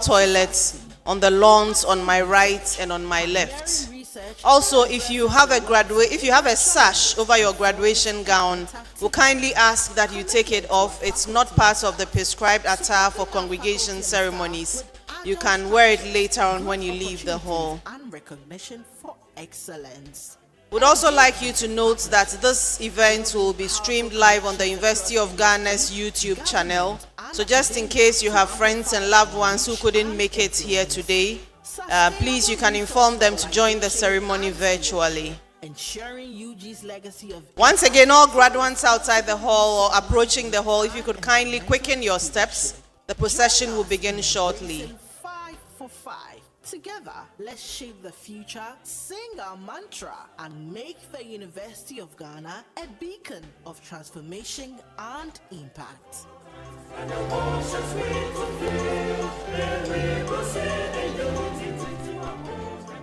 toilets on the lawns on my right and on my left. Also, if you have a sash over your graduation gown, we'll kindly ask that you take it off. It's not part of the prescribed attire for congregation ceremonies. You can wear it later on when you leave the hall. And recognition for excellence. We'd also like you to note that this event will be streamed live on the University of Ghana's YouTube channel. So just in case you have friends and loved ones who couldn't make it here today, please, you can inform them to join the ceremony virtually. Ensuring UG's legacy of Once again, all graduates outside the hall or approaching the hall, if you could kindly quicken your steps, the procession will begin shortly. 5 for 5. Together, let's shape the future, sing our mantra, and make the University of Ghana a beacon of transformation and impact. And the oceans we fulfill, then we will sing a unity to our most republic.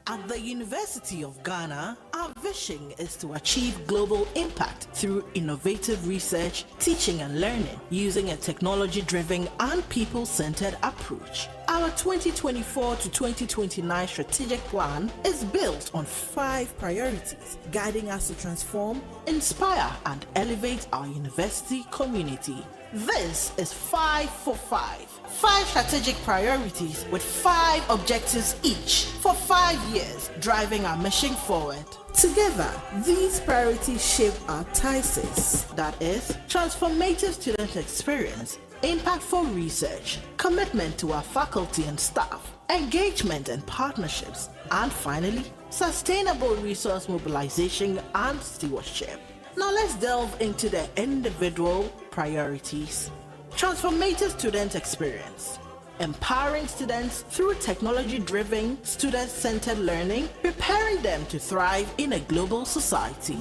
At the University of Ghana, our vision is to achieve global impact through innovative research, teaching and learning using a technology-driven and people-centered approach. Our 2024 to 2029 strategic plan is built on 5 priorities, guiding us to transform, inspire, and elevate our university community. This is 5 for 5. 5 strategic priorities with 5 objectives each for 5 years, driving our mission forward. Together, these priorities shape our thesis, that is, transformative student experience, impactful research, commitment to our faculty and staff, engagement and partnerships, and finally, sustainable resource mobilization and stewardship. Now let's delve into the individual priorities. Transformative student experience. Empowering students through technology-driven, student-centered learning, preparing them to thrive in a global society.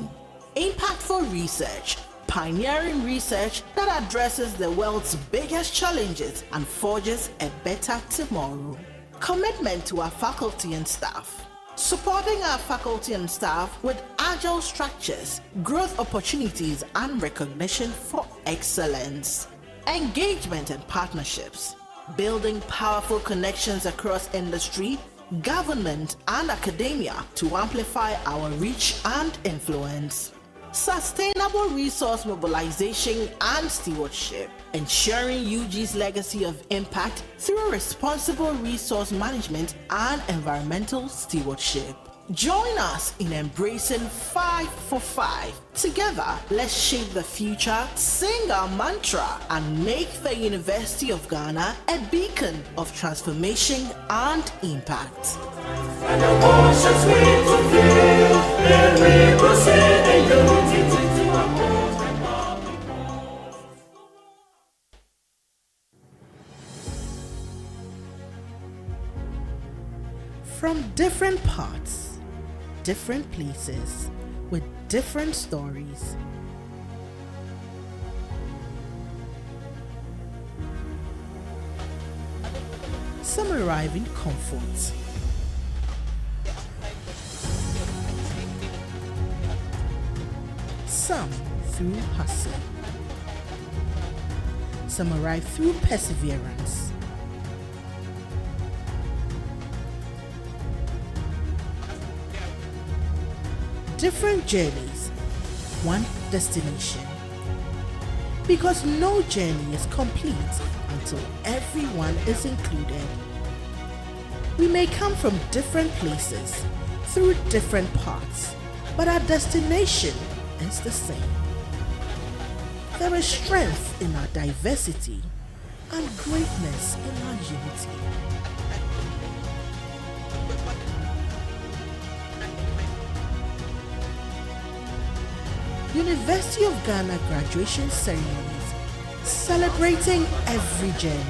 Impactful research. Pioneering research that addresses the world's biggest challenges and forges a better tomorrow. Commitment to our faculty and staff. Supporting our faculty and staff with agile structures, growth opportunities, and recognition for excellence. Engagement and partnerships. Building powerful connections across industry, government, and academia to amplify our reach and influence. Sustainable resource mobilization and stewardship. Ensuring UG's legacy of impact through responsible resource management and environmental stewardship. Join us in embracing 5 for 5. Together, let's shape the future, sing our mantra, and make the University of Ghana a beacon of transformation and impact. And the oceans we fulfill, then we will sing a unity to our most republic. From different parts, different places, with different stories. Some arrive in comfort. Some through hustle. Some arrive through perseverance. different journeys, one destination. Because no journey is complete until everyone is included. We may come from different places, through different paths, but our destination is the same. There is strength in our diversity and greatness in our unity. University of Ghana graduation ceremonies, celebrating every journey.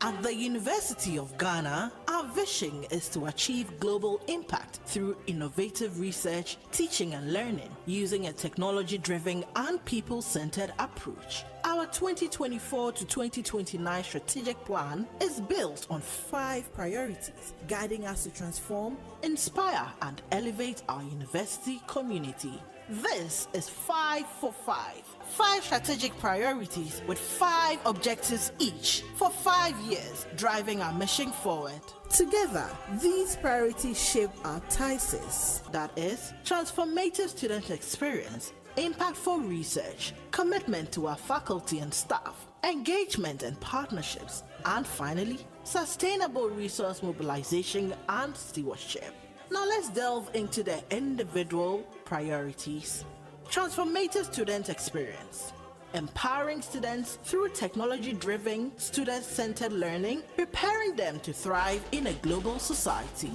At the University of Ghana, our vision is to achieve global impact through innovative research, teaching and learning, using a technology-driven and people-centered approach. Our 2024 to 2029 strategic plan is built on 5 priorities, guiding us to transform, inspire, and elevate our university community. This is 5 for 5. 5 strategic priorities with 5 objectives each for 5 years, driving our mission forward. Together, these priorities shape our thesis. That is, transformative student experience, impactful research, commitment to our faculty and staff, engagement and partnerships, and finally, sustainable resource mobilization and stewardship. Now let's delve into the individual priorities. Transformative student experience. Empowering students through technology-driven, student-centered learning, preparing them to thrive in a global society.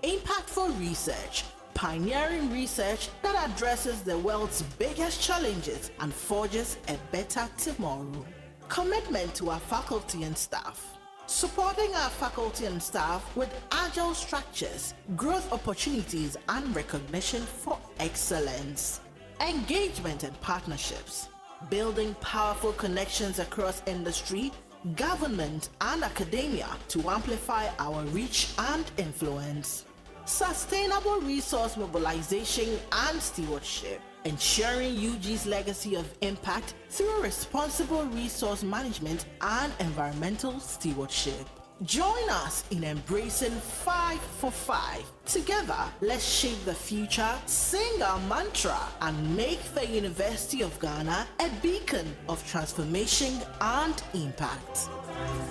Impactful research. Pioneering research that addresses the world's biggest challenges and forges a better tomorrow. Commitment to our faculty and staff. Supporting our faculty and staff with agile structures, growth opportunities, and recognition for excellence. Engagement and partnerships. Building powerful connections across industry, government, and academia to amplify our reach and influence. Sustainable resource mobilization and stewardship. Ensuring UG's legacy of impact through responsible resource management and environmental stewardship. Join us in embracing 5 for 5. Together, let's shape the future, sing our mantra, and make the University of Ghana a beacon of transformation and impact.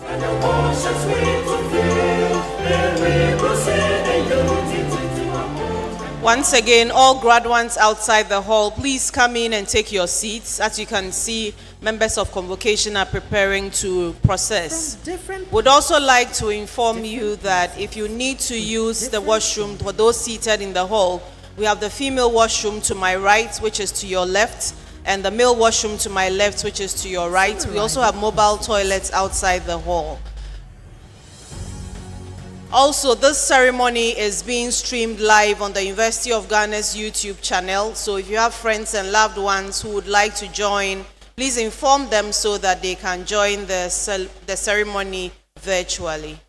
And the oceans we fulfill, and we proceed in unity to our home. Once again, all graduates outside the hall, please come in and take your seats. As you can see, members of convocation are preparing to process. Would also like to inform you that if you need to use the washroom, for those seated in the hall, we have the female washroom to my right, which is to your left, and the male washroom to my left, which is to your right. We also have mobile toilets outside the hall. Also, this ceremony is being streamed live on the University of Ghana's YouTube channel. So if you have friends and loved ones who would like to join, please inform them so that they can join the ceremony virtually.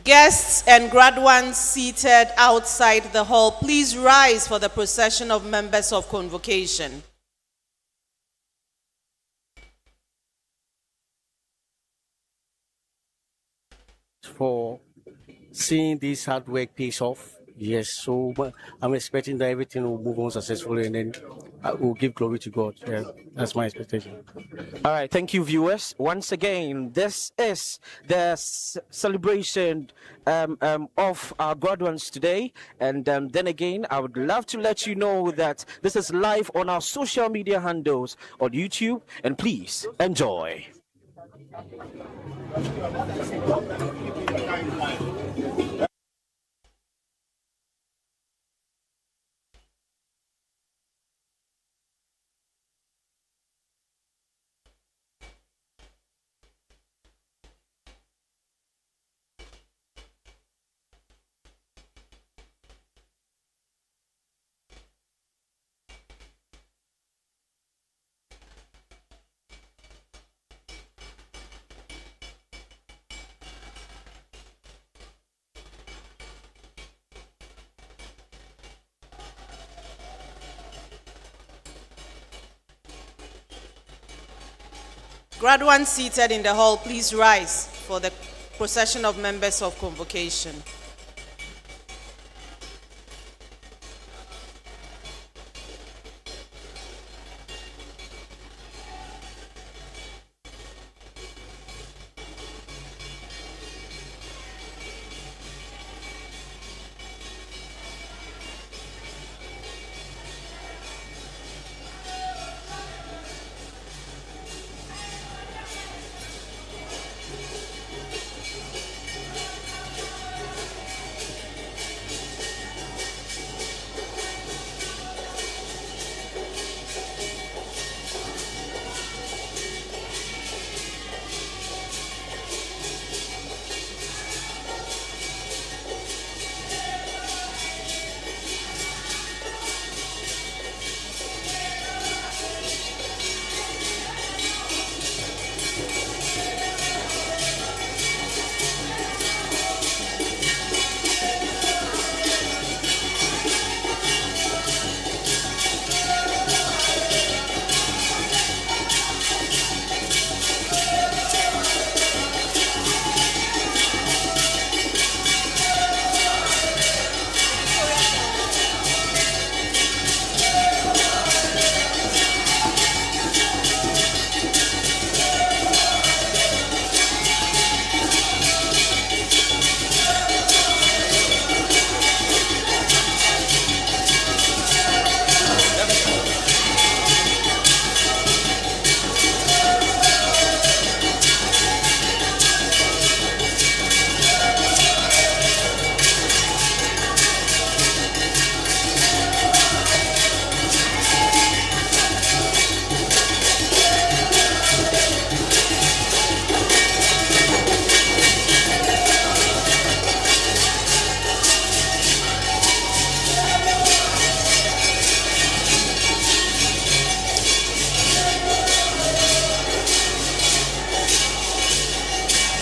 Guests and graduates seated outside the hall, please rise for the procession of members of convocation. For seeing this hard work pays off. Yes, so I'm expecting that everything will move on successfully and then we'll give glory to God. Yeah, that's my expectation. All right, thank you, viewers. Once again, this is the celebration of our graduates today. And then again, I would love to let you know that this is live on our social media handles on YouTube. And please enjoy. Graduates seated in the hall, please rise for the procession of members of convocation.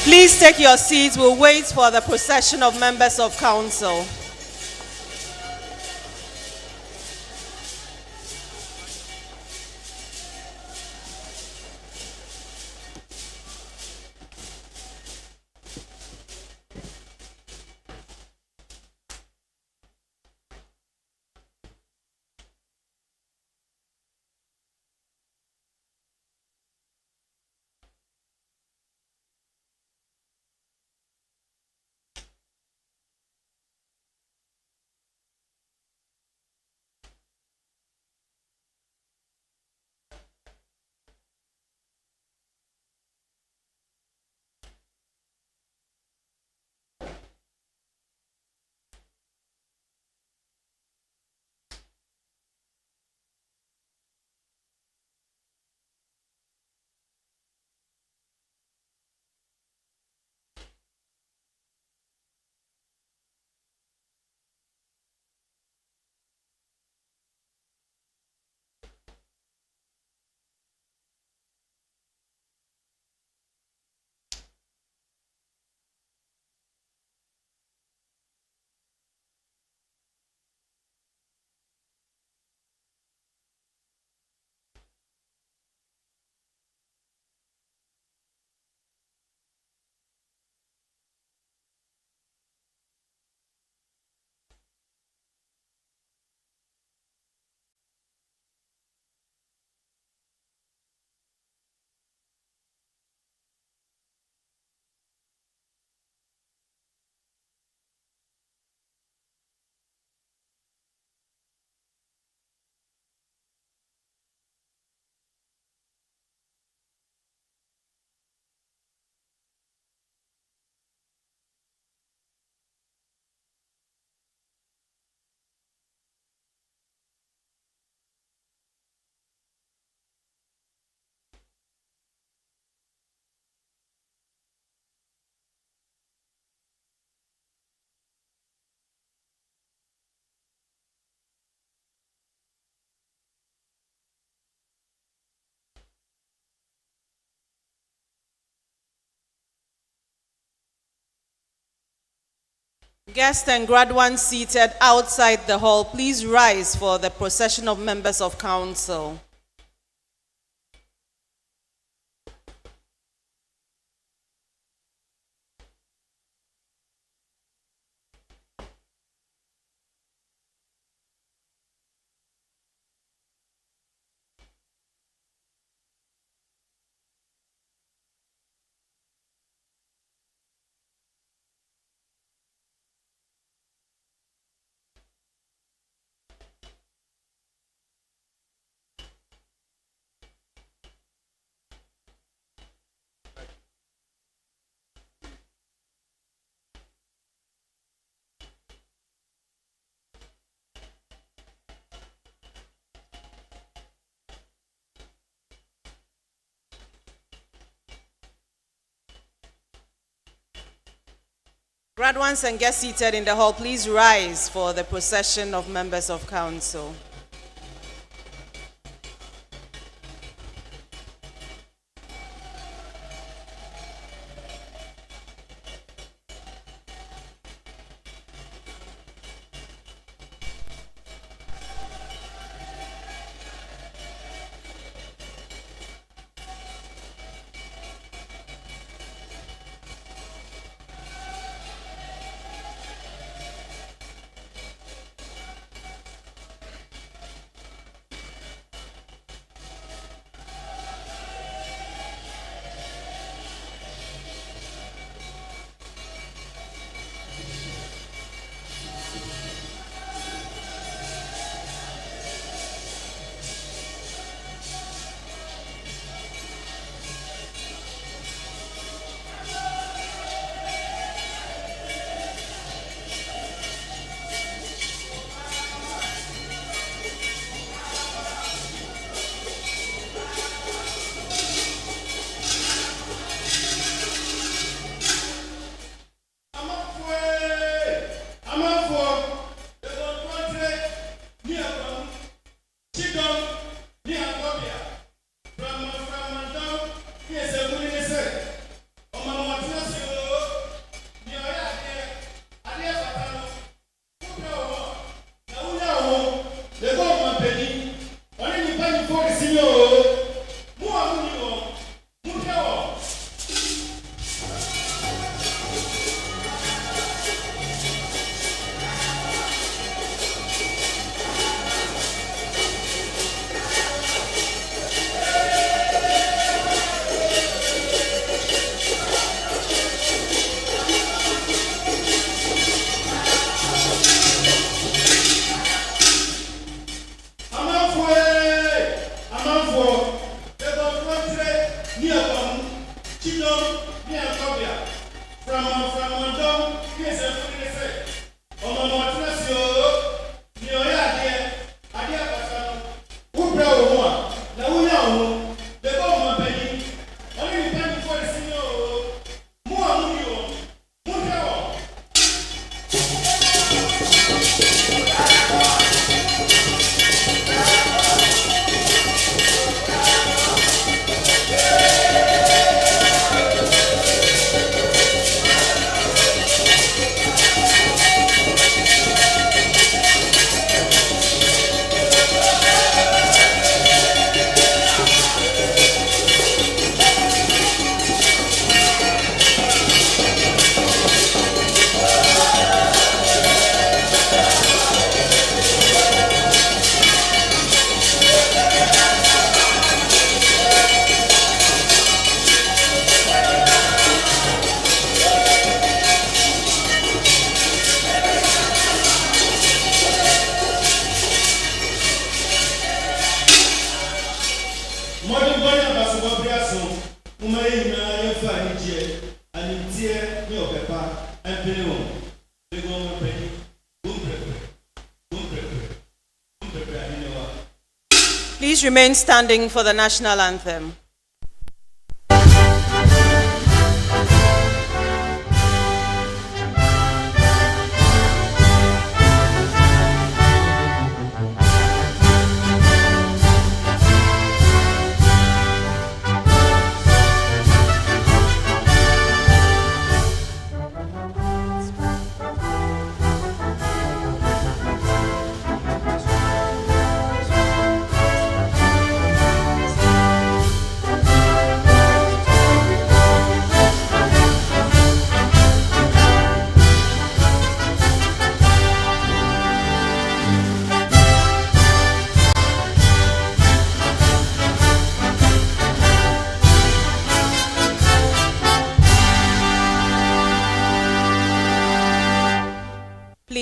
Please take your seats. We'll wait for the procession of members of council. Guests and graduates seated outside the hall, please rise for the procession of members of council. Graduates and guests seated in the hall, please rise for the procession of members of council. Please remain standing for the national anthem.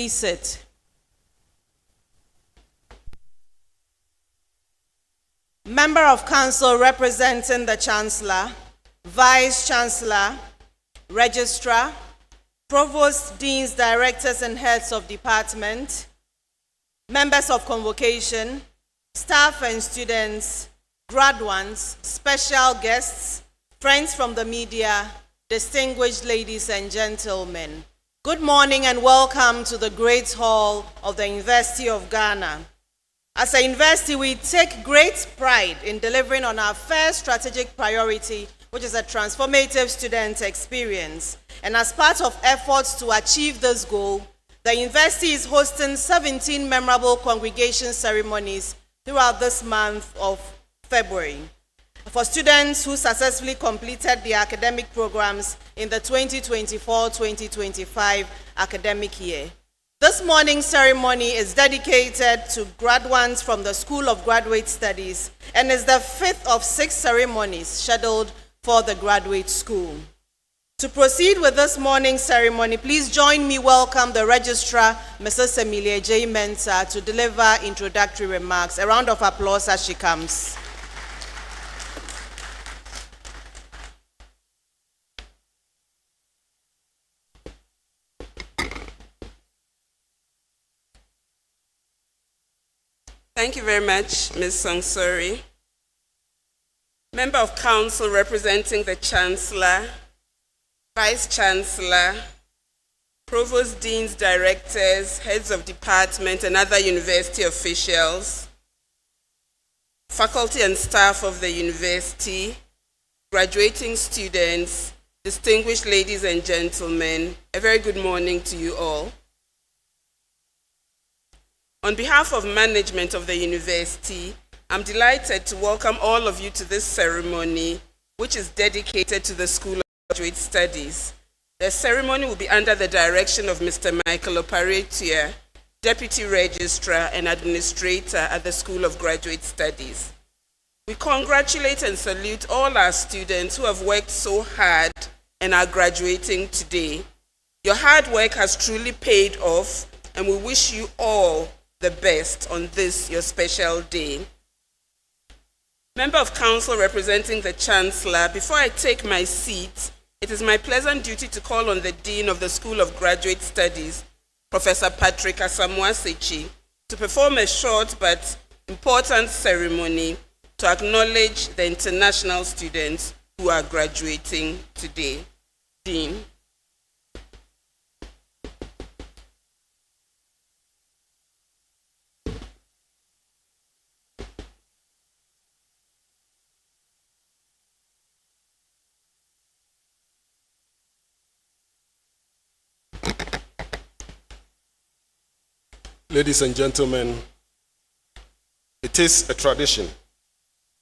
Please sit. Member of Council representing the Chancellor, Vice Chancellor, Registrar, Provost, Deans, Directors and Heads of Department, members of Convocation, staff and students, graduates, special guests, friends from the media, distinguished ladies and gentlemen. Good morning and welcome to the Great Hall of the University of Ghana. As a university, we take great pride in delivering on our first strategic priority, which is a transformative student experience. And as part of efforts to achieve this goal, the university is hosting 17 memorable congregation ceremonies throughout this month of February for students who successfully completed their academic programs in the 2024-2025 academic year. This morning's ceremony is dedicated to graduates from the School of Graduate Studies and is the fifth of 6 ceremonies scheduled for the graduate school. To proceed with this morning's ceremony, please join me welcome the Registrar, Mrs. Emilia J. Mensah, to deliver introductory remarks. A round of applause as she comes. Thank you very much, Ms. Sangsori. Member of Council representing the Chancellor, Vice Chancellor, Provost, Deans, Directors, Heads of Department and other university officials, faculty and staff of the university, graduating students, distinguished ladies and gentlemen, a very good morning to you all. On behalf of management of the university, I'm delighted to welcome all of you to this ceremony, which is dedicated to the School of Graduate Studies. The ceremony will be under the direction of Mr. Michael Operatia, Deputy Registrar and Administrator at the School of Graduate Studies. We congratulate and salute all our students who have worked so hard and are graduating today. Your hard work has truly paid off, and we wish you all the best on this, your special day. Member of Council representing the Chancellor, before I take my seat, it is my pleasant duty to call on the Dean of the School of Graduate Studies, Professor Patrick Asamoah-Sechi, to perform a short but important ceremony to acknowledge the international students who are graduating today. Dean. Ladies and gentlemen, it is a tradition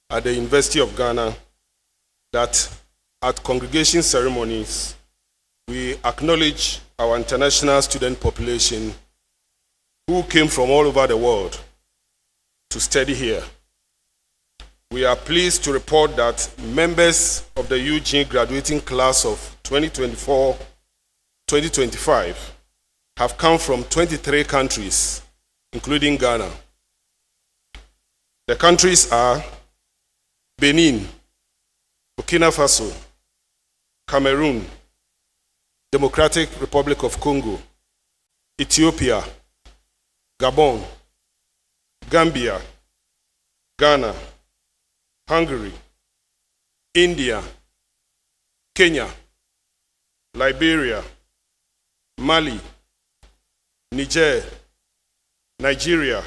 at the University of Ghana that at congregation ceremonies, we acknowledge our international student population who came from all over the world to study here. We are pleased to report that members of the UG graduating class of 2024-2025 have come from 23 countries, including Ghana. The countries are Benin, Burkina Faso, Cameroon, Democratic Republic of Congo, Ethiopia, Gabon, Gambia, Ghana, Hungary, India, Kenya, Liberia, Mali, Niger, Nigeria,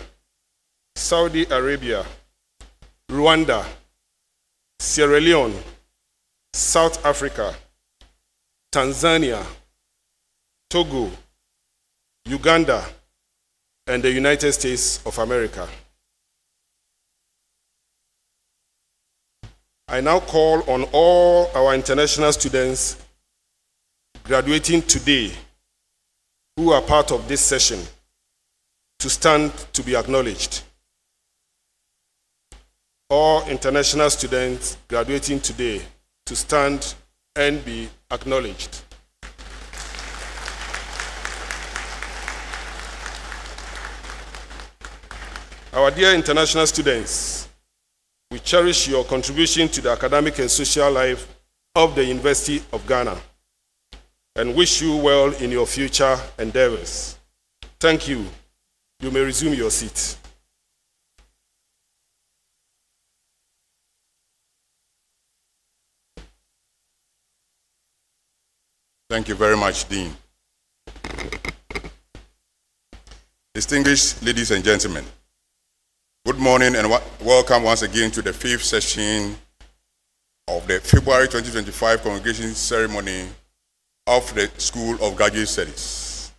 Saudi Arabia, Rwanda, Sierra Leone, South Africa, Tanzania, Togo, Uganda, and the United States of America. I now call on all our international students graduating today who are part of this session to stand to be acknowledged. All international students graduating today to stand and be acknowledged. Our dear international students, we cherish your contribution to the academic and social life of the University of Ghana and wish you well in your future endeavors. Thank you. You may resume your seat. Thank you very much, Dean. Distinguished ladies and gentlemen, good morning and welcome once again to the 5th session of the February 2025 Convocation Ceremony of the School of Graduate Studies.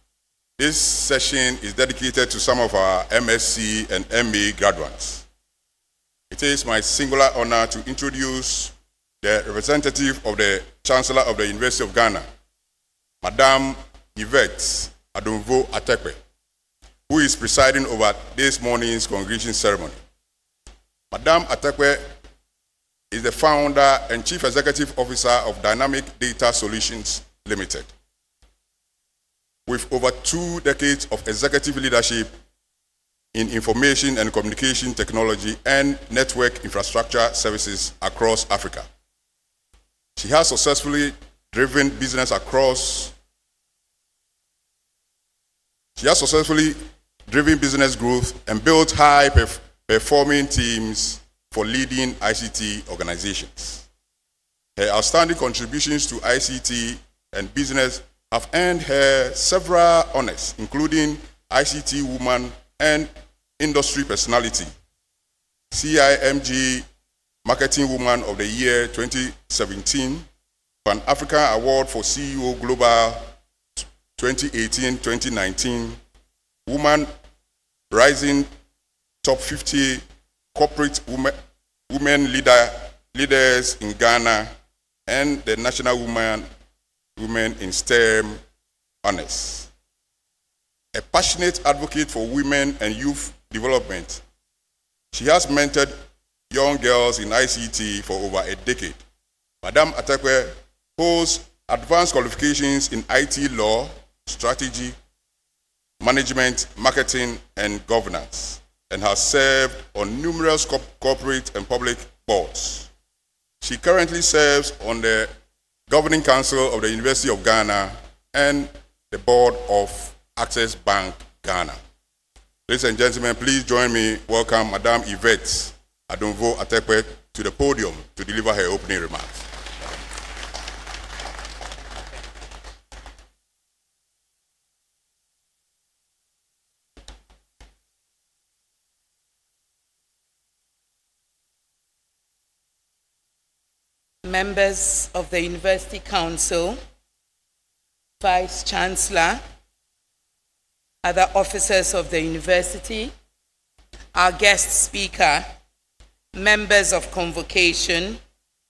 This session is dedicated to some of our MSc and MA graduates. It is my singular honor to introduce the representative of the Chancellor of the University of Ghana, Madame Yvette Adonvo Atekwe, who is presiding over this morning's congregation ceremony. Madame Atekwe is the founder and chief executive officer of Dynamic Data Solutions Limited. With over 2 decades of executive leadership in information and communication technology and network infrastructure services across Africa. She has successfully driven business growth and built high-performing teams for leading ICT organizations. Her outstanding contributions to ICT and business have earned her several honors, including ICT Woman and Industry Personality, CIMG Marketing Woman of the Year 2017, Pan-African Award for CEO Global 2018-2019, Woman Rising Top 50 Corporate Women Leaders in Ghana, and the National Women in STEM honors. A passionate advocate for women and youth development, she has mentored young girls in ICT for over a decade. Madame Atekwe holds advanced qualifications in IT law, strategy, management, marketing, and governance, and has served on numerous corporate and public boards. She currently serves on the Governing Council of the University of Ghana and the Board of Access Bank Ghana. Ladies and gentlemen, please join me welcome Madame Yvette Adonvo Atekwe to the podium to deliver her opening remarks. Members of the University Council, Vice Chancellor, other officers of the university, our guest speaker, members of convocation,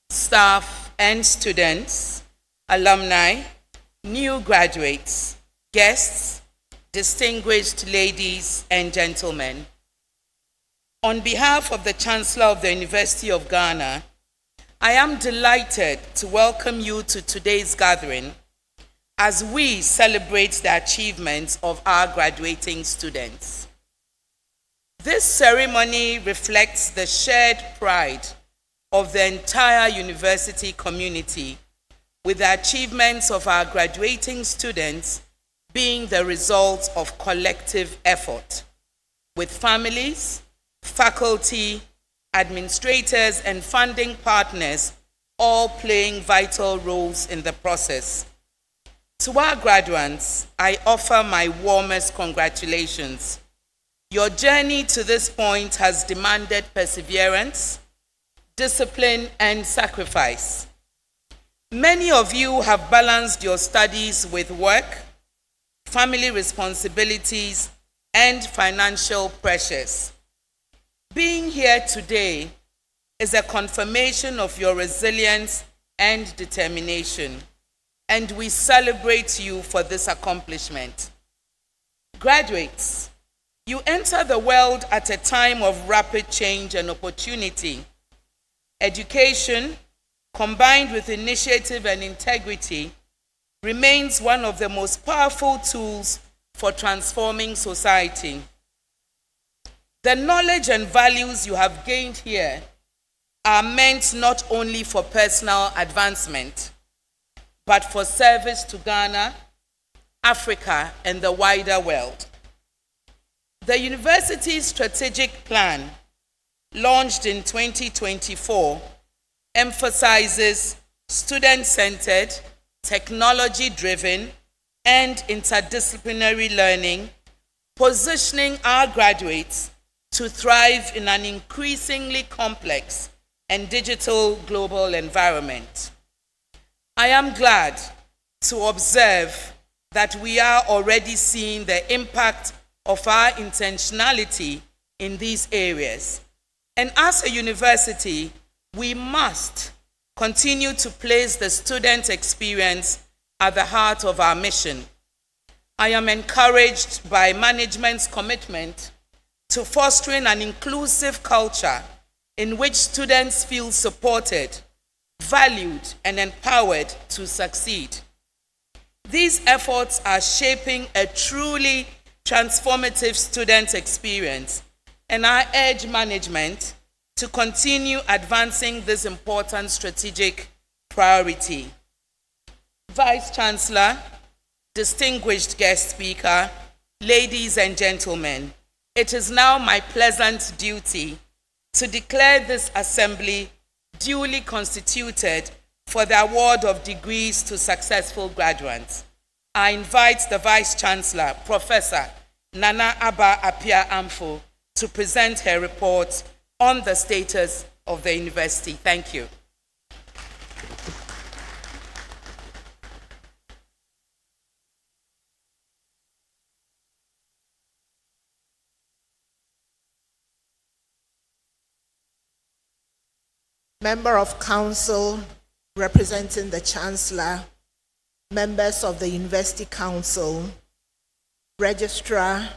staff and students, alumni, new graduates, guests, distinguished ladies and gentlemen. On behalf of the Chancellor of the University of Ghana, I am delighted to welcome you to today's gathering as we celebrate the achievements of our graduating students. This ceremony reflects the shared pride of the entire university community, with the achievements of our graduating students being the result of collective effort, with families, faculty, administrators, and funding partners all playing vital roles in the process. To our graduates, I offer my warmest congratulations. Your journey to this point has demanded perseverance, discipline, and sacrifice. Many of you have balanced your studies with work, family responsibilities, and financial pressures. Being here today is a confirmation of your resilience and determination, and we celebrate you for this accomplishment. Graduates, you enter the world at a time of rapid change and opportunity. Education, combined with initiative and integrity, remains one of the most powerful tools for transforming society. The knowledge and values you have gained here are meant not only for personal advancement, but for service to Ghana, Africa, and the wider world. The university's strategic plan, launched in 2024, emphasizes student-centered, technology-driven, and interdisciplinary learning, positioning our graduates to thrive in an increasingly complex and digital global environment. I am glad to observe that we are already seeing the impact of our intentionality in these areas. And as a university, we must continue to place the student experience at the heart of our mission. I am encouraged by management's commitment to fostering an inclusive culture in which students feel supported, valued, and empowered to succeed. These efforts are shaping a truly transformative student experience, and I urge management to continue advancing this important strategic priority. Vice Chancellor, distinguished guest speaker, ladies and gentlemen, it is now my pleasant duty to declare this assembly duly constituted for the award of degrees to successful graduates. I invite the Vice Chancellor, Professor Nana Aba Apia Amfo, to present her report on the status of the university. Thank you. Member of Council representing the Chancellor, members of the University Council, Registrar,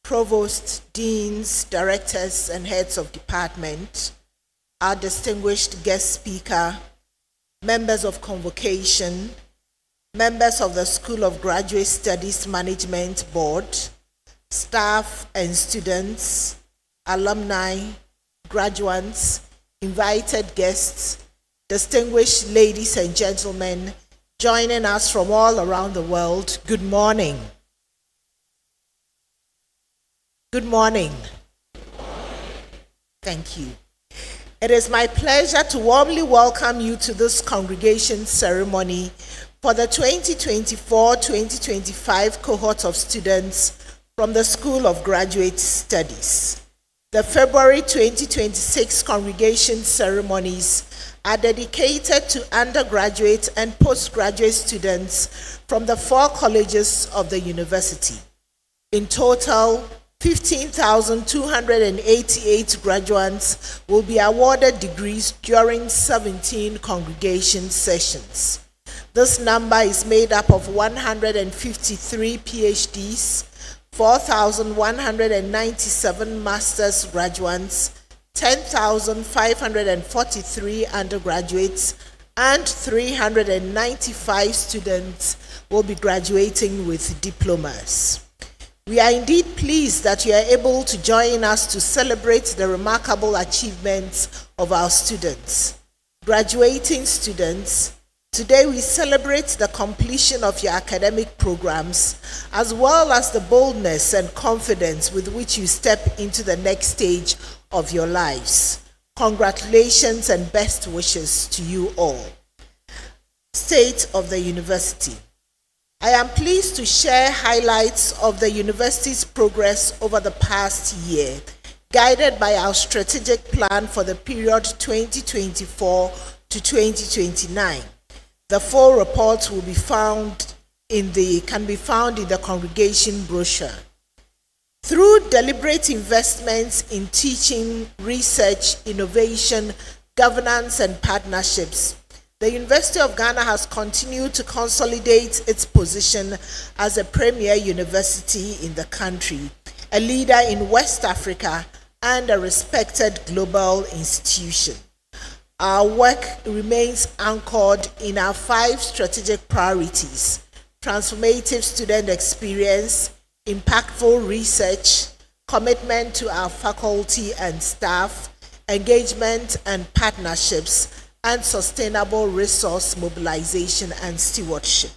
Provost, Deans, Directors, and Heads of Department, our distinguished guest speaker, members of Convocation, members of the School of Graduate Studies Management Board, staff and students, alumni, graduates, invited guests, distinguished ladies and gentlemen joining us from all around the world, good morning. Good morning. Thank you. It is my pleasure to warmly welcome you to this congregation ceremony for the 2024-2025 cohort of students from the School of Graduate Studies. The February 2026 congregation ceremonies are dedicated to undergraduate and postgraduate students from the 4 colleges of the university. In total, 15,288 graduates will be awarded degrees during 17 congregation sessions. This number is made up of 153 PhDs, 4,197 master's graduates, 10,543 undergraduates, and 395 students will be graduating with diplomas. We are indeed pleased that you are able to join us to celebrate the remarkable achievements of our students. Graduating students, today we celebrate the completion of your academic programs, as well as the boldness and confidence with which you step into the next stage of your lives. Congratulations and best wishes to you all. State of the University. I am pleased to share highlights of the university's progress over the past year, guided by our strategic plan for the period 2024 to 2029. The full report will be can be found in the congregation brochure. Through deliberate investments in teaching, research, innovation, governance, and partnerships, the University of Ghana has continued to consolidate its position as a premier university in the country, a leader in West Africa, and a respected global institution. Our work remains anchored in our 5 strategic priorities: transformative student experience, impactful research, commitment to our faculty and staff, engagement and partnerships, and sustainable resource mobilization and stewardship.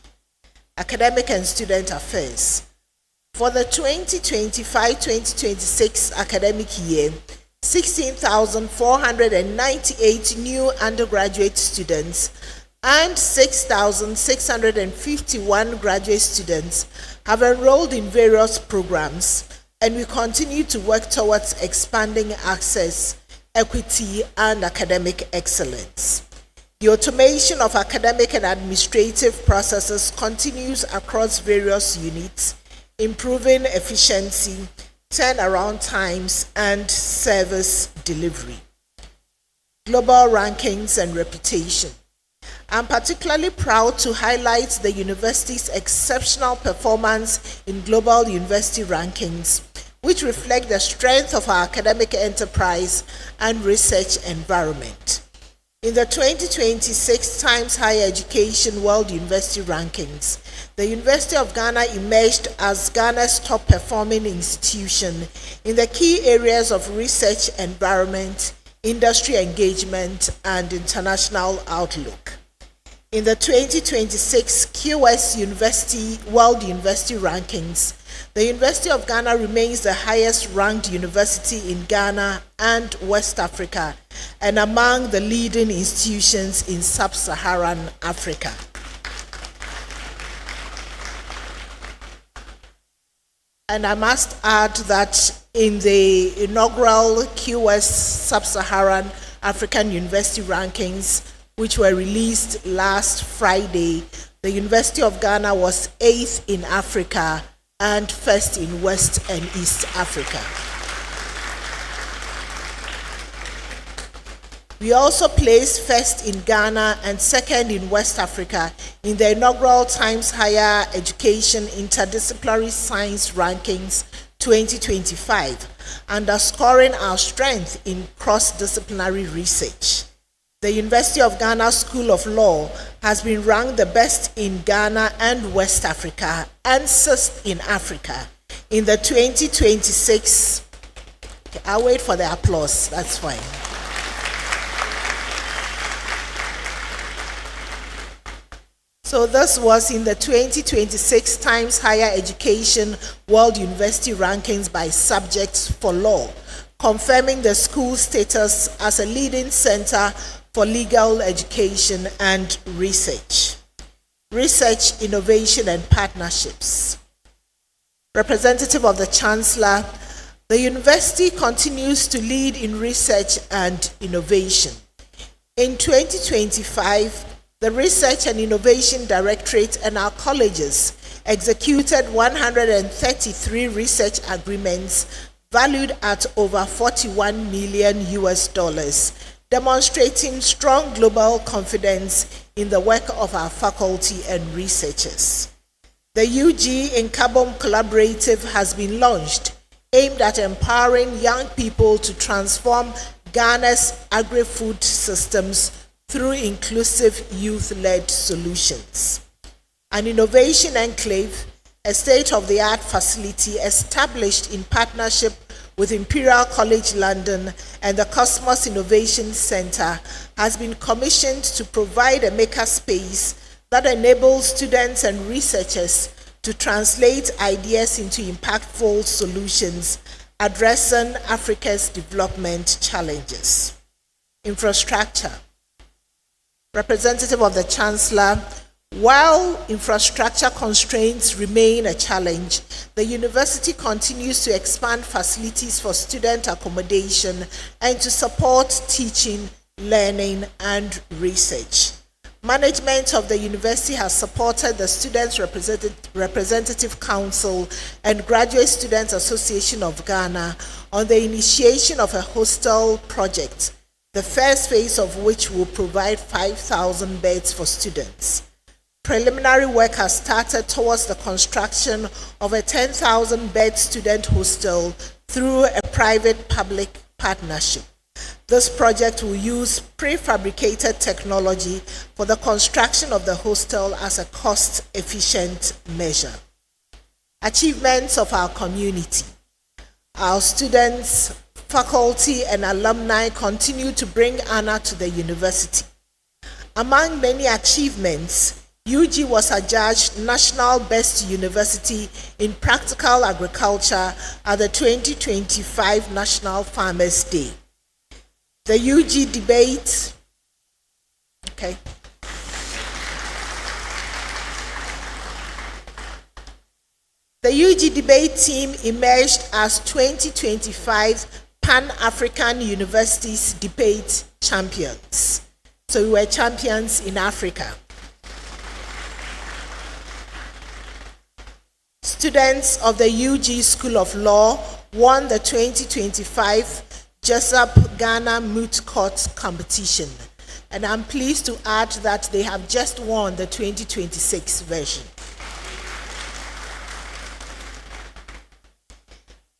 Academic and student affairs. For the 2025-2026 academic year, 16,498 new undergraduate students and 6,651 graduate students have enrolled in various programs, and we continue to work towards expanding access, equity, and academic excellence. The automation of academic and administrative processes continues across various units, improving efficiency, turnaround times, and service delivery. Global rankings and reputation. I'm particularly proud to highlight the university's exceptional performance in global university rankings, which reflect the strength of our academic enterprise and research environment. In the 2026 Times Higher Education World University Rankings, the University of Ghana emerged as Ghana's top performing institution in the key areas of research environment, industry engagement, and international outlook. In the 2026 QS University World University Rankings, the University of Ghana remains the highest ranked university in Ghana and West Africa, and among the leading institutions in sub-Saharan Africa. And I must add that in the inaugural QS Sub-Saharan African University Rankings, which were released last Friday, the University of Ghana was 8th in Africa and 1st in West and East Africa. We also placed 1st in Ghana and 2nd in West Africa in the inaugural Times Higher Education Interdisciplinary Science Rankings 2025, underscoring our strength in cross-disciplinary research. The University of Ghana School of Law has been ranked the best in Ghana and West Africa and Sust in Africa in the 2026. Okay, I'll wait for the applause, that's fine. So this was in the 2026 Times Higher Education World University Rankings by subjects for law, confirming the school's status as a leading center for legal education and research. Research, innovation, and partnerships. Representative of the Chancellor, the university continues to lead in research and innovation. In 2025, the Research and Innovation Directorate and our colleges executed 133 research agreements valued at over $41 million, demonstrating strong global confidence in the work of our faculty and researchers. The UG in Carbon Collaborative has been launched, aimed at empowering young people to transform Ghana's agri-food systems through inclusive youth-led solutions. An innovation enclave, a state-of-the-art facility established in partnership with Imperial College London and the Cosmos Innovation Center, has been commissioned to provide a makerspace that enables students and researchers to translate ideas into impactful solutions addressing Africa's development challenges. Infrastructure. Representative of the Chancellor, while infrastructure constraints remain a challenge, the university continues to expand facilities for student accommodation and to support teaching, learning, and research. Management of the university has supported the Students' Representative Council and Graduate Students Association of Ghana on the initiation of a hostel project, the first phase of which will provide 5,000 beds for students. Preliminary work has started towards the construction of a 10,000-bed student hostel through a private-public partnership. This project will use prefabricated technology for the construction of the hostel as a cost-efficient measure. Achievements of our community. Our students, faculty, and alumni continue to bring honor to the university. Among many achievements, UG was adjudged National Best University in Practical Agriculture at the 2025 National Farmers' Day. The UG debate, The UG debate team emerged as 2025 Pan-African Universities debate champions. So we were champions in Africa. Students of the UG School of Law won the 2025 Jessup Ghana Moot Court competition. And I'm pleased to add that they have just won the 2026 version.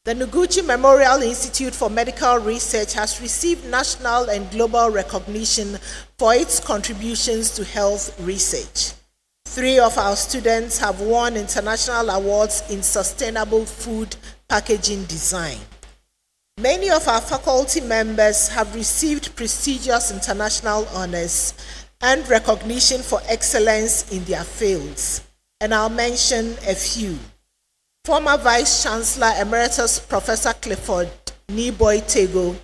The Noguchi Memorial Institute for Medical Research has received national and global recognition for its contributions to health research. 3 of our students have won international awards in sustainable food packaging design. Many of our faculty members have received prestigious international honors and recognition for excellence in their fields, and I'll mention a few. Former Vice Chancellor Emeritus Professor Clifford Niboy Tego,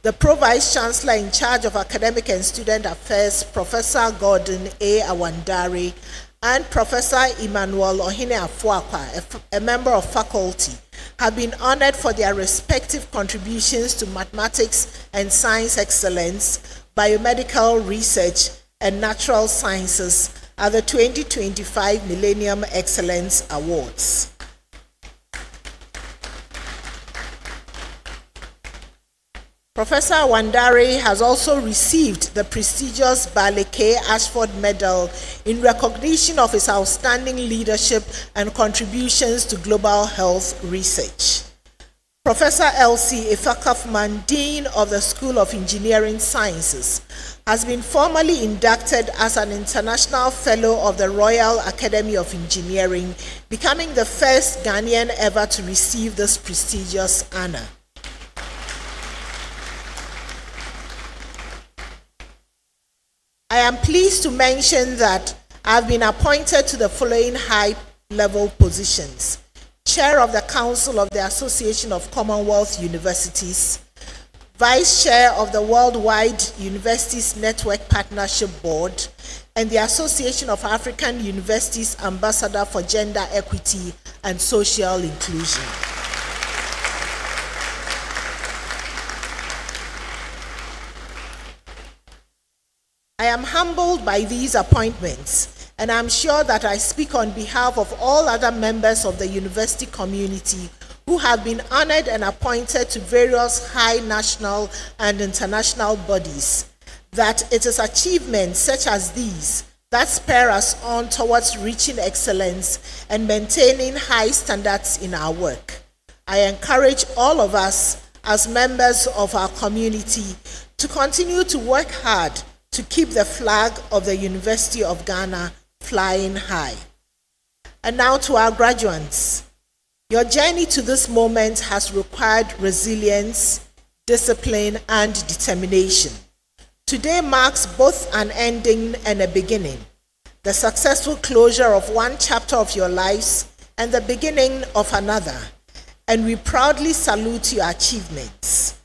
the Pro-Vice Chancellor in charge of Academic and Student Affairs, Professor Gordon A. Awandare, and Professor Emmanuel Ohine Afuakwa, a member of faculty, have been honored for their respective contributions to mathematics and science excellence, biomedical research, and natural sciences at the 2025 Millennium Excellence Awards. Professor Awandare has also received the prestigious Barley K. Ashford Medal in recognition of his outstanding leadership and contributions to global health research. Professor Elsie Ifakafman, Dean of the School of Engineering Sciences, has been formally inducted as an International Fellow of the Royal Academy of Engineering, becoming the first Ghanaian ever to receive this prestigious honor. I am pleased to mention that I have been appointed to the following high-level positions: Chair of the Council of the Association of Commonwealth Universities, Vice Chair of the Worldwide Universities Network Partnership Board, and the Association of African Universities Ambassador for Gender Equity and Social Inclusion. I am humbled by these appointments, and I'm sure that I speak on behalf of all other members of the university community who have been honored and appointed to various high national and international bodies, that it is achievements such as these that spur us on towards reaching excellence and maintaining high standards in our work. I encourage all of us as members of our community to continue to work hard to keep the flag of the University of Ghana flying high. And now to our graduates. Your journey to this moment has required resilience, discipline, and determination. Today marks both an ending and a beginning, the successful closure of one chapter of your lives and the beginning of another, and we proudly salute your achievements.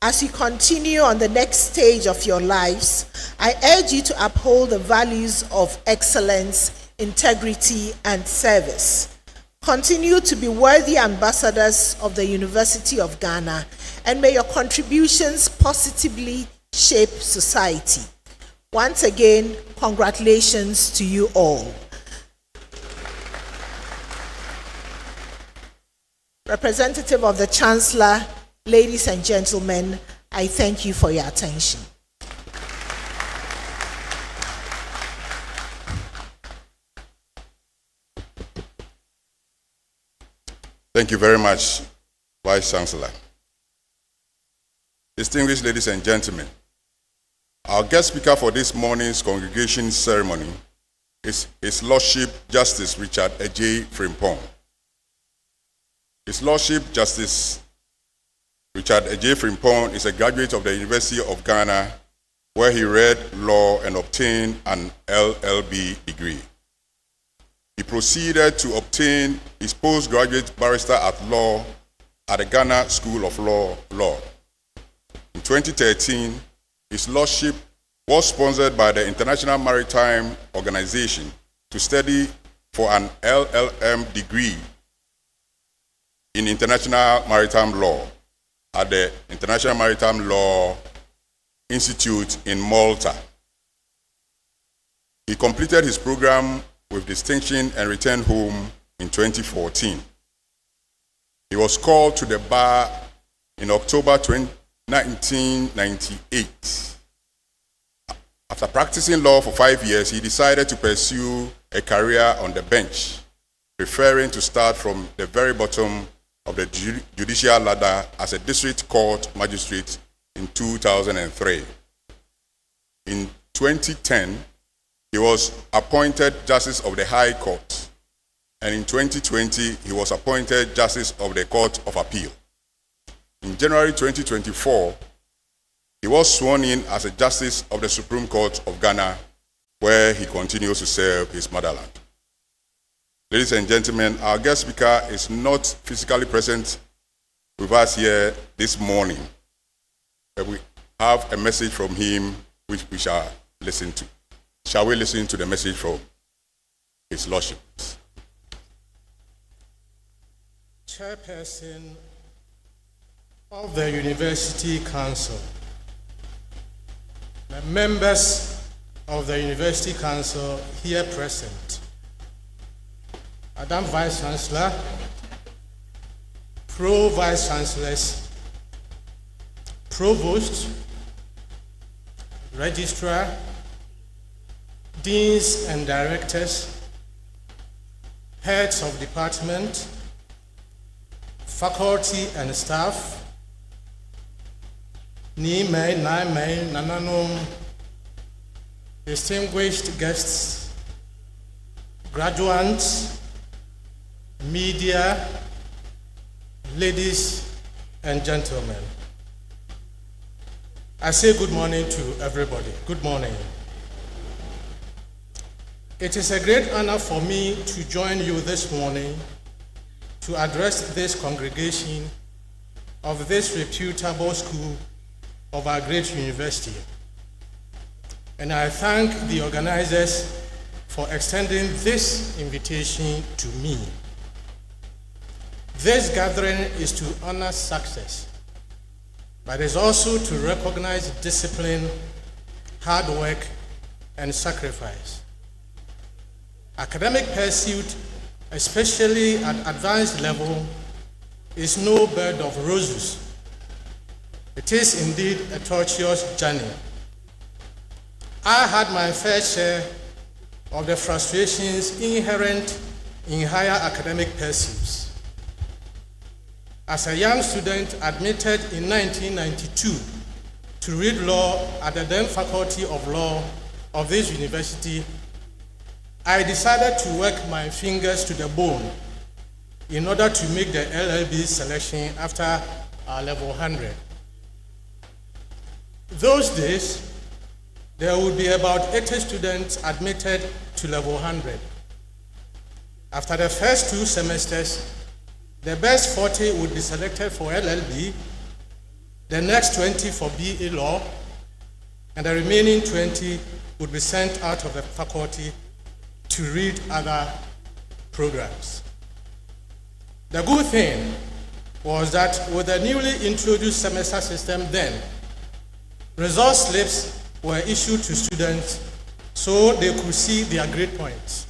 As you continue on the next stage of your lives, I urge you to uphold the values of excellence, integrity, and service. Continue to be worthy ambassadors of the University of Ghana, and may your contributions positively shape society. Once again, congratulations to you all. Representative of the Chancellor, ladies and gentlemen, I thank you for your attention. Thank you very much, Vice Chancellor. Distinguished ladies and gentlemen, our guest speaker for this morning's congregation ceremony is His Lordship Justice Richard J. Frimpong. His Lordship Justice Richard J. Frimpong is a graduate of the University of Ghana, where he read law and obtained an LLB degree. He proceeded to obtain his postgraduate barrister at law at the Ghana School of Law. In 2013, his lawship was sponsored by the International Maritime Organization to study for an LLM degree in international maritime law at the International Maritime Law Institute in Malta. He completed his program with distinction and returned home in 2014. He was called to the bar in October 1998. After practicing law for 5 years, he decided to pursue a career on the bench, preferring to start from the very bottom of the judicial ladder as a district court magistrate in 2003. In 2010, he was appointed Justice of the High Court, and in 2020, he was appointed Justice of the Court of Appeal. In January 2024, he was sworn in as a Justice of the Supreme Court of Ghana, where he continues to serve his motherland. Ladies and gentlemen, our guest speaker is not physically present with us here this morning, but we have a message from him which we shall listen to. Shall we listen to the message from His Lordship? Chairperson of the University Council, the members of the University Council here present, Madam Vice Chancellor, Pro-Vice Chancellors, Provost, Registrar, Deans and Directors, Heads of Department, Faculty and Staff, Nimei, Naimei, Nananum, distinguished guests, graduates, media, ladies and gentlemen. I say good morning to everybody. Good morning. It is a great honor for me to join you this morning to address this congregation of this reputable school of our great university. And I thank the organizers for extending this invitation to me. This gathering is to honor success, but is also to recognize discipline, hard work, and sacrifice. Academic pursuit, especially at advanced level, is no bed of roses. It is indeed a tortuous journey. I had my fair share of the frustrations inherent in higher academic pursuits. As a young student admitted in 1992 to read law at the then Faculty of Law of this university, I decided to work my fingers to the bone in order to make the LLB selection after our level 100. Those days, there would be about 80 students admitted to level 100. After the first 2 semesters, the best 40 would be selected for LLB, the next 20 for BA Law, and the remaining 20 would be sent out of the faculty to read other programs. The good thing was that with the newly introduced semester system then, result slips were issued to students so they could see their grade points.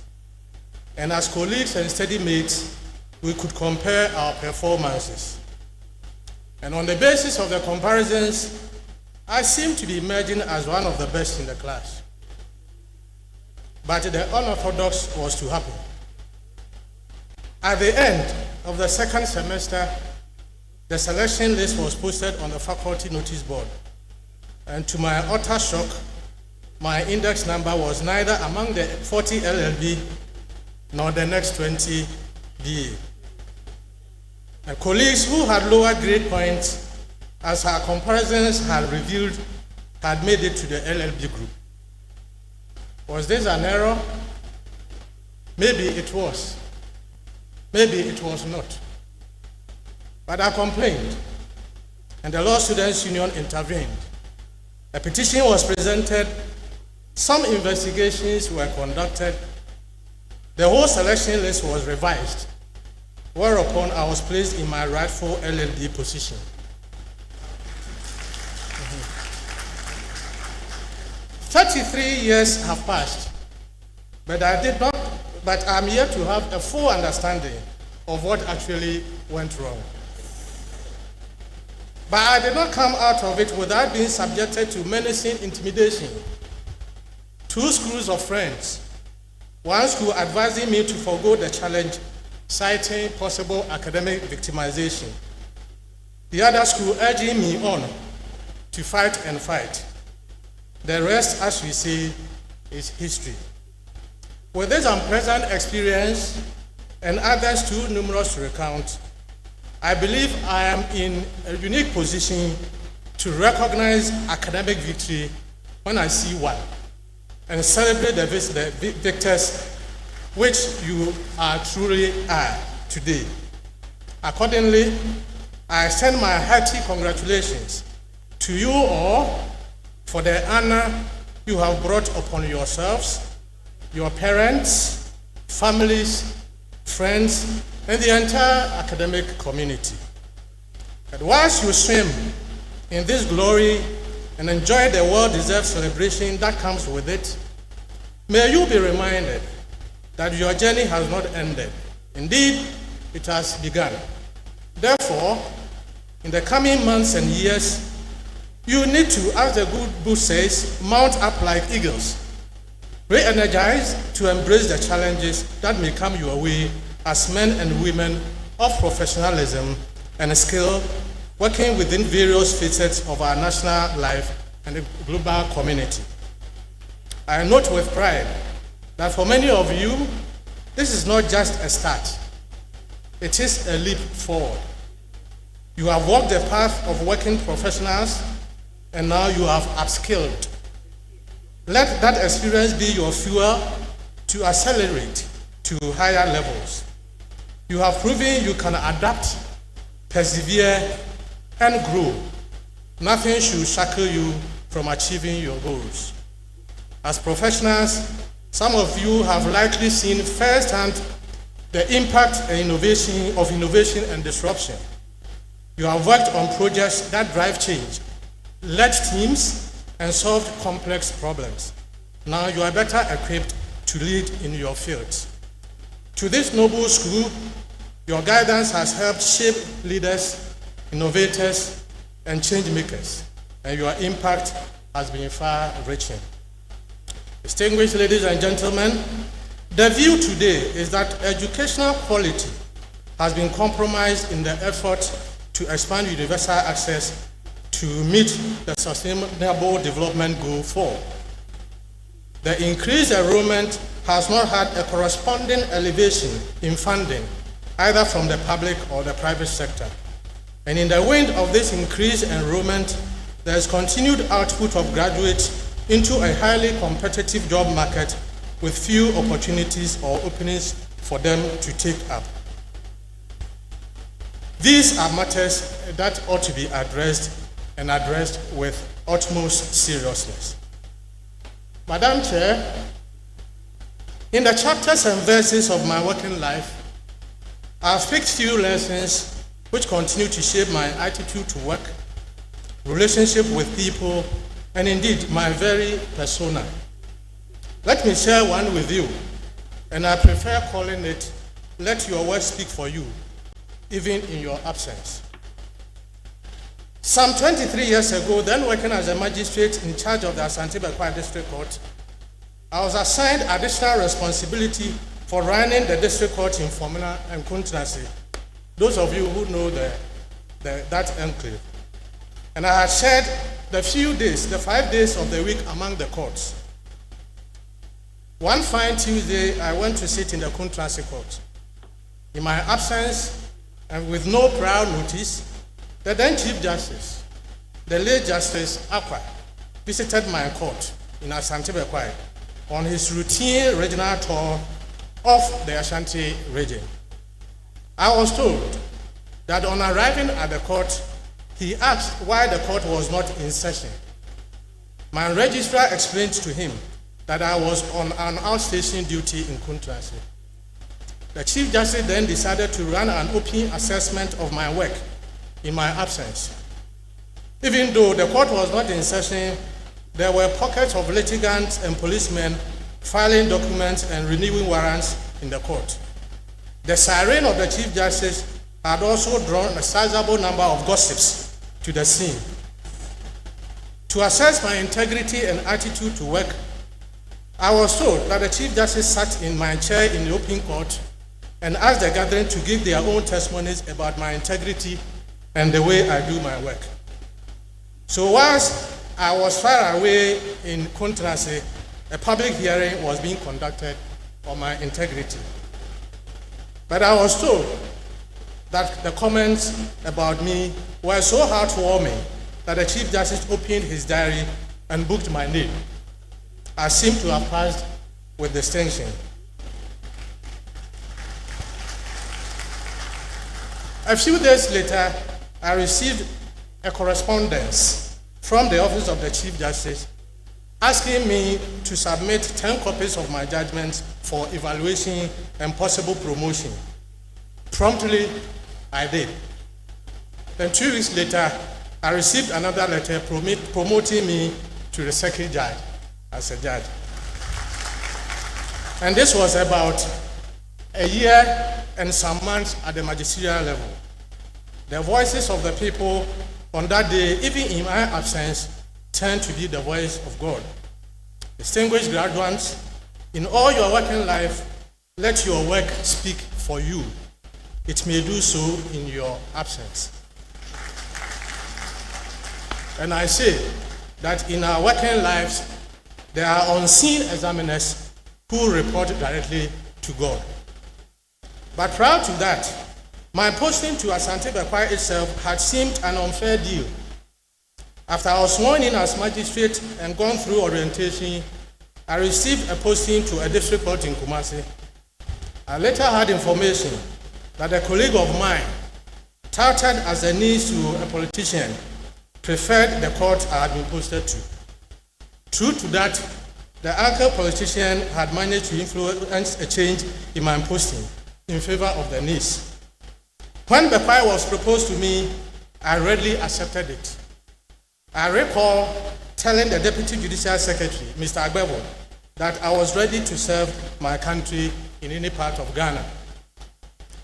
And as colleagues and study mates, we could compare our performances. And on the basis of the comparisons, I seem to be emerging as one of the best in the class. But the unorthodox was to happen. At the end of the second semester, the selection list was posted on the faculty notice board. And to my utter shock, my index number was neither among the 40 LLB nor the next 20 BA. And colleagues who had lower grade points as her comparisons had revealed, had made it to the LLB group. Was this an error? Maybe it was. Maybe it was not. But I complained, and the Law Students Union intervened. A petition was presented, some investigations were conducted, the whole selection list was revised, whereupon I was placed in my rightful LLD position. 33 years have passed, but I'm yet to have a full understanding of what actually went wrong. But I did not come out of it without being subjected to menacing intimidation. 2 schools of friends, one school advising me to forego the challenge, citing possible academic victimization. The other school urging me on to fight and fight. The rest, as we say, is history. With this unpleasant experience and others too numerous to recount, I believe I am in a unique position to recognize academic victory when I see one and celebrate the victors which you truly are today. Accordingly, I extend my hearty congratulations to you all for the honor you have brought upon yourselves, your parents, families, friends, and the entire academic community. But whilst you swim in this glory and enjoy the well-deserved celebration that comes with it, may you be reminded that your journey has not ended. Indeed, it has begun. Therefore, in the coming months and years, you need to, as the good book says, mount up like eagles, re-energized to embrace the challenges that may come your way as men and women of professionalism and skill, working within various facets of our national life and the global community. I note with pride that for many of you, this is not just a start, it is a leap forward. You have walked the path of working professionals, and now you have upskilled. Let that experience be your fuel to accelerate to higher levels. You have proven you can adapt, persevere, and grow. Nothing should shackle you from achieving your goals. As professionals, some of you have likely seen firsthand the impact of innovation and disruption. You have worked on projects that drive change, led teams, and solved complex problems. Now you are better equipped to lead in your fields. To this noble school, your guidance has helped shape leaders, innovators, and change makers, and your impact has been far-reaching. Distinguished ladies and gentlemen, the view today is that educational quality has been compromised in the effort to expand universal access to meet the Sustainable Development Goal 4. The increased enrollment has not had a corresponding elevation in funding, either from the public or the private sector. And in the wind of this increased enrollment, there is continued output of graduates into a highly competitive job market with few opportunities or openings for them to take up. These are matters that ought to be addressed and addressed with utmost seriousness. Madam Chair, in the chapters and verses of my working life, I have picked few lessons which continue to shape my attitude to work, relationship with people, and indeed my very persona. Let me share one with you, and I prefer calling it, "Let your words speak for you, even in your absence." Some 23 years ago, then working as a magistrate in charge of the Asante-Bekwai District Court, I was assigned additional responsibility for running the district court in Fomena and Kuntrasi. Those of you who know that enclave. And I had shared the few days, the 5 days of the week among the courts. One fine Tuesday, I went to sit in the Kuntrasi court. In my absence, and with no prior notice, the then Chief Justice, the late Justice Aqua visited my court in Asante Bekwai on his routine regional tour of the Ashanti region. I was told that on arriving at the court, he asked why the court was not in session. My registrar explained to him that I was on an outstation duty in Kuntrase. The Chief Justice then decided to run an open assessment of my work in my absence. Even though the court was not in session, there were pockets of litigants and policemen filing documents and renewing warrants in the court. The siren of the Chief Justice had also drawn a sizable number of gossips to the scene. To assess my integrity and attitude to work, I was told that the Chief Justice sat in my chair in the open court and asked the gathering to give their own testimonies about my integrity and the way I do my work. So whilst I was far away in Kuntrase, a public hearing was being conducted on my integrity. But I was told that the comments about me were so heartwarming that the Chief Justice opened his diary and booked my name. I seem to have passed with distinction. A few days later, I received a correspondence from the Office of the Chief Justice asking me to submit 10 copies of my judgments for evaluation and possible promotion. Promptly, I did. Then 2 weeks later, I received another letter promoting me to the second judge as a judge. And this was about a year and some months at the magisterial level. The voices of the people on that day, even in my absence, turned to be the voice of God. Distinguished graduates, in all your working life, let your work speak for you. It may do so in your absence. And I say that in our working lives, there are unseen examiners who report directly to God. But prior to that, my posting to Asante Bekwai itself had seemed an unfair deal. After I was sworn in as magistrate and gone through orientation, I received a posting to a district court in Kumasi. I later had information that a colleague of mine, touted as a niece to a politician, preferred the court I had been posted to. True to that, the anchor politician had managed to influence a change in my posting in favor of the niece. When Bekwai was proposed to me, I readily accepted it. I recall telling the Deputy Judicial Secretary, Mr. Agbebo, that I was ready to serve my country in any part of Ghana.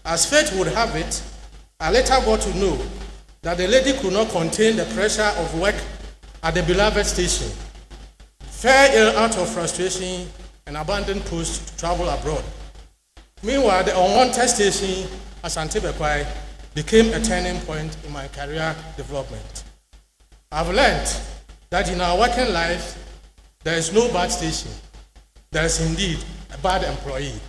As fate would have it, I later got to know that the lady could not contain the pressure of work at the beloved station, fell ill out of frustration, and abandoned post to travel abroad. Meanwhile, the unwanted station, Asante Bekwai, became a turning point in my career development. I've learned that in our working life, there is no bad station. There is indeed a bad employee.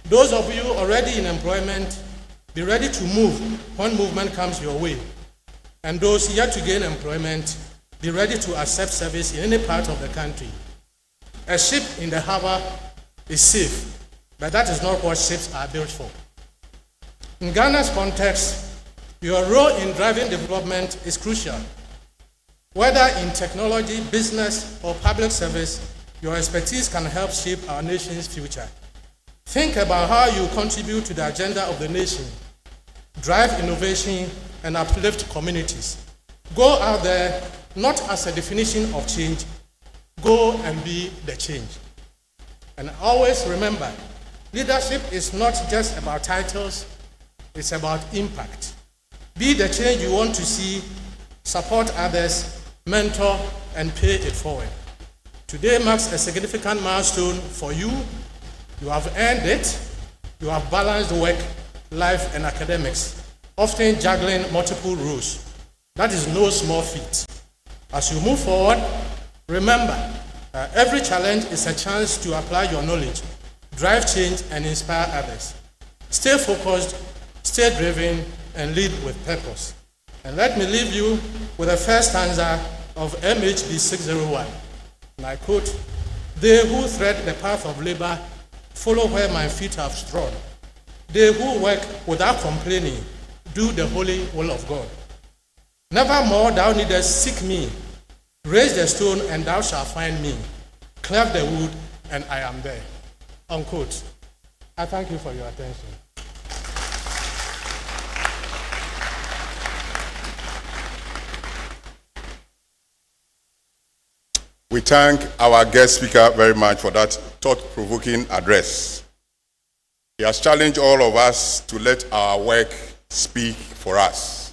Those of you already in employment, be ready to move when movement comes your way. And those yet to gain employment, be ready to accept service in any part of the country. A ship in the harbor is safe, but that is not what ships are built for. In Ghana's context, your role in driving development is crucial. Whether in technology, business, or public service, your expertise can help shape our nation's future. Think about how you contribute to the agenda of the nation, drive innovation, and uplift communities. Go out there not as a definition of change, go and be the change. And always remember, leadership is not just about titles, it's about impact. Be the change you want to see, support others, mentor, and pay it forward. Today marks a significant milestone for you. You have earned it. You have balanced work, life, and academics, often juggling multiple roles. That is no small feat. As you move forward, remember, every challenge is a chance to apply your knowledge, drive change, and inspire others. Stay focused, stay driven, and lead with purpose. And let me leave you with the first stanza of MHB 601. And I quote, "They who tread the path of labor follow where my feet have trod. They who work without complaining do the holy will of God. Nevermore thou needest seek me. Raise the stone and thou shalt find me. Cleft the wood and I am there." Unquote. I thank you for your attention. We thank our guest speaker very much for that thought-provoking address. He has challenged all of us to let our work speak for us.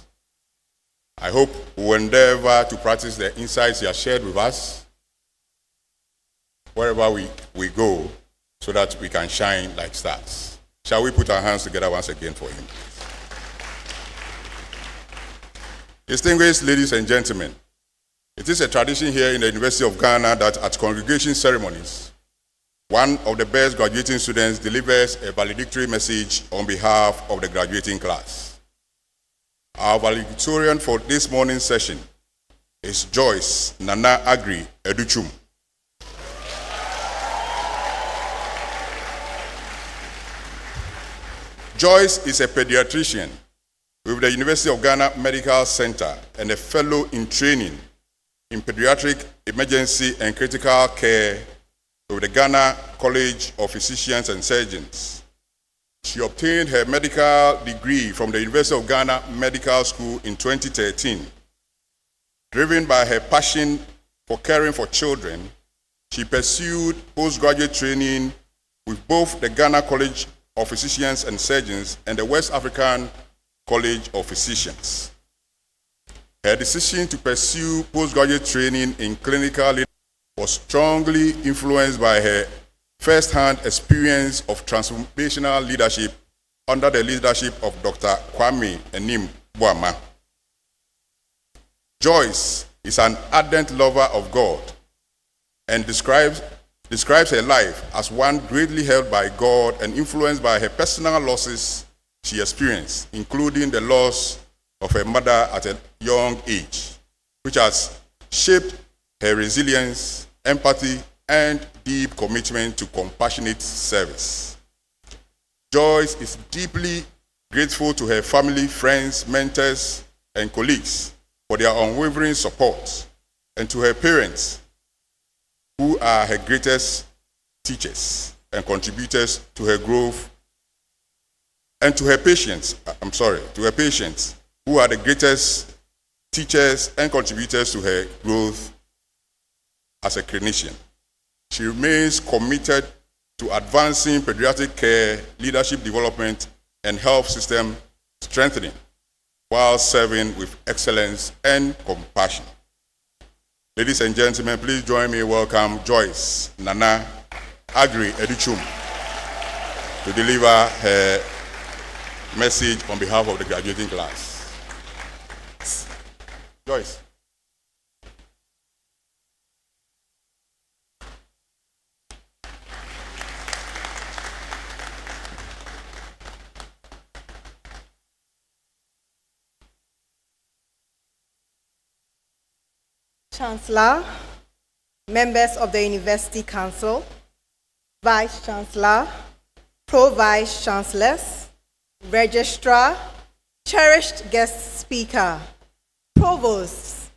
I hope we will endeavor to practice the insights he has shared with us wherever we go, so that we can shine like stars. Shall we put our hands together once again for him? Distinguished ladies and gentlemen, it is a tradition here in the University of Ghana that at congregation ceremonies, one of the best graduating students delivers a valedictory message on behalf of the graduating class. Our valedictorian for this morning's session is Joyce Nana Agri Educhum. Joyce is a pediatrician with the University of Ghana Medical Center and a fellow in training in pediatric emergency and critical care with the Ghana College of Physicians and Surgeons. She obtained her medical degree from the University of Ghana Medical School in 2013. Driven by her passion for caring for children, she pursued postgraduate training with both the Ghana College of Physicians and Surgeons and the West African College of Physicians. Her decision to pursue postgraduate training in clinical leadership was strongly influenced by her first-hand experience of transformational leadership under the leadership of Dr. Kwame Enim Boama. Joyce is an ardent lover of God and describes her life as one greatly held by God and influenced by her personal losses she experienced, including the loss of her mother at a young age, which has shaped her resilience, empathy, and deep commitment to compassionate service. Joyce is deeply grateful to her family, friends, mentors, and colleagues for their unwavering support, and to her parents, who are her greatest teachers and contributors to her growth, and to her patients, who are the greatest teachers and contributors to her growth as a clinician. She remains committed to advancing pediatric care, leadership development, and health system strengthening, while serving with excellence and compassion. Ladies and gentlemen, please join me in welcome Joyce Nana Agri Educhum to deliver her message on behalf of the graduating class. Joyce. Chancellor, members of the University Council, Vice Chancellor, Pro-Vice Chancellors, Registrar, cherished guest speaker, provosts,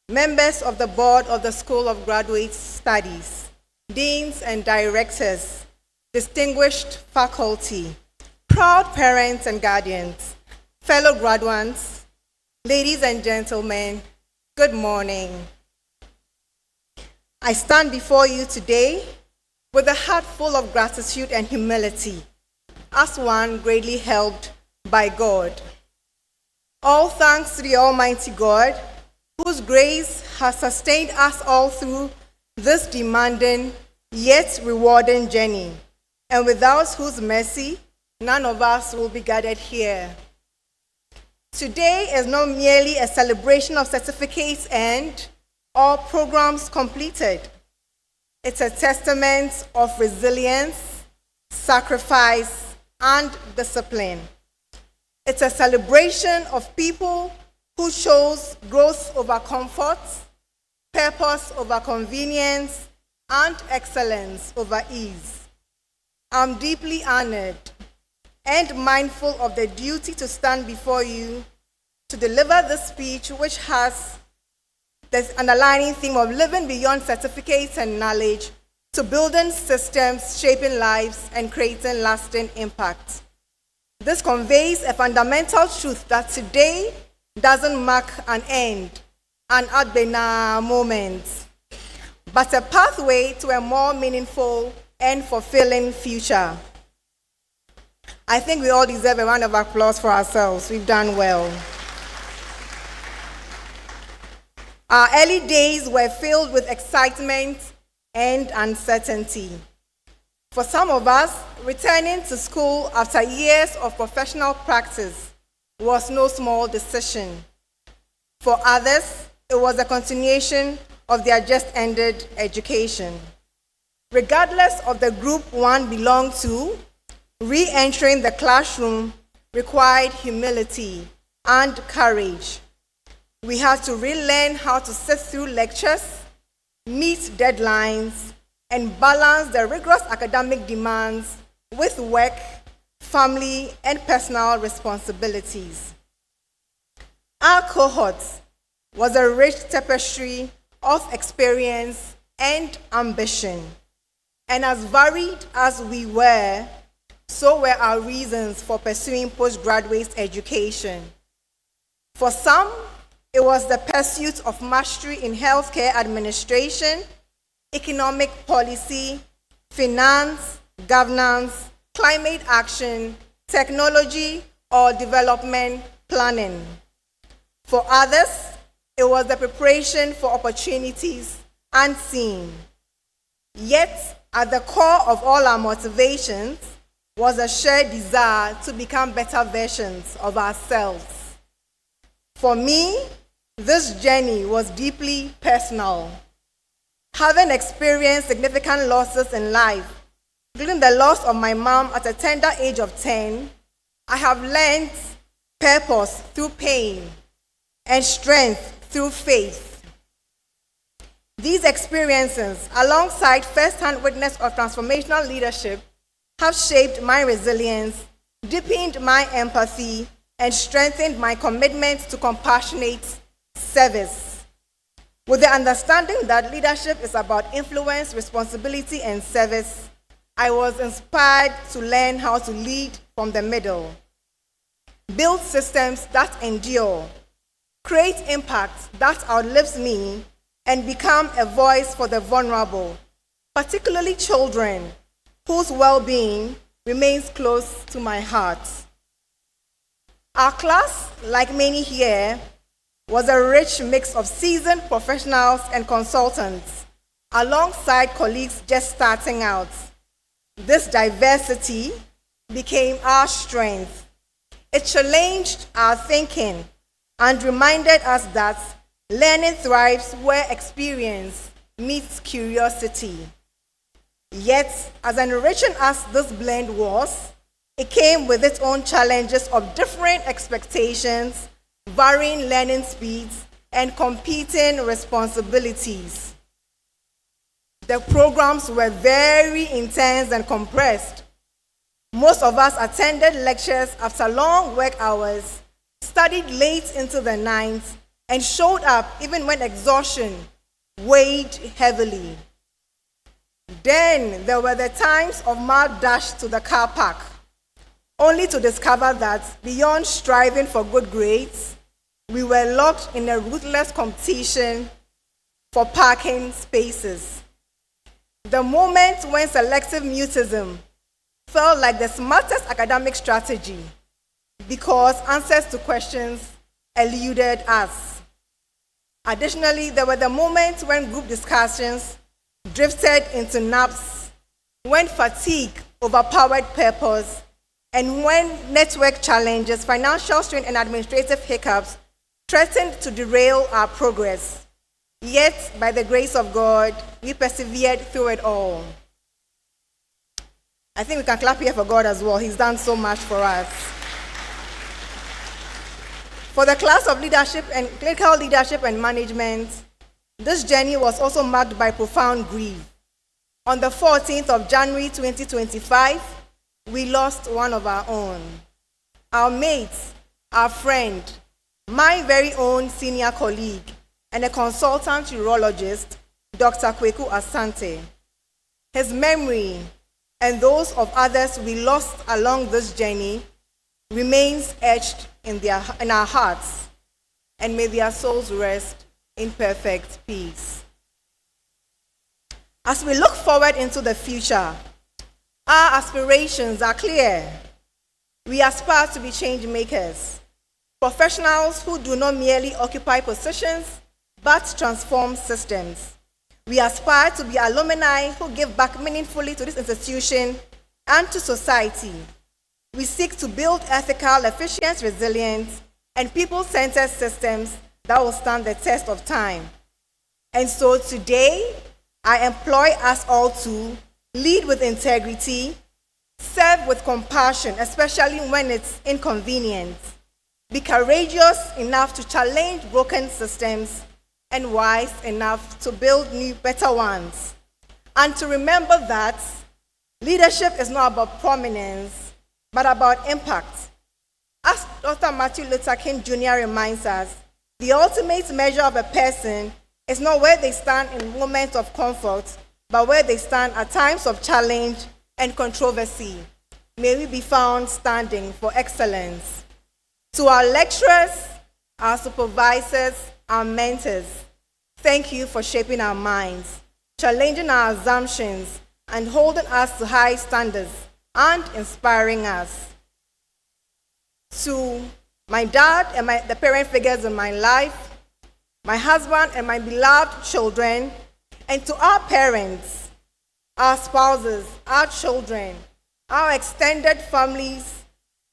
members of the board of the School of Graduate Studies, deans and directors, distinguished faculty, proud parents and guardians, fellow graduates, ladies and gentlemen, good morning. I stand before you today with a heart full of gratitude and humility, as one greatly helped by God. All thanks to the Almighty God, whose grace has sustained us all through this demanding yet rewarding journey, and without whose mercy, none of us will be gathered here. Today is not merely a celebration of certificates and or programs completed. It's a testament of resilience, sacrifice, and discipline. It's a celebration of people who chose growth over comfort, purpose over convenience, and excellence over ease. I'm deeply honored and mindful of the duty to stand before you to deliver this speech, which has this underlying theme of living beyond certificates and knowledge to building systems, shaping lives, and creating lasting impact. This conveys a fundamental truth that today doesn't mark an end, an Adbena moment, but a pathway to a more meaningful and fulfilling future. I think we all deserve a round of applause for ourselves. We've done well. Our early days were filled with excitement and uncertainty. For some of us, returning to school after years of professional practice was no small decision. For others, it was a continuation of their just-ended education. Regardless of the group one belonged to, re-entering the classroom required humility and courage. We had to relearn how to sit through lectures, meet deadlines, and balance the rigorous academic demands with work, family, and personal responsibilities. Our cohort was a rich tapestry of experience and ambition. And as varied as we were, so were our reasons for pursuing postgraduate education. For some, it was the pursuit of mastery in healthcare administration, economic policy, finance, governance, climate action, technology, or development planning. For others, it was the preparation for opportunities unseen. Yet, at the core of all our motivations was a shared desire to become better versions of ourselves. For me, this journey was deeply personal. Having experienced significant losses in life, including the loss of my mom at a tender age of 10, I have learned purpose through pain and strength through faith. These experiences, alongside first-hand witness of transformational leadership, have shaped my resilience, deepened my empathy, and strengthened my commitment to compassionate service. With the understanding that leadership is about influence, responsibility, and service, I was inspired to learn how to lead from the middle, build systems that endure, create impact that outlives me, and become a voice for the vulnerable, particularly children, whose well-being remains close to my heart. Our class, like many here, was a rich mix of seasoned professionals and consultants, alongside colleagues just starting out. This diversity became our strength. It challenged our thinking and reminded us that learning thrives where experience meets curiosity. Yet, as enriching as this blend was, it came with its own challenges of different expectations, varying learning speeds, and competing responsibilities. The programs were very intense and compressed. Most of us attended lectures after long work hours, studied late into the night, and showed up even when exhaustion weighed heavily. Then there were the times of mad dash to the car park, only to discover that beyond striving for good grades, we were locked in a ruthless competition for parking spaces. The moment when selective mutism felt like the smartest academic strategy because answers to questions eluded us. Additionally, there were the moments when group discussions drifted into naps, when fatigue overpowered purpose, and when network challenges, financial strain, and administrative hiccups threatened to derail our progress. Yet, by the grace of God, we persevered through it all. I think we can clap here for God as well. He's done so much for us. For the class of leadership and clinical leadership and management, this journey was also marked by profound grief. On the 14th of January 2025, we lost one of our own. Our mate, our friend, my very own senior colleague, and a consultant urologist, Dr. Kweku Asante. His memory and those of others we lost along this journey remains etched in our hearts, and may their souls rest in perfect peace. As we look forward into the future, our aspirations are clear. We aspire to be change makers, professionals who do not merely occupy positions, but transform systems. We aspire to be alumni who give back meaningfully to this institution and to society. We seek to build ethical, efficient, resilient, and people-centered systems that will stand the test of time. And so today, I employ us all to lead with integrity, serve with compassion, especially when it's inconvenient, be courageous enough to challenge broken systems, and wise enough to build new, better ones. And to remember that leadership is not about prominence, but about impact. As Dr. Martin Luther King Jr. reminds us, the ultimate measure of a person is not where they stand in moments of comfort, but where they stand at times of challenge and controversy. May we be found standing for excellence. To our lecturers, our supervisors, our mentors, thank you for shaping our minds, challenging our assumptions, and holding us to high standards and inspiring us. To my dad and the parent figures in my life, my husband and my beloved children, and to our parents, our spouses, our children, our extended families,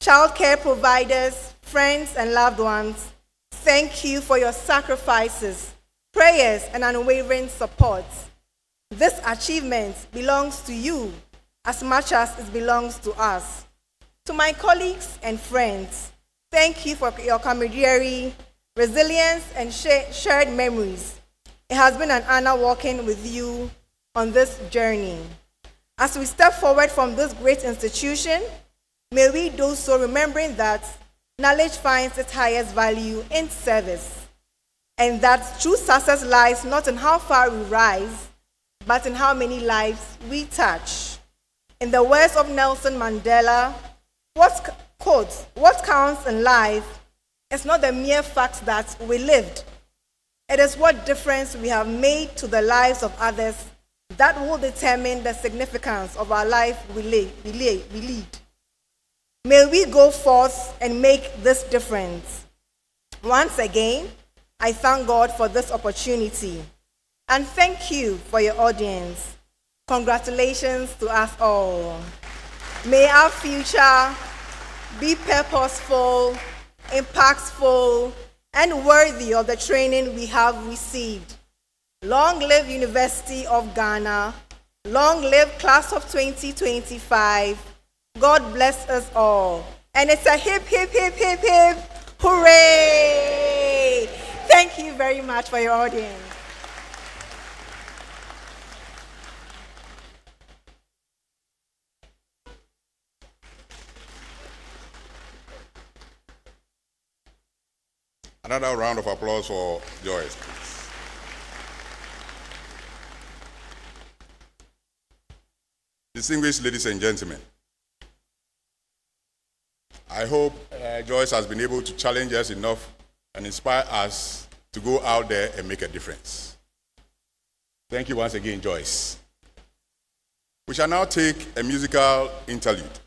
childcare providers, friends, and loved ones, thank you for your sacrifices, prayers, and unwavering support. This achievement belongs to you as much as it belongs to us. To my colleagues and friends, thank you for your camaraderie, resilience, and shared memories. It has been an honor working with you on this journey. As we step forward from this great institution, may we do so remembering that knowledge finds its highest value in service, and that true success lies not in how far we rise, but in how many lives we touch. In the words of Nelson Mandela, what counts in life is not the mere fact that we lived. It is what difference we have made to the lives of others that will determine the significance of our life we lead. May we go forth and make this difference. Once again, I thank God for this opportunity. And thank you for your audience. Congratulations to us all. May our future be purposeful, impactful, and worthy of the training we have received. Long live University of Ghana. Long live class of 2025. God bless us all. And it's a hip, hip, hip, hip, hip, hooray! Thank you very much for your audience. Another round of applause for Joyce, please. Distinguished ladies and gentlemen, I hope Joyce has been able to challenge us enough and inspire us to go out there and make a difference. Thank you once again, Joyce. We shall now take a musical interlude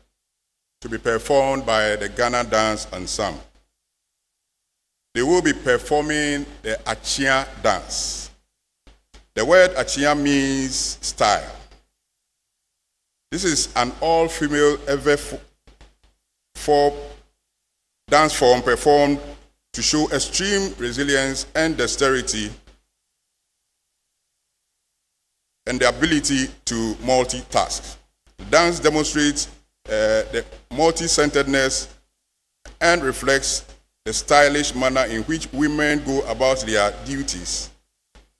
to be performed by the Ghana Dance Ensemble. They will be performing the Achia dance. The word Achia means style. This is an all-female dance form performed to show extreme resilience and dexterity and the ability to multitask. The dance demonstrates the multi-centeredness and reflects the stylish manner in which women go about their duties,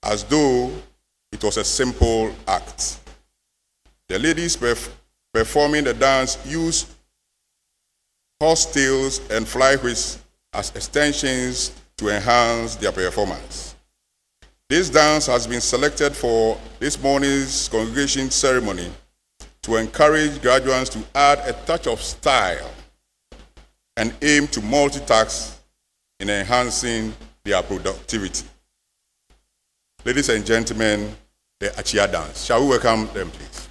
as though it was a simple act. The ladies performing the dance use horsetails and fly whisks as extensions to enhance their performance. This dance has been selected for this morning's congregation ceremony to encourage graduates to add a touch of style and aim to multitask in enhancing their productivity. Ladies and gentlemen, the Achia dance. Shall we welcome them, please?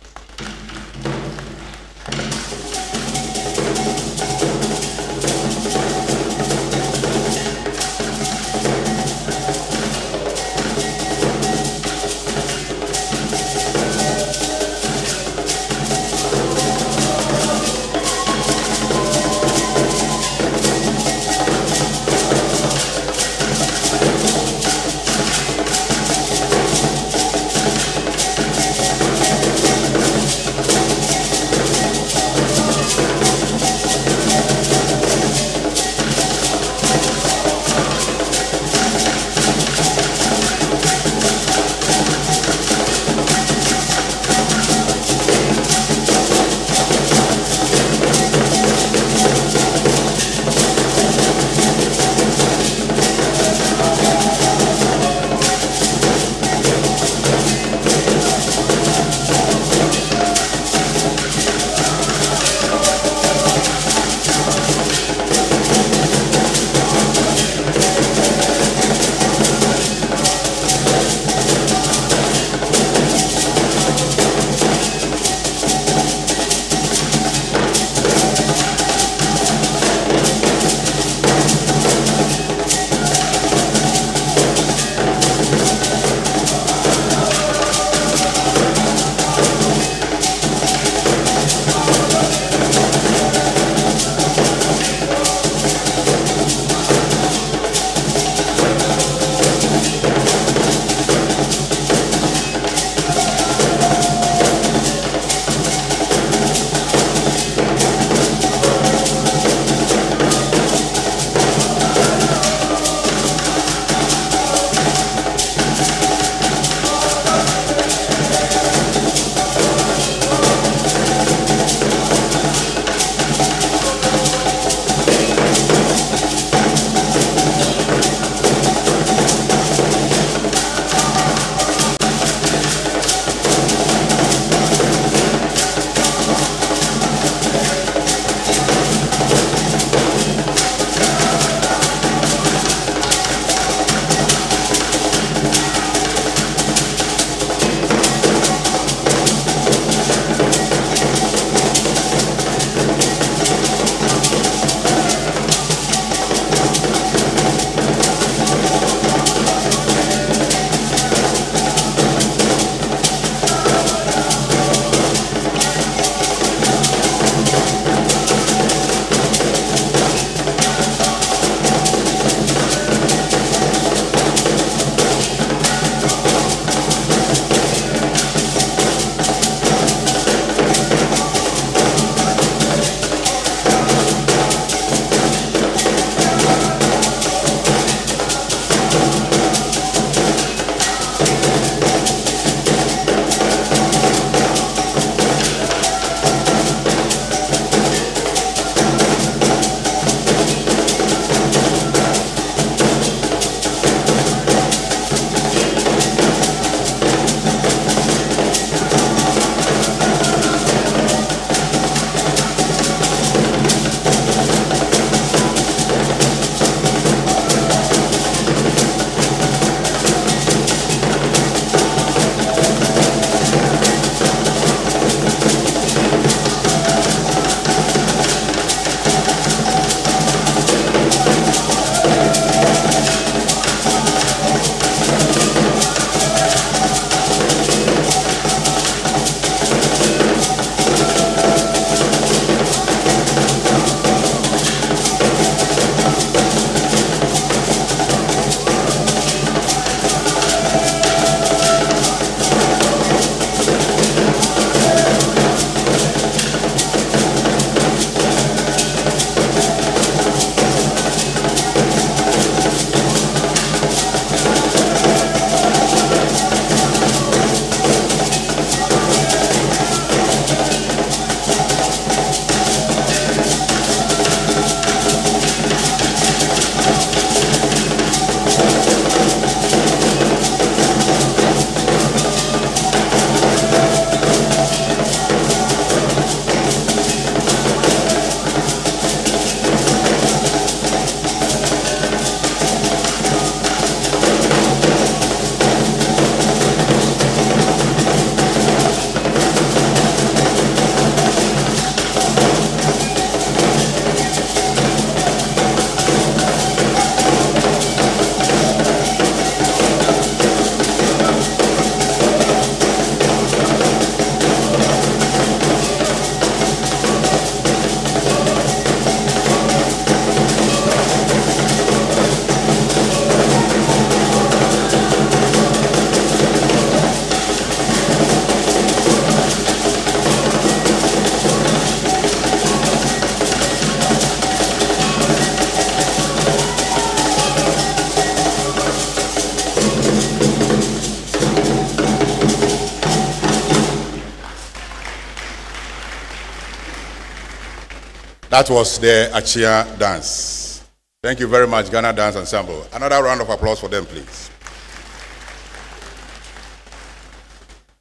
That was the Achia dance. Thank you very much, Ghana Dance Ensemble. Another round of applause for them, please.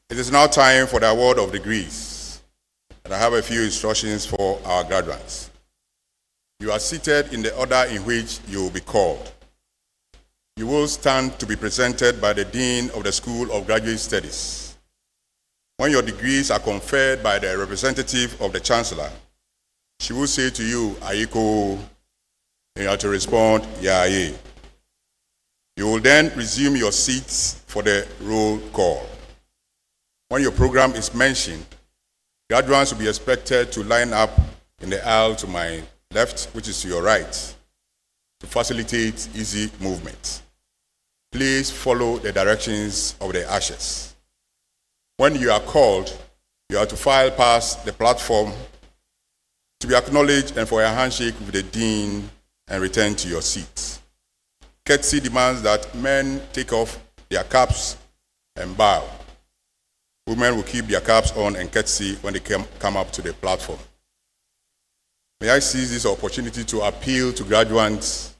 It is now time for the award of degrees. And I have a few instructions for our graduates. You are seated in the order in which you will be called. You will stand to be presented by the Dean of the School of Graduate Studies. When your degrees are conferred by the representative of the Chancellor, she will say to you, Ayiko, and you have to respond, yeah. You will then resume your seats for the roll call. When your program is mentioned, graduates will be expected to line up in the aisle to my left, which is to your right, to facilitate easy movement. Please follow the directions of the ushers. When you are called, you have to file past the platform to be acknowledged and for a handshake with the dean and return to your seats. Courtesy demands that men take off their caps and bow. Women will keep their caps on and courtesy when they come up to the platform. May I seize this opportunity to appeal to graduates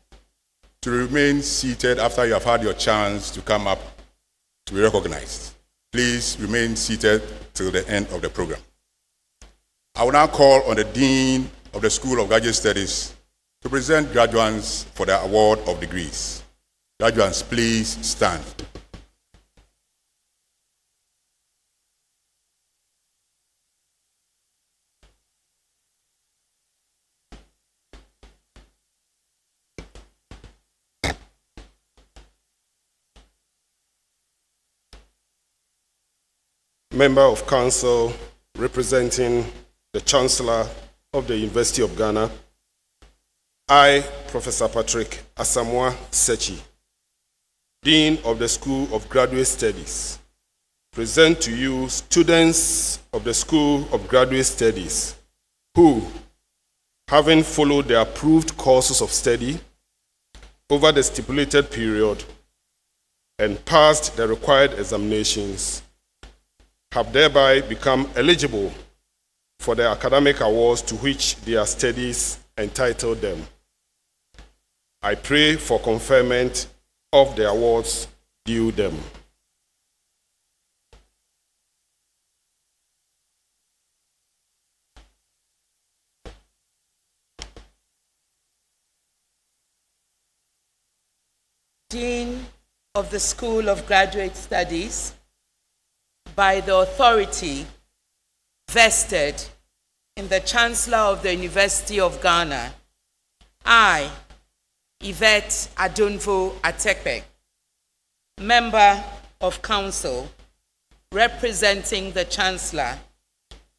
to remain seated after you have had your chance to come up to be recognized. Please remain seated till the end of the program. I will now call on the Dean of the School of Graduate Studies to present graduates for the award of degrees. Graduates, please stand. Member of Council representing the Chancellor of the University of Ghana, I, Professor Patrick Asamoah Sechi, Dean of the School of Graduate Studies, present to you students of the School of Graduate Studies who, having followed the approved courses of study over the stipulated period and passed the required examinations, have thereby become eligible for the academic awards to which their studies entitle them. I pray for conferment of the awards due them. Dean of the School of Graduate Studies, by the authority vested in the Chancellor of the University of Ghana, I, Yvette Adonvo Atekpe, Member of Council, representing the Chancellor,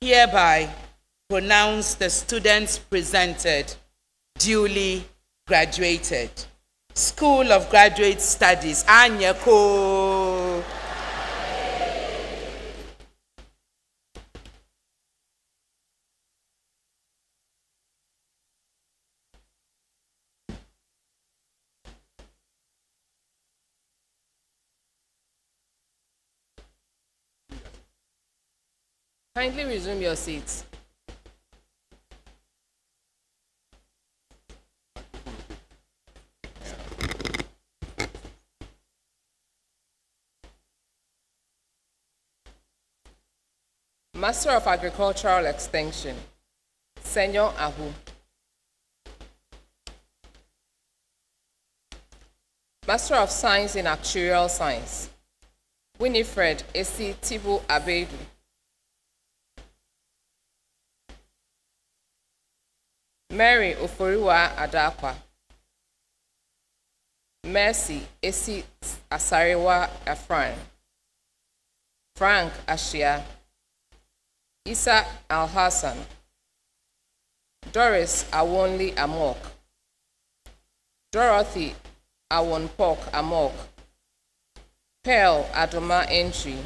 hereby pronounce the students presented duly graduated. School of Graduate Studies, Anyako. Kindly resume your seats. Master of Agricultural Extension, Senyor Ahu. Master of Science in Actuarial Science, Winifred Esi Tibu Abedu. Mary Oforiwa Adakwa. Mercy Esi Asarewa Afran. Frank Ashia. Isa Al-Hassan. Doris Awonli Amok. Dorothy Awonpok Amok. Pearl Adoma Entry.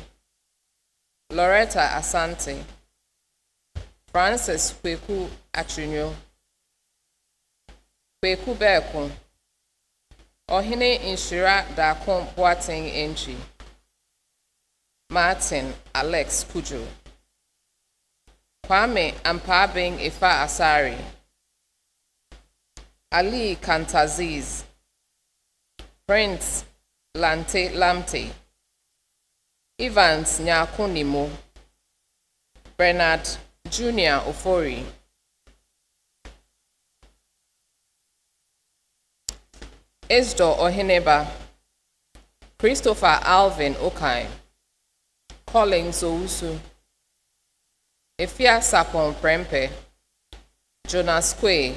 Loretta Asante. Francis Kweku Atrinyo. Kweku Beku. Ohine Inshira Dakon Boateng Entry. Martin Alex Kujo. Kwame Ampabing Ifa Asari, Ali Kantaziz, Prince Lante Lamte, Evans Nyakunimo, Bernard Junior Ofori, Esdo Oheneba, Christopher Alvin Okai, Collins Ousu, Efia Sapon Prempe, Jonas Kwe,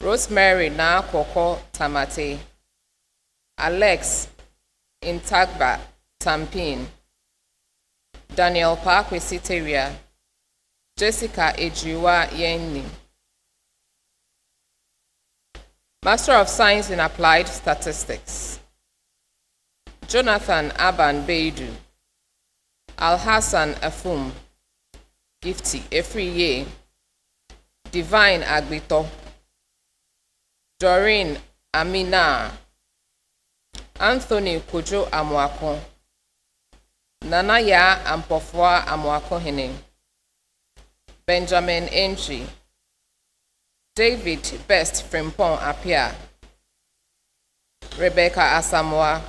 Rosemary Na Koko Tamate, Alex Intagba Tampin, Daniel Parkwe Siteria, Jessica Ejiwa Yenni. Master of Science in Applied Statistics, Jonathan Aban Beidu, Al-Hassan Afum, Gifty Efriye, Divine Agbito, Doreen Amina, Anthony Kojo Amwako, Nanaya Ampofwa Amwako Hene, Benjamin Enchi, David Best Frimpong Apia, Rebecca Asamoah,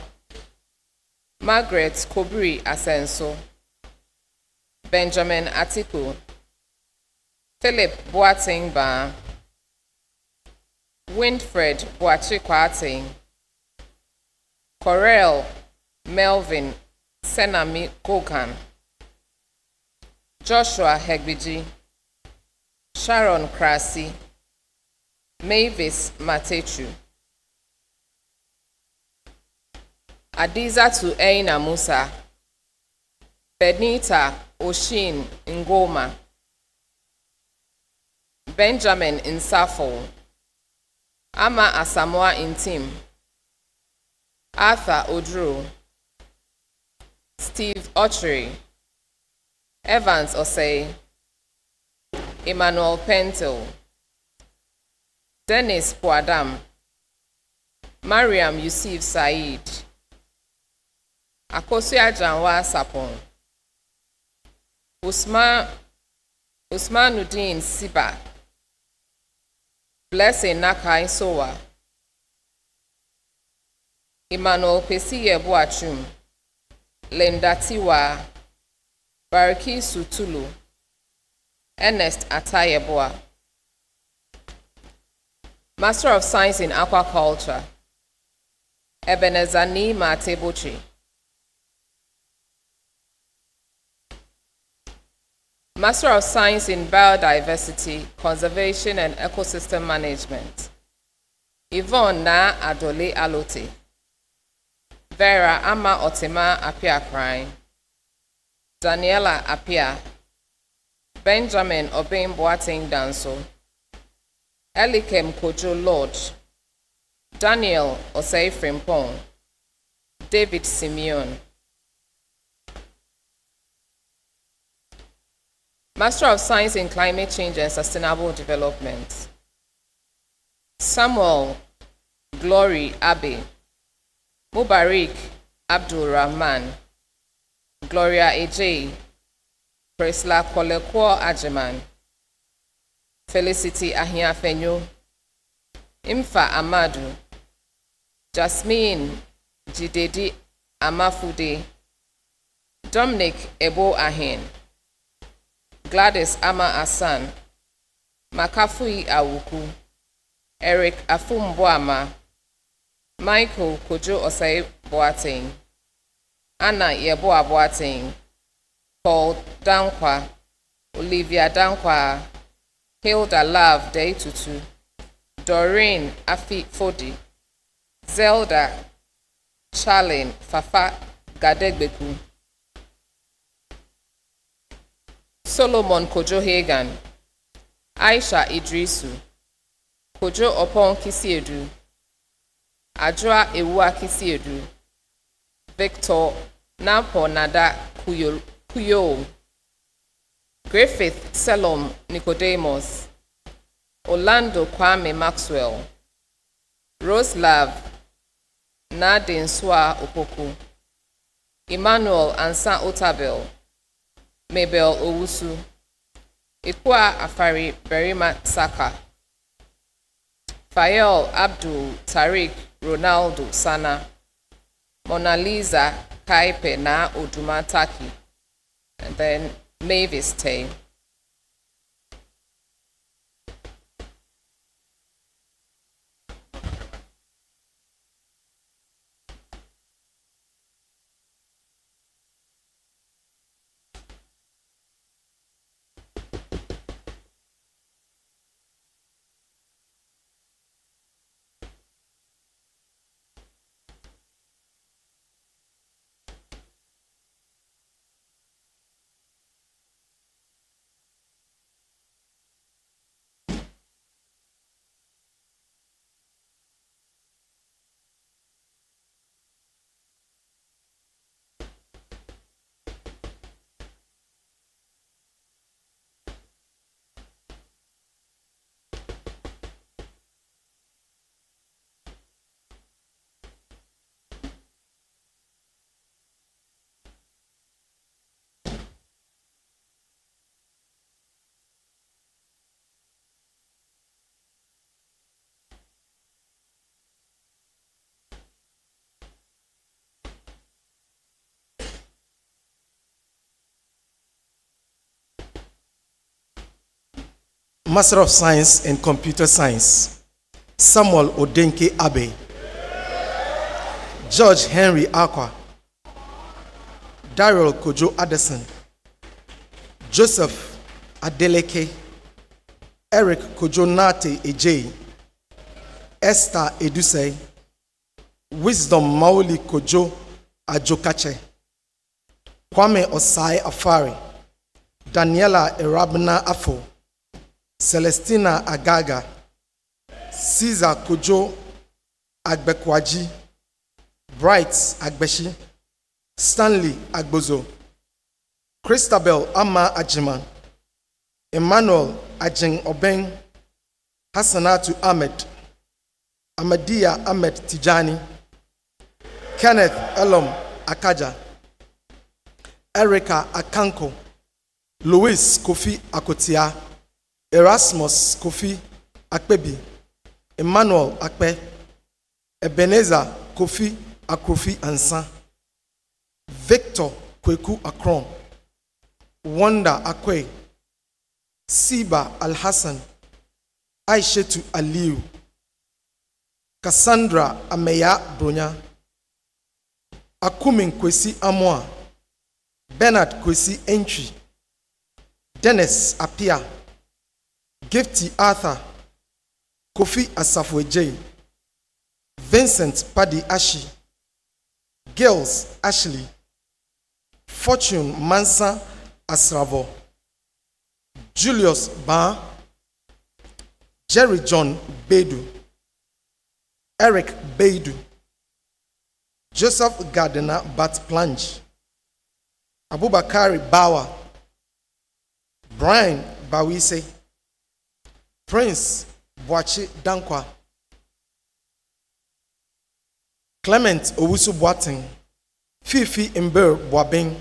Margaret Kobri Asenso, Benjamin Atiku, Philip Boateng Ba, Winfred Boachi Kwating, Corel Melvin Senami Kokan, Joshua Hegbiji, Sharon Krasi, Mavis Matechu, Adiza to Eina Musa, Benita Oshin Ngoma, Benjamin Insafo, Ama Asamoah Intim, Arthur Odro, Steve Autry, Evans Osei, Emmanuel Pentel, Dennis Poadam, Mariam Yusuf Said, Akosia Janwa Sapon, Usmanuddin Siba, Blessing Nakai Sowa, Emmanuel Pesiye Boachum, Linda Tiwa, Bariki Sutulu, Ernest Atayeboa. Master of Science in Aquaculture, Ebenezer Nima Tebochi. Master of Science in Biodiversity, Conservation and Ecosystem Management, Yvonne Na Adole Alote, Vera Ama Otema Apia Crime, Daniela Apia, Benjamin Obeng Boateng Danso, Elikem Kojo Lodge, Daniel Osei Frimpong, David Simeon. Master of Science in Climate Change and Sustainable Development, Samuel Glory Abe, Mubarak Abdul Rahman, Gloria Ej, Presla Kolekwo Ajeman, Felicity Ahiafenyo, Imfa Amadu, Jasmine Jidedi Amafude, Dominic Ebo Ahin, Gladys Ama Asan, Makafui Awuku, Eric Afumboama, Michael Kojo Osei Boateng, Anna Yeboa Boateng, Paul Dankwa, Olivia Dankwa, Hilda Love Day Tutu, Doreen Afi Fodi, Zelda Charlene Fafa Gadegbeku, Solomon Kojo Hagan, Aisha Idrisu, Kojo Opon Kisiedu, Ajwa Ewa Kisiedu, Victor Napo Nada Kuyo, Griffith Selom Nicodemus, Orlando Kwame Maxwell, Rose Love Nadine Swa Opoku, Emmanuel Ansa Otabel, Mabel Owusu, Ikwa Afari Berima Saka, Fayol Abdul Tariq Ronaldo Sana, Mona Lisa Kaipe na Odumataki, and then Mavis Tay. Master of Science in Computer Science, Samuel Odenke Abe, George Henry Aqua, Daryl Kojo Addison, Joseph Adeleke, Eric Kojo Nate Ejay, Esther Eduse, Wisdom Mauli Kojo Ajokache, Kwame Osai Afari, Daniela Erabna Afo, Celestina Agaga, Caesar Kojo Agbekwaji, Bright Agbeshi, Stanley Agbozo, Christabel Amma Ajiman, Emmanuel Ajing Obeng, Hassanatu Ahmed, Ahmadiyya Ahmed Tijani, Kenneth Elom Akaja, Erica Akanko, Louis Kofi Akotia, Erasmus Kofi Akpebi, Emmanuel Akpe, Ebenezer Kofi Akrofi Ansa, Victor Kweku Akron, Wanda Akwe, Siba Al-Hassan, Aishetu Aliu, Cassandra Ameya Bronya, Akumin Kwesi Amoa, Bernard Kwesi Entry, Dennis Apia, Gifty Arthur, Kofi Asafweje, Vincent Paddy Ashi, Girls Ashley, Fortune Mansa Asravo, Julius Ba, Jerry John Bedu, Eric Bedu, Joseph Gardner Bat Plange, Abubakari Bawa, Brian Bawise, Prince Boachi Dankwa, Clement Owusu Boateng, Fifi Imber Boabeng,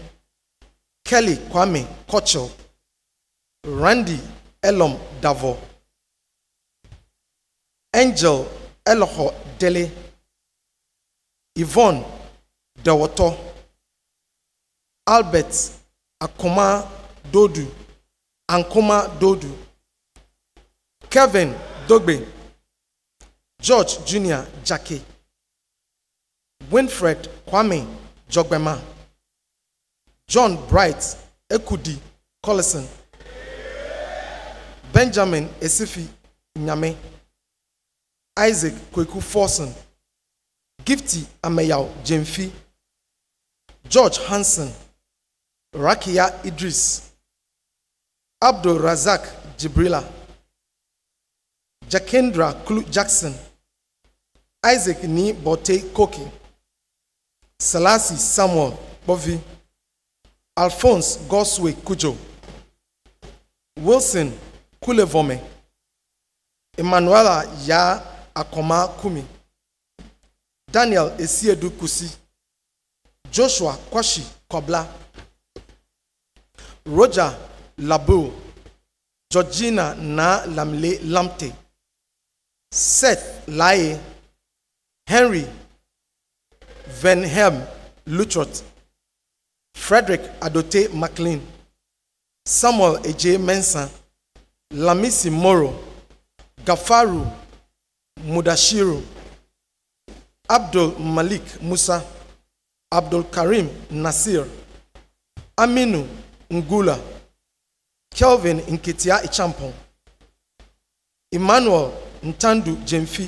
Kelly Kwame Kochel, Randy Elom Davo, Angel Eloho Dele, Yvonne Dawoto, Albert Akoma Dodu, Ankoma Dodu, Kevin Dogbe, George Jr. Jackie, Winfred Kwame Jogbema, John Bright Ekudi Collison, Benjamin Esifi Nyame, Isaac Kweku Forson, Gifty Ameyao Jemfi, George Hansen, Rakia Idris, Abdul Razak Jibrila, Jakendra Klu Jackson, Isaac Ni Bote Koki, Salasi Samuel Bovi, Alphonse Goswe Kujo, Wilson Kulevome, Emanuela Ya Akoma Kumi, Daniel Esiedu Kusi, Joshua Kwashi Kobla, Roger Labu, Georgina Na Lamle Lamte, Seth Laye, Henry Venhelm Lutrot, Frederick Adote McLean, Samuel Eje Mensah, Lamisi Moro, Gafaru Mudashiru, Abdul Malik Musa, Abdul Karim Nasir, Aminu Ngula, Kelvin Nketia Ichampon, Emmanuel Ntandu Jemfi,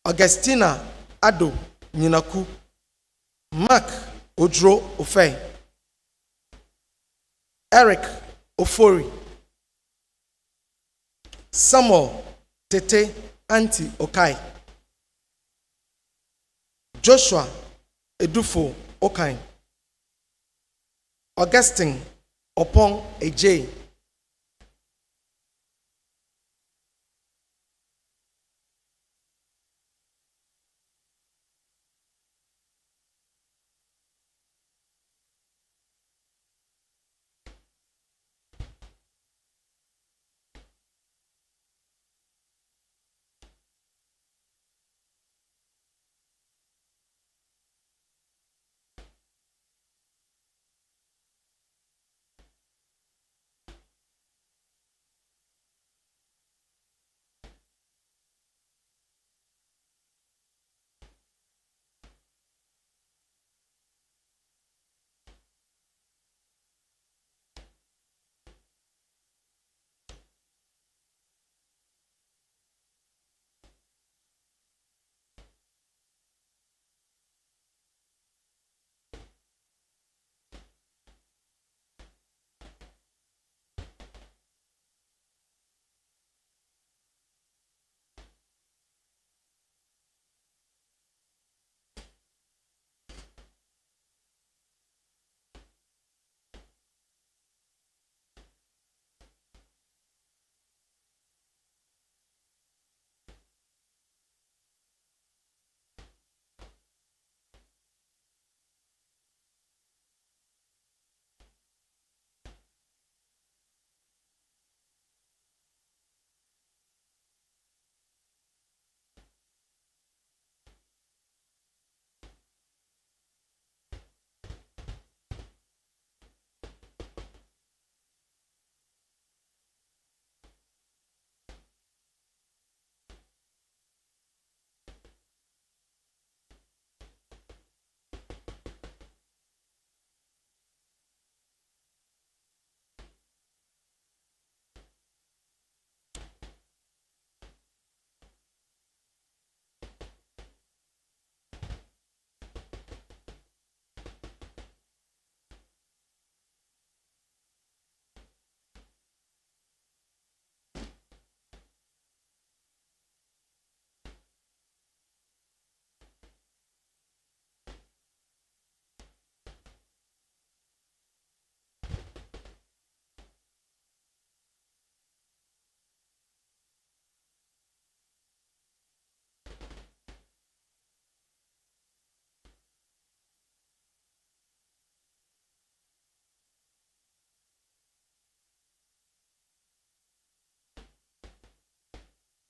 Augustina Ado Ninaku, Mark Odro Ofei, Eric Ofori, Samuel Tete Anti Okai, Joshua Edufo Okai, Augustine Opong Ej,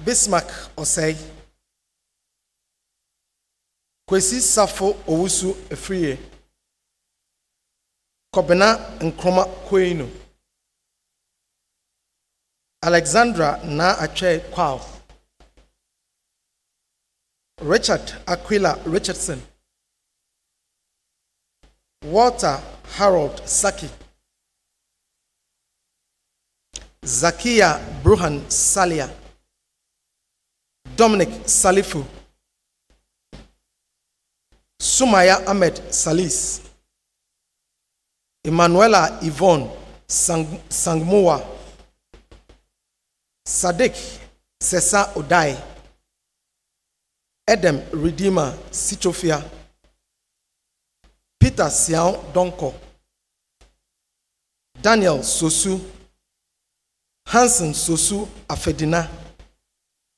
Bismarck Osei, Kwesi Safo Owusu Efriye, Kobena Nkroma Kwenu, Alexandra Na Ache Kwao, Richard Aquila Richardson, Walter Harold Saki, Zakia Bruhan Salia, Dominic Salifu, Sumaya Ahmed Salis, Emanuela Yvonne Sangmua, Sadiq Sesa Odai, Edem Redeemer Sitofia, Peter Siao Donko, Daniel Sosu, Hansen Sosu Afedina,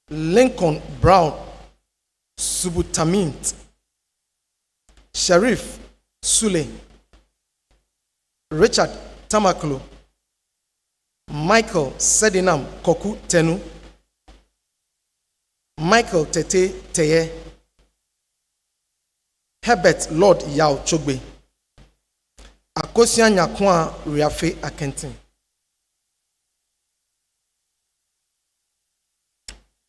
Lincoln Brown Subutamint, Sharif Sule, Richard Tamaklo, Michael Sedinam Koku Tenu, Michael Tete Teye, Herbert Lord Yao Chogbe, Akosia Nyakwa Riafe Akentin,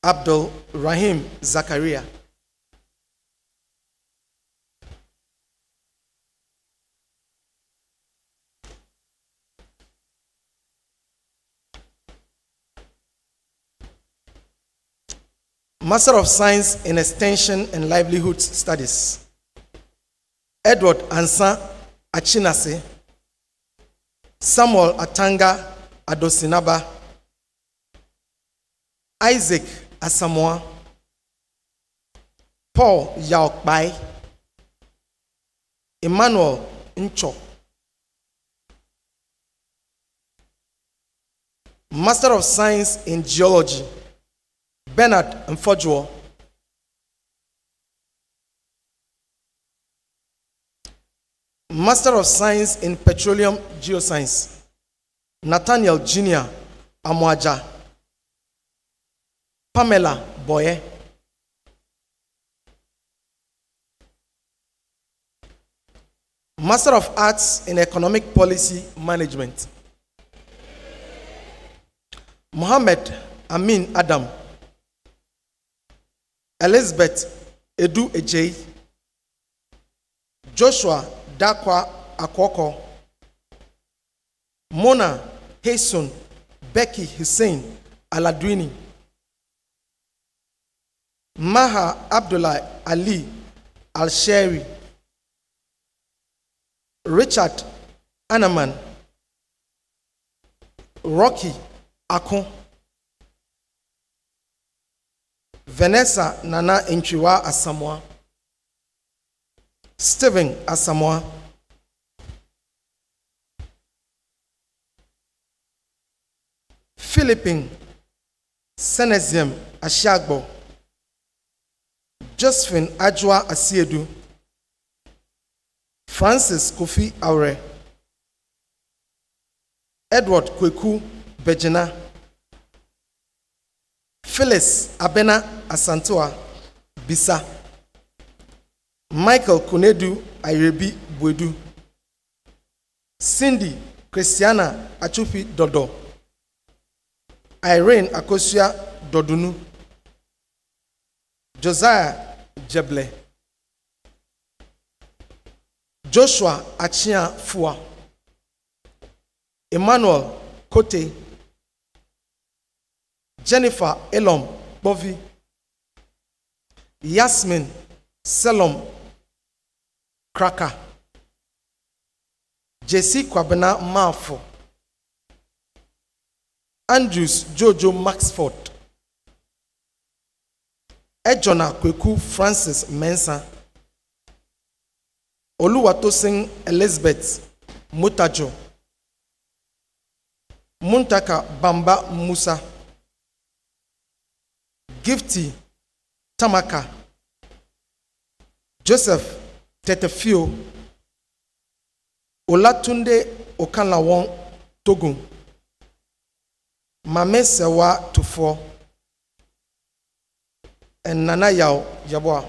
Abdul Rahim Zakaria, Master of Science in Extension and Livelihood Studies, Edward Ansa Achinase, Samuel Atanga Adosinaba, Isaac Asamoah, Paul Yaokbai, Emmanuel Ncho, Master of Science in Geology, Bernard Mfojuo, Master of Science in Petroleum Geoscience, Nathaniel Jr. Amwaja, Pamela Boye, Master of Arts in Economic Policy Management, Mohammed Amin Adam, Elizabeth Edu Ejei, Joshua Dakwa Akwoko, Mona Hayson Becky Hussein Aladwini, Maha Abdullah Ali Al-Sheri, Richard Anaman, Rocky Akon, Vanessa Nana Inchiwa Asamoah, Stephen Asamoah, Philippine Senesium Ashagbo, Josephine Ajwa Asiedu, Francis Kofi Aure, Edward Kweku Bejina, Phyllis Abena Asantua Bisa, Michael Kunedu Airebi Bwedu, Cindy Christiana Achupi Dodo, Irene Akosia Dodunu, Josiah Jeble, Joshua Achia Fua, Emmanuel Kote, Jennifer Elom Bovi, Yasmin Selom Kraka, JC Kwabena Mafo, Andrews Jojo Maxford, Ejona Kweku Francis Mensa, Oluwatosin Elizabeth Mutajo, Muntaka Bamba Musa, Gifty Tamaka, Joseph Tetefio, Olatunde Okanlawon Togun, Mame Sewa Tufo, and Nana Yao Yabwa.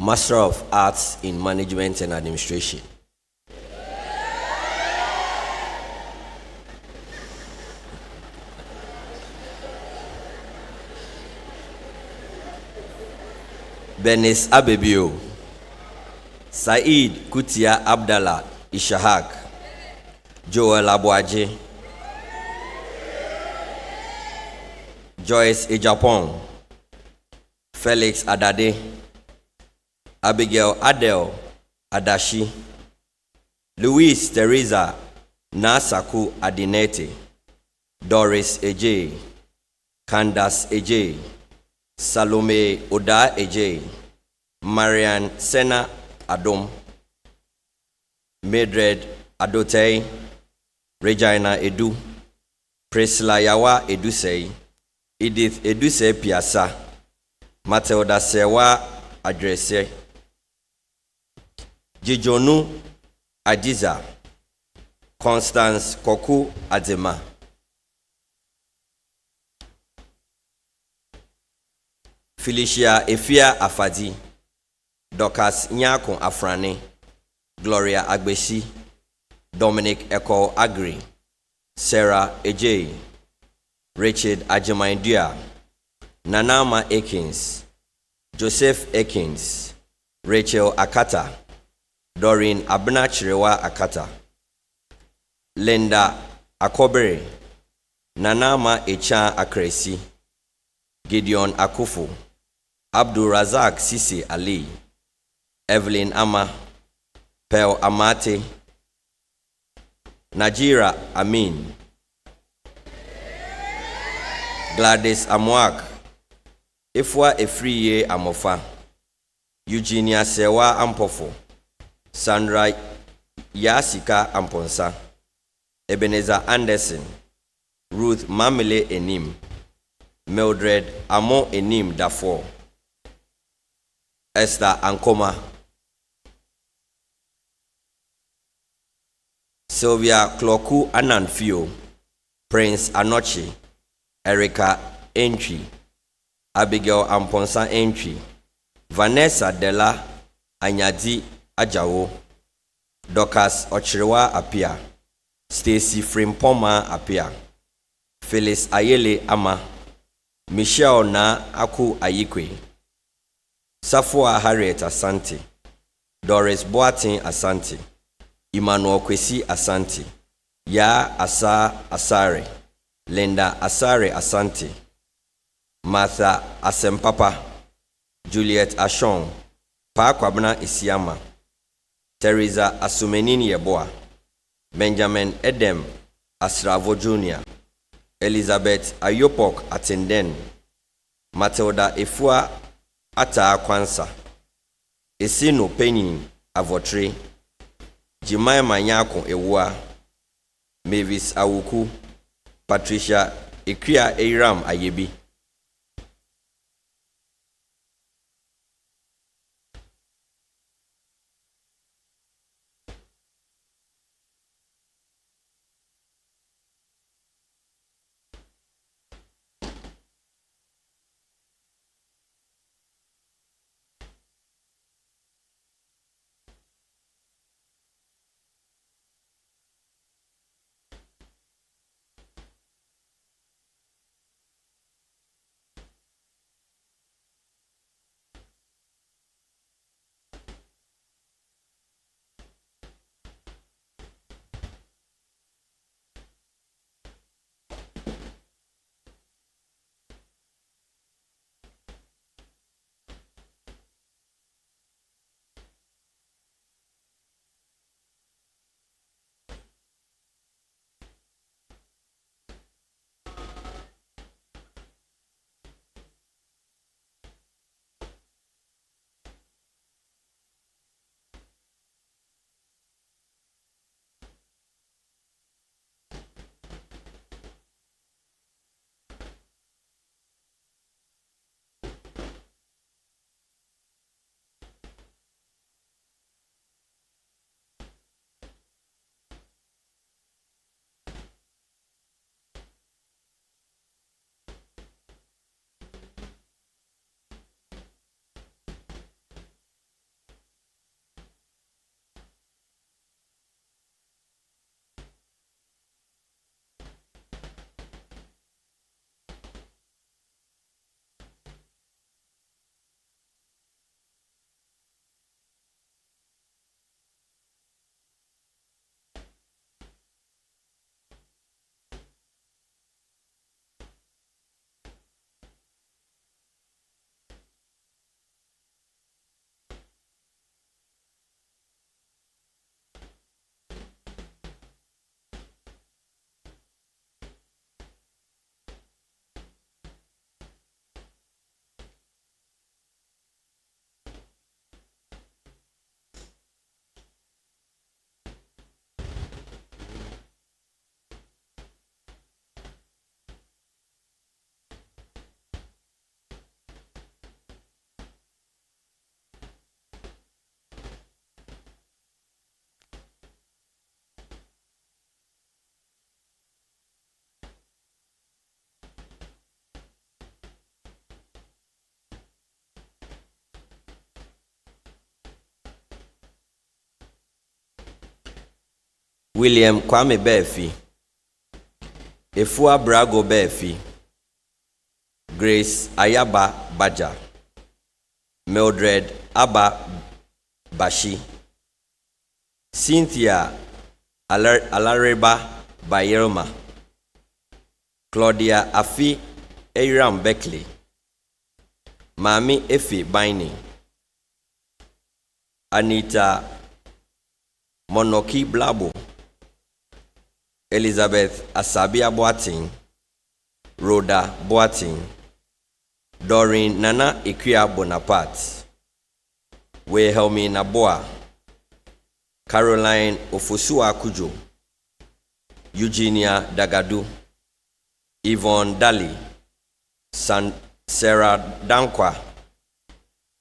Master of Arts in Management and Administration. Benis Abebio, Said Kutia Abdallah Ishahak, Joel Abwaje, Joyce Ejapon, Felix Adade, Abigail Adele Adashi, Louise Teresa Nasaku Adinete, Doris Eje, Candace Eje, Salome Oda Eje, Marian Sena Adom, Mildred Adotei, Regina Edu, Priscilla Yawa Edusei, Edith Eduse Piasa, Matilda Sewa Adrese, Jijonu Adiza, Constance Koku Adema, Felicia Efia Afadi, Dorcas Nyako Afrane, Gloria Agbesi, Dominic Eko Agri, Sarah Ej, Richard Ajemandia, Nanama Akins, Joseph Akins, Rachel Akata, Doreen Abnachirewa Akata, Linda Akobere, Nanama Echa Akresi, Gideon Akufu, Abdul Razak Sisi Ali, Evelyn Ama, Pearl Amate, Najira Amin, Gladys Amwak, Ifwa Efriye Amofa, Eugenia Sewa Ampofo, Sandra Yasika Amponsa, Ebenezer Anderson, Ruth Mamile Enim, Mildred Amo Enim Dafor, Esther Ankoma, Sylvia Kloku Ananfio, Prince Anochi, Erica Entry, Abigail Amponsa Entry, Vanessa Della Anyadi Ajawo, Dorcas Ochrewa Apia, Stacy Frimpoma Apia, Phyllis Ayele Ama, Michelle Na Aku Ayikwe, Safua Harriet Asante, Doris Boatin Asante, Emmanuel Kwesi Asante, Ya Asa Asare, Linda Asare Asante, Martha Asempapa, Juliet Ashon, Pa Kwabna Isiama, Teresa Asumenini Yeboa, Benjamin Edem Asravo Jr., Elizabeth Ayopok Atenden, Matilda Efua Ata Kwansa, Esino Penny Avotre, Jemima Manyako Ewa, Mavis Awuku, Patricia Ekia Eiram Ayebi. William Kwame Befi, Efua Brago Befi, Grace Ayaba Baja, Mildred Abba Bashi, Cynthia Alareba Bayelma, Claudia Afi Eiram Beckley, Mami Efi Baini, Anita Monoki Blabo, Elizabeth Asabia Boating, Rhoda Boating, Doreen Nana Ikuya Bonaparte, Wilhelmine Naboa, Caroline Ofusua Kujo, Eugenia Dagadu, Yvonne Dali, Sarah Dankwa,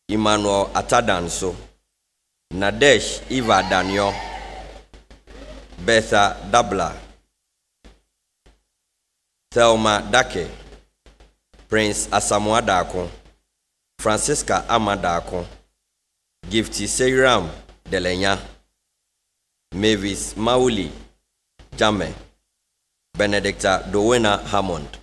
Emmanuel Atadanso, Nadesh Eva Daniel, Betha Dabla, Thelma Dake, Prince Asamoah Dako, Francisca Amadako, Gifty Seiram Delenya, Mavis Mauli Jame, Benedicta Dowena Hammond.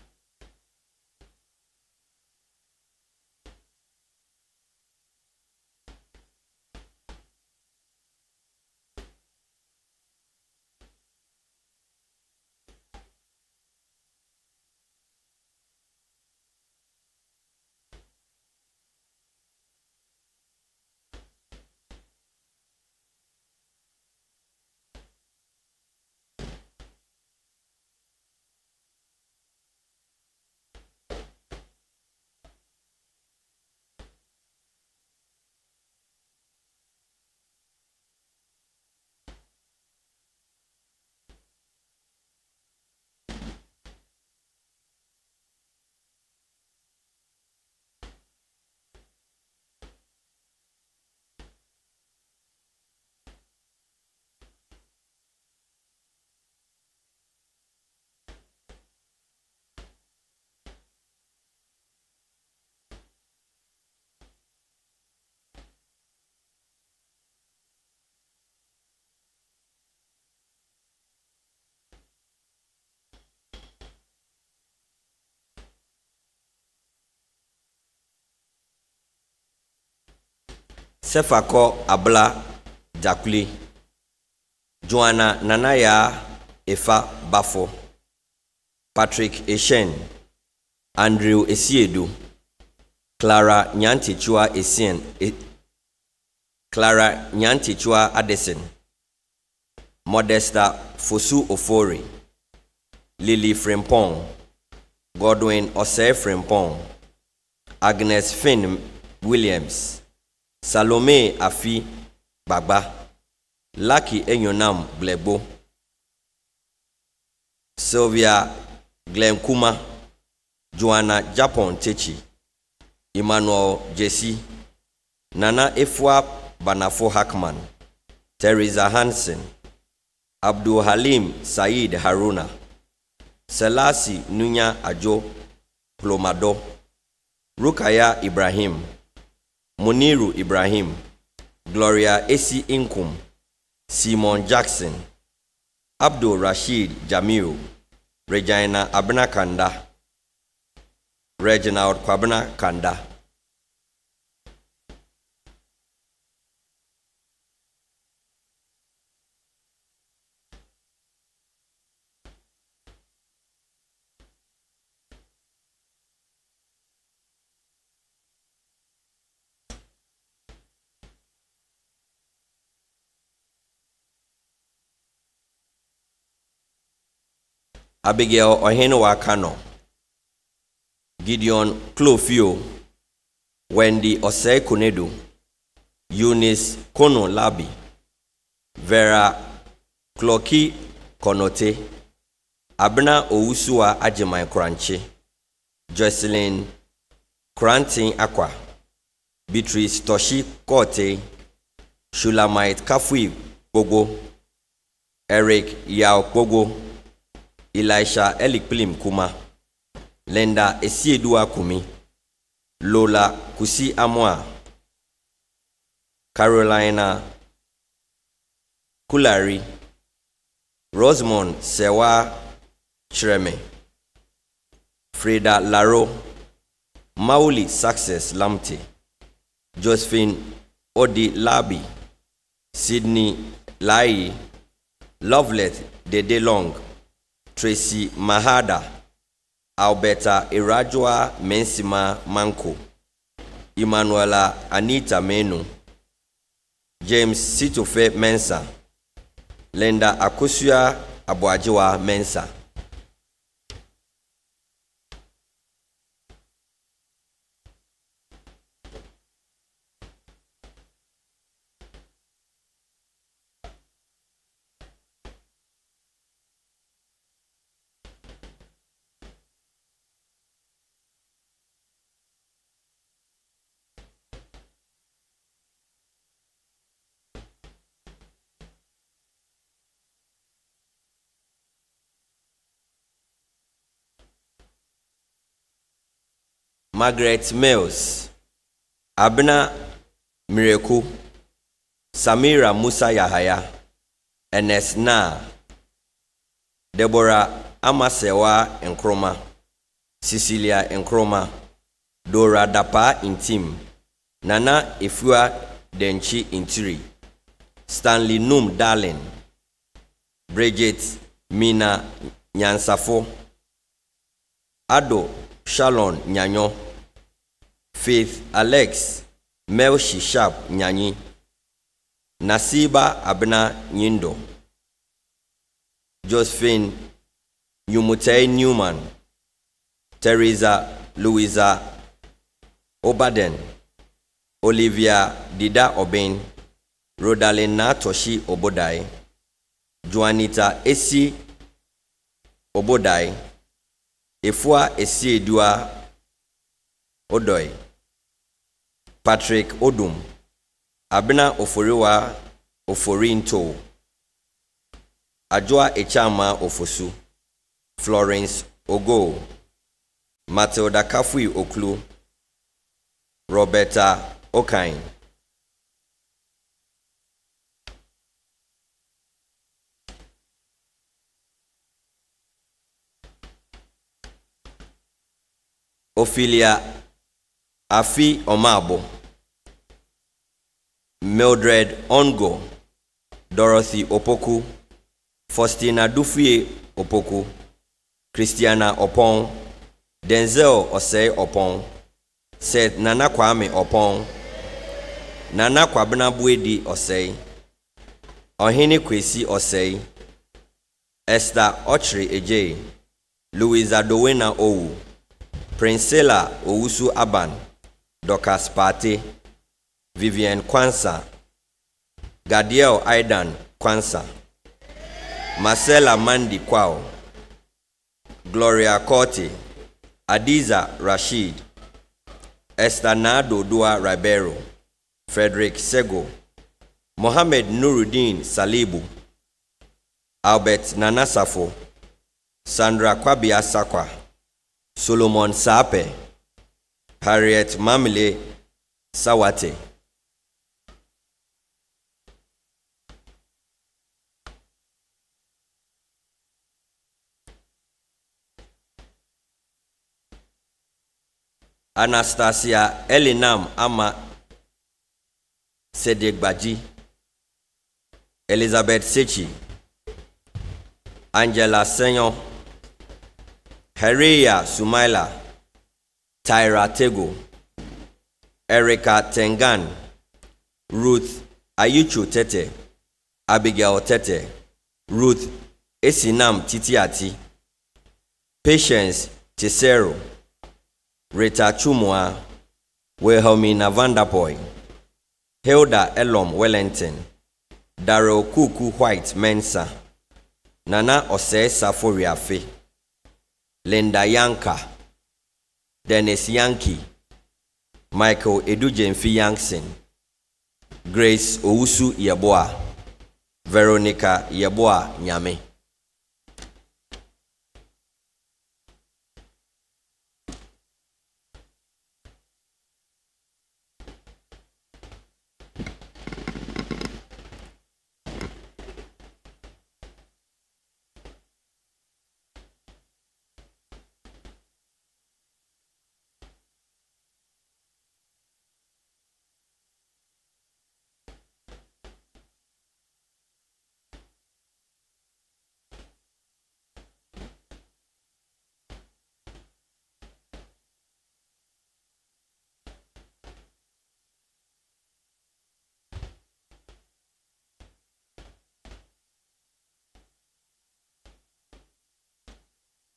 Sefako Abla Jakuli, Joanna Nanaya Efa Bafo, Patrick Eshen, Andrew Esiedu, Clara Nyantichua Clara Nyantichua Addison, Modesta Fosu Ofori, Lily Frimpong, Godwin Ose Frimpong, Agnes Finn Williams, Salome Afi Baba, Lucky Enyonam Glebo, Sylvia Glenkuma, Joanna Japon Techi, Emmanuel Jesse, Nana Efwa Banafo Hackman, Teresa Hansen, Abdul Halim Said Haruna, Selasi Nunya Ajo Plomado, Rukaya Ibrahim, Muniru Ibrahim, Gloria Esi Inkum, Simon Jackson, Abdul Rashid Jamil, Regina Abna Kanda, Reginald Kwabna Kanda. Abigail Ohenwa Kano, Gideon Clofio, Wendy Osei Kunedu, Eunice Kono Labi, Vera Kloki Konote, Abna Owusua Ajimai Kranche, Jocelyn Krantin Aqua, Beatrice Toshi Kote, Shulamite Kafui Gogo, Eric Yao Gogo, Elisha Elikpilim Kuma, Lenda Esiedua Kumi, Lola Kusi Amwa, Carolina Kulari, Rosamond Sewa Chreme, Frida Laro, Mauli Success Lamte, Josephine Odi Labi, Sydney Lai, Lovelet Dede Long, Tracy Mahada, Alberta Irajua Mensima Manko, Emanuela Anita Menu, James Sitofe Mensa, Linda Akusua Abuajiwa Mensa. Margaret Mills, Abna Mireku, Samira Musa Yahaya, Ernest Na, Deborah Amasewa Nkroma, Cecilia Nkroma, Dora Dapa Intim, Nana Ifua Denchi Intiri, Stanley Num Darling, Bridget Mina Nyansafo, Ado Shalon Nyanyo, Faith Alex Melshi Sharp Nyanyi, Nasiba Abna Nyindo, Josephine Yumutei Newman, Teresa Louisa Obaden, Olivia Dida Oben, Rodalina Toshi Obodai, Juanita Esi Obodai, Efua Esi Edua Odoi, Patrick Odum, Abena Oforiwa Oforinto, Ajua Echama Ofosu, Florence Ogo, Matilda Kafui Oklu, Roberta Okain. Ophelia Afi Omabo, Mildred Ongo, Dorothy Opoku, Faustina Dufie Opoku, Christiana Opon, Denzel Osei Opon, Seth Nana Kwame Opon, Nana Kwabena Buedi Osei, Ohini Kwesi Osei, Esther Ochri Eje, Louisa Dowena Owu, Princella Owusu Aban, Dorcas Pate, Vivian Kwansa, Gadiel Aidan Kwansa, Marcella Mandi Kwao, Gloria Corte, Adiza Rashid, Esther Nado Dua Ribeiro, Frederick Sego, Mohammed Nuruddin Salibu, Albert Nanasafo, Sandra Kwabia Sakwa, Solomon Sape, Harriet Mamile Sawate. Anastasia Elinam Ama Sedegbaji, Elizabeth Sechi, Angela Senyo, Hereya Sumaila, Tyra Tego, Erica Tengan, Ruth Ayuchu Tete, Abigail Tete, Ruth Esinam Titiati, Patience Tisero, Rita Chumwa, Wilhelmina Vanderpoy, Hilda Elom Wellington, Darrell Kuku White Mensa, Nana Ose Saforiafe, Linda Yanka, Dennis Yankee, Michael Edujemfi Yankson, Grace Owusu Yeboa, Veronica Yeboa Nyame.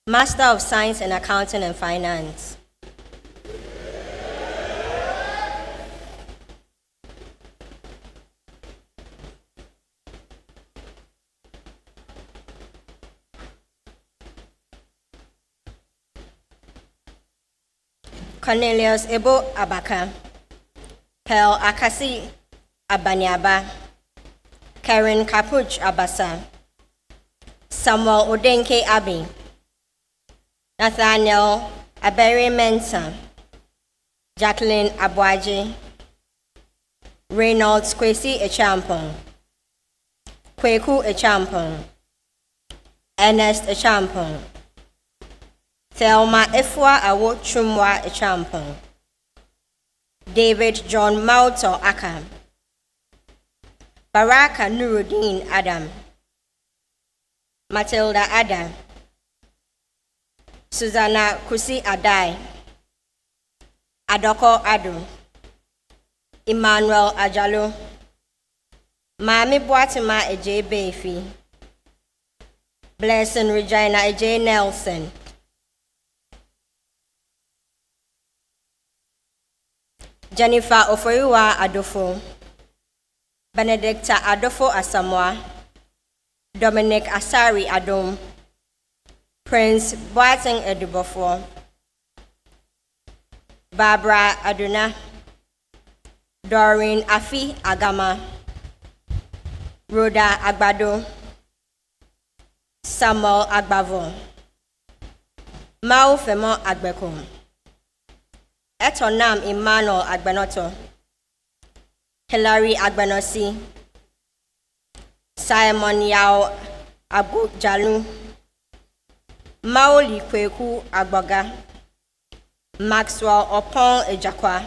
Master of Science in Accounting and Finance. Cornelius Ebo Abaka, Pearl Akasi Abanyaba, Karen Kapuch Abasa, Samuel Odenke Abi, Nathaniel Aberi Mensa, Jacqueline Abwaji, Reynolds Kwesi Echampong, Kweku Echampong, Ernest Echampong, Thelma Efwa Awo Chumwa Echampong, David John Mauto Akam, Baraka Nuruddin Adam, Matilda Adam, Susanna Kusi Adai, Adoko Adu, Emmanuel Ajalo, Mami Boatima Eje Befi, Blessing Regina Eje Nelson, Jennifer Ofoiwa Adofo, Benedicta Adofo Asamoah, Dominic Asari Adom, Prince Boateng Edubofo, Barbara Aduna, Doreen Afi Agama, Rhoda Agbado, Samuel Agbavo, Mao Femo Agbeko, Etonam Emmanuel Agbenoto, Hilary Agbenosi, Simon Yao Abu Jalu, Maoli Kweku Agboga, Maxwell Opon Ejakwa,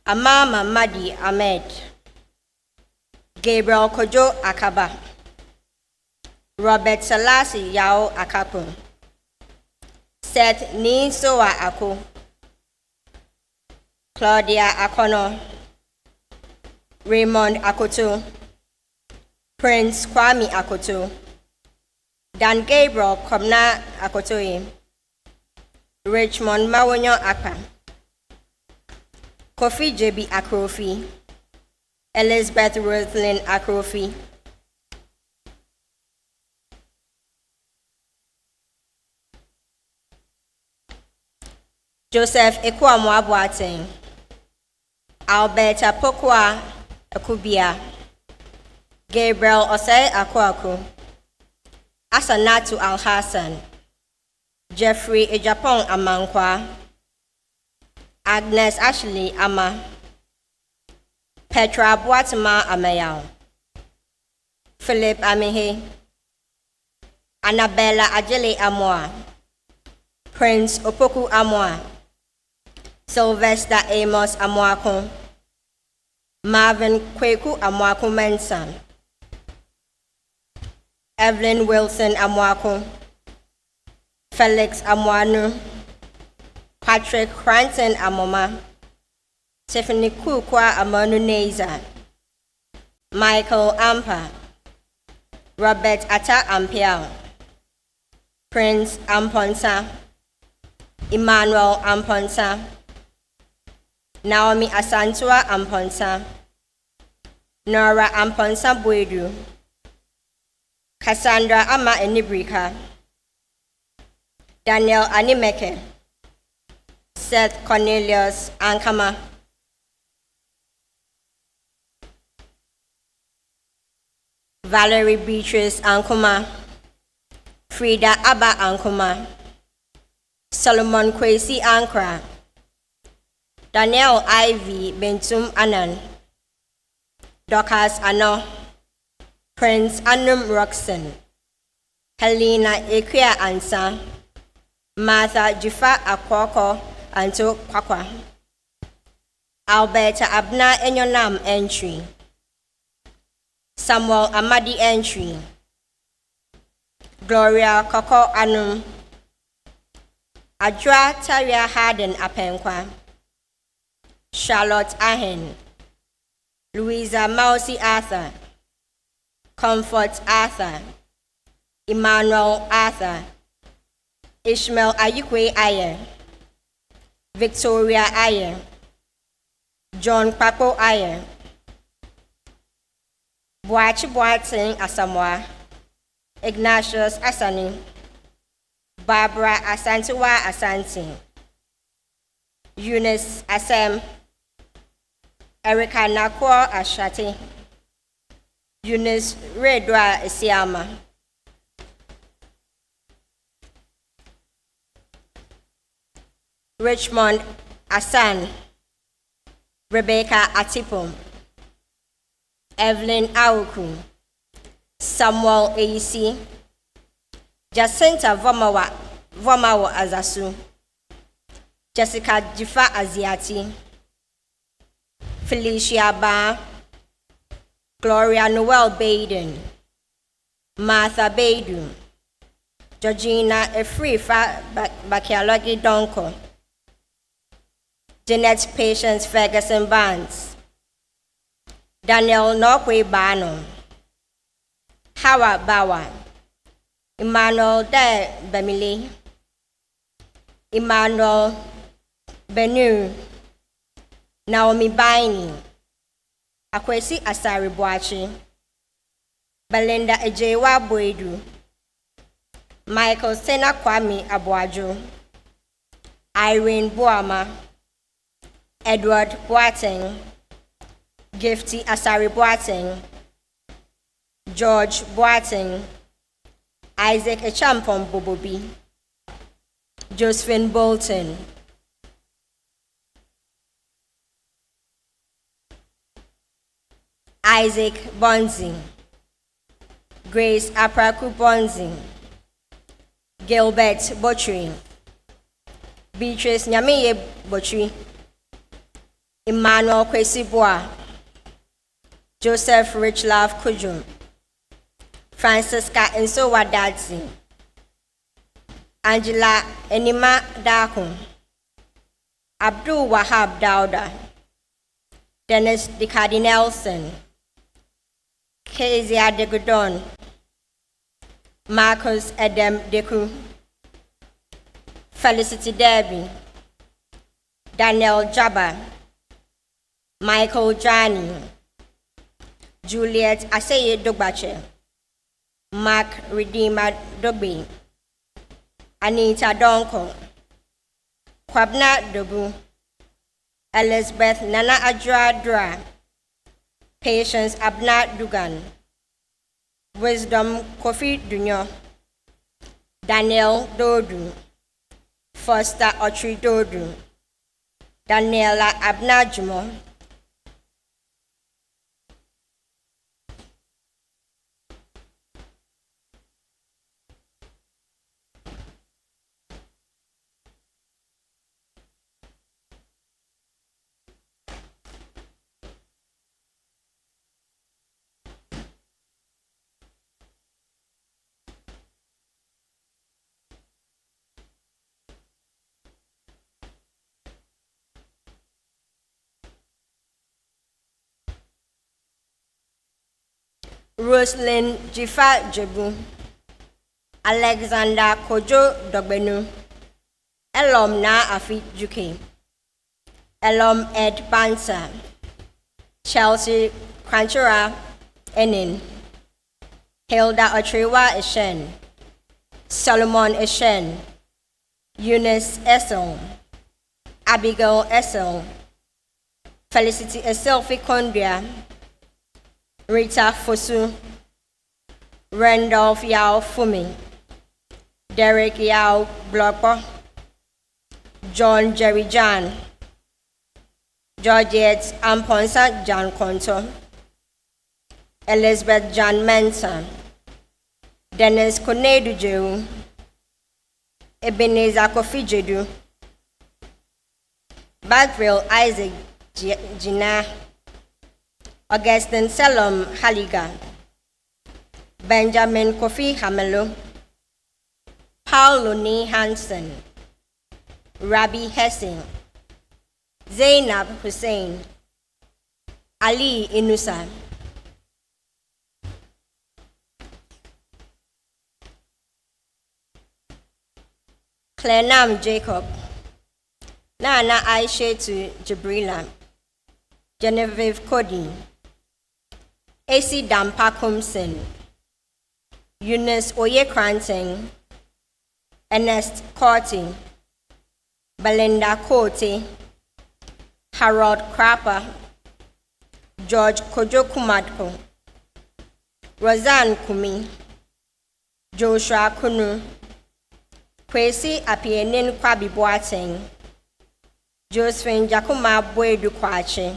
Amama Madi Ahmed, Gabriel Kojo Akaba, Robert Salasi Yao Akapo, Seth Ninsoa Ako, Claudia Akono, Raymond Akoto, Prince Kwame Akoto, Dan Gabriel Komna Akotoye, Richmond Mawonyo Akpa, Kofi JB Akrofi, Elizabeth Ruthlin Akrofi, Joseph Ekwamwa Boateng, Alberta Pokwa Akubia, Gabriel Osei Akwaku, Asanatu Al-Hassan, Jeffrey Ejapong Amankwa, Agnes Ashley Ama, Petra Boatema Amayao, Philip Amihe, Annabella Ajele Amoa, Prince Opoku Amoa, Sylvester Amos Amoako, Marvin Kweku Amoako Mensan, Evelyn Wilson Amoako, Felix Amoanu, Patrick Cranton Amoma, Tiffany Kukwa Amonu Neza, Michael Ampa, Robert Atta Ampiao, Prince Amponsa, Emmanuel Amponsa, Naomi Asantua Amponsa, Nora Amponsa Bwedu, Cassandra Ama Enibrika, Daniel Animeke, Seth Cornelius Ankama, Valerie Beatrice Ankuma, Frida Abba Ankuma, Solomon Kwesi Ankra, Daniel Ivy Bentum Anan, Dorcas Ano, Prince Anum Roxon, Helena Ekwia Ansa, Martha Jifa Akwoko Anto Kwakwa, Alberta Abna Enyonam Entry, Samuel Amadi Entry, Gloria Koko Anum, Adra Taria Harden Apenkwa, Charlotte Ahen, Louisa Mausi Arthur, Comfort Arthur, Emmanuel Arthur, Ishmael Ayikwe Aye, Victoria Aye, John Papo Aye, Boachi Boateng Asamoah, Ignatius Asani, Barbara Asantewa Asante, Eunice Asem, Erica Nakwa Ashate, Eunice Redwa Isiama, Richmond Asan, Rebecca Atipum, Evelyn Auku, Samuel Eisi, Jacinta Vomawa Azasu, Jessica Jifa Aziati, Felicia Ba, Gloria Noel Baden, Martha Baidu, Georgina Efrifa Bakialogi Donko, Jeanette Patience Ferguson Barnes, Daniel Nokwe Bano, Howard Bawa, Emmanuel De Bemile, Emmanuel Benu, Naomi Baini, Akwesi Asari Boachi, Belinda Ejewa Boedu, Michael Sena Kwame Abuajo, Irene Boama, Edward Boateng, Gifty Asari Boateng, George Boateng, Isaac Echampon Bobobi, Josephine Bolton, Isaac Bonzi, Grace Apraku Bonzi, Gilbert Botry, Beatrice Nyamiye Botry, Emmanuel Kwesiboa, Joseph Richlove Kujum, Francisca Nsowa Dadzi, Angela Enima Dakum, Abdul Wahab Dauda, Dennis Dikadi Nelson, Kezia Degudon, Marcus Edem Deku, Felicity Derby, Daniel Jabba, Michael Jani, Juliet Aseye Dogbache, Mark Redeemer Dogby, Anita Donko, Kwabna Dobu, Elizabeth Nana Adra Dra, Patience Abna Dugan, Wisdom Kofi Dunyo, Daniel Dodu, Foster Otri Dodu, Daniela Abna Jumo, Roslyn Jifa Jebu, Alexander Kojo Dogbenu, Elom Na Afi Juke, Elom Ed Bansa, Chelsea Kranchura Enin, Hilda Otrewa Eshen, Solomon Eshen, Eunice Essel, Abigail Essel, Felicity Esselfi Kondria, Rita Fosu, Randolph Yao Fumi, Derek Yao Blopper, John Jerry Jan, Georgette Amponsa Jan Konto, Elizabeth Jan Mensa, Dennis Konedu Jehu, Ebenezer Kofi Jedu, Bagville Isaac Jina, Augustine Selom Haliga, Benjamin Kofi Hamelo, Paul Loni Hansen, Rabbi Hessing, Zainab Hussein, Ali Inusa, Clenam Jacob, Nana Aisha to Jabrila, Genevieve Cody, AC Dampa Kumsen, Eunice Oye Cranting, Ernest Corty, Belinda Cote, Harold Crapper, George Kojokumadko, Roseanne Kumi, Joshua Kunu, Kwesi Apienin Kwabi Boateng, Josephine Jakuma Boedu Kwache,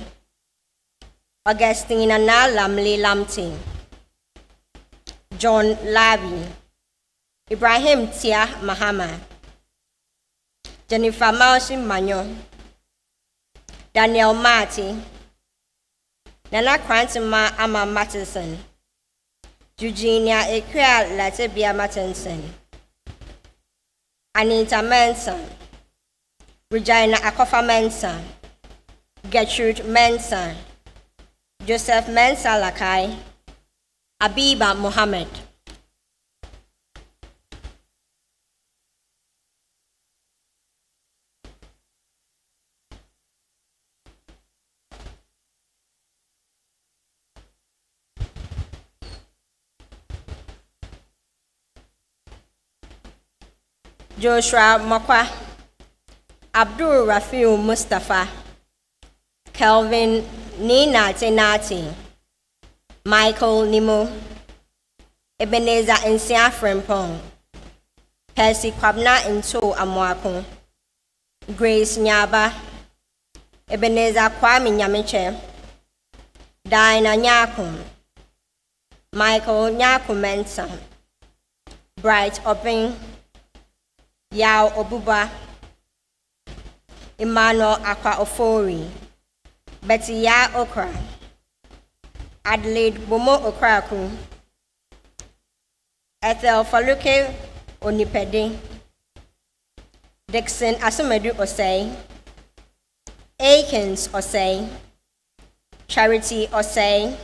Augustine Anna Lamley Lamting, John Labi, Ibrahim Tia Mahama, Jennifer Mausi Manyo, Daniel Marty, Nana Quantima Ama Mattinson, Eugenia Equia Latibia Mattinson, Anita Mensa, Regina Akofa Mensa, Gertrude Mensa, Joseph Mensa Lakai, Abiba Mohammed. Joshua Mokwa, Abdul Rafiu Mustafa, Kelvin Nina Tenati, Michael Nimo, Ebenezer Nsia Frempong, Percy Kwabna Into Amwako, Grace Nyaba, Ebenezer Kwame Nyamiche, Diana Nyakum, Michael Nyakum Mensa, Bright Open, Yao Obuba, Emmanuel Aqua Ofori, Betty Ya Okra, Adelaide Bomo Okraku, Ethel Faluke Onipede, Dixon Asumedu Osei, Akins Osei, Charity Osei,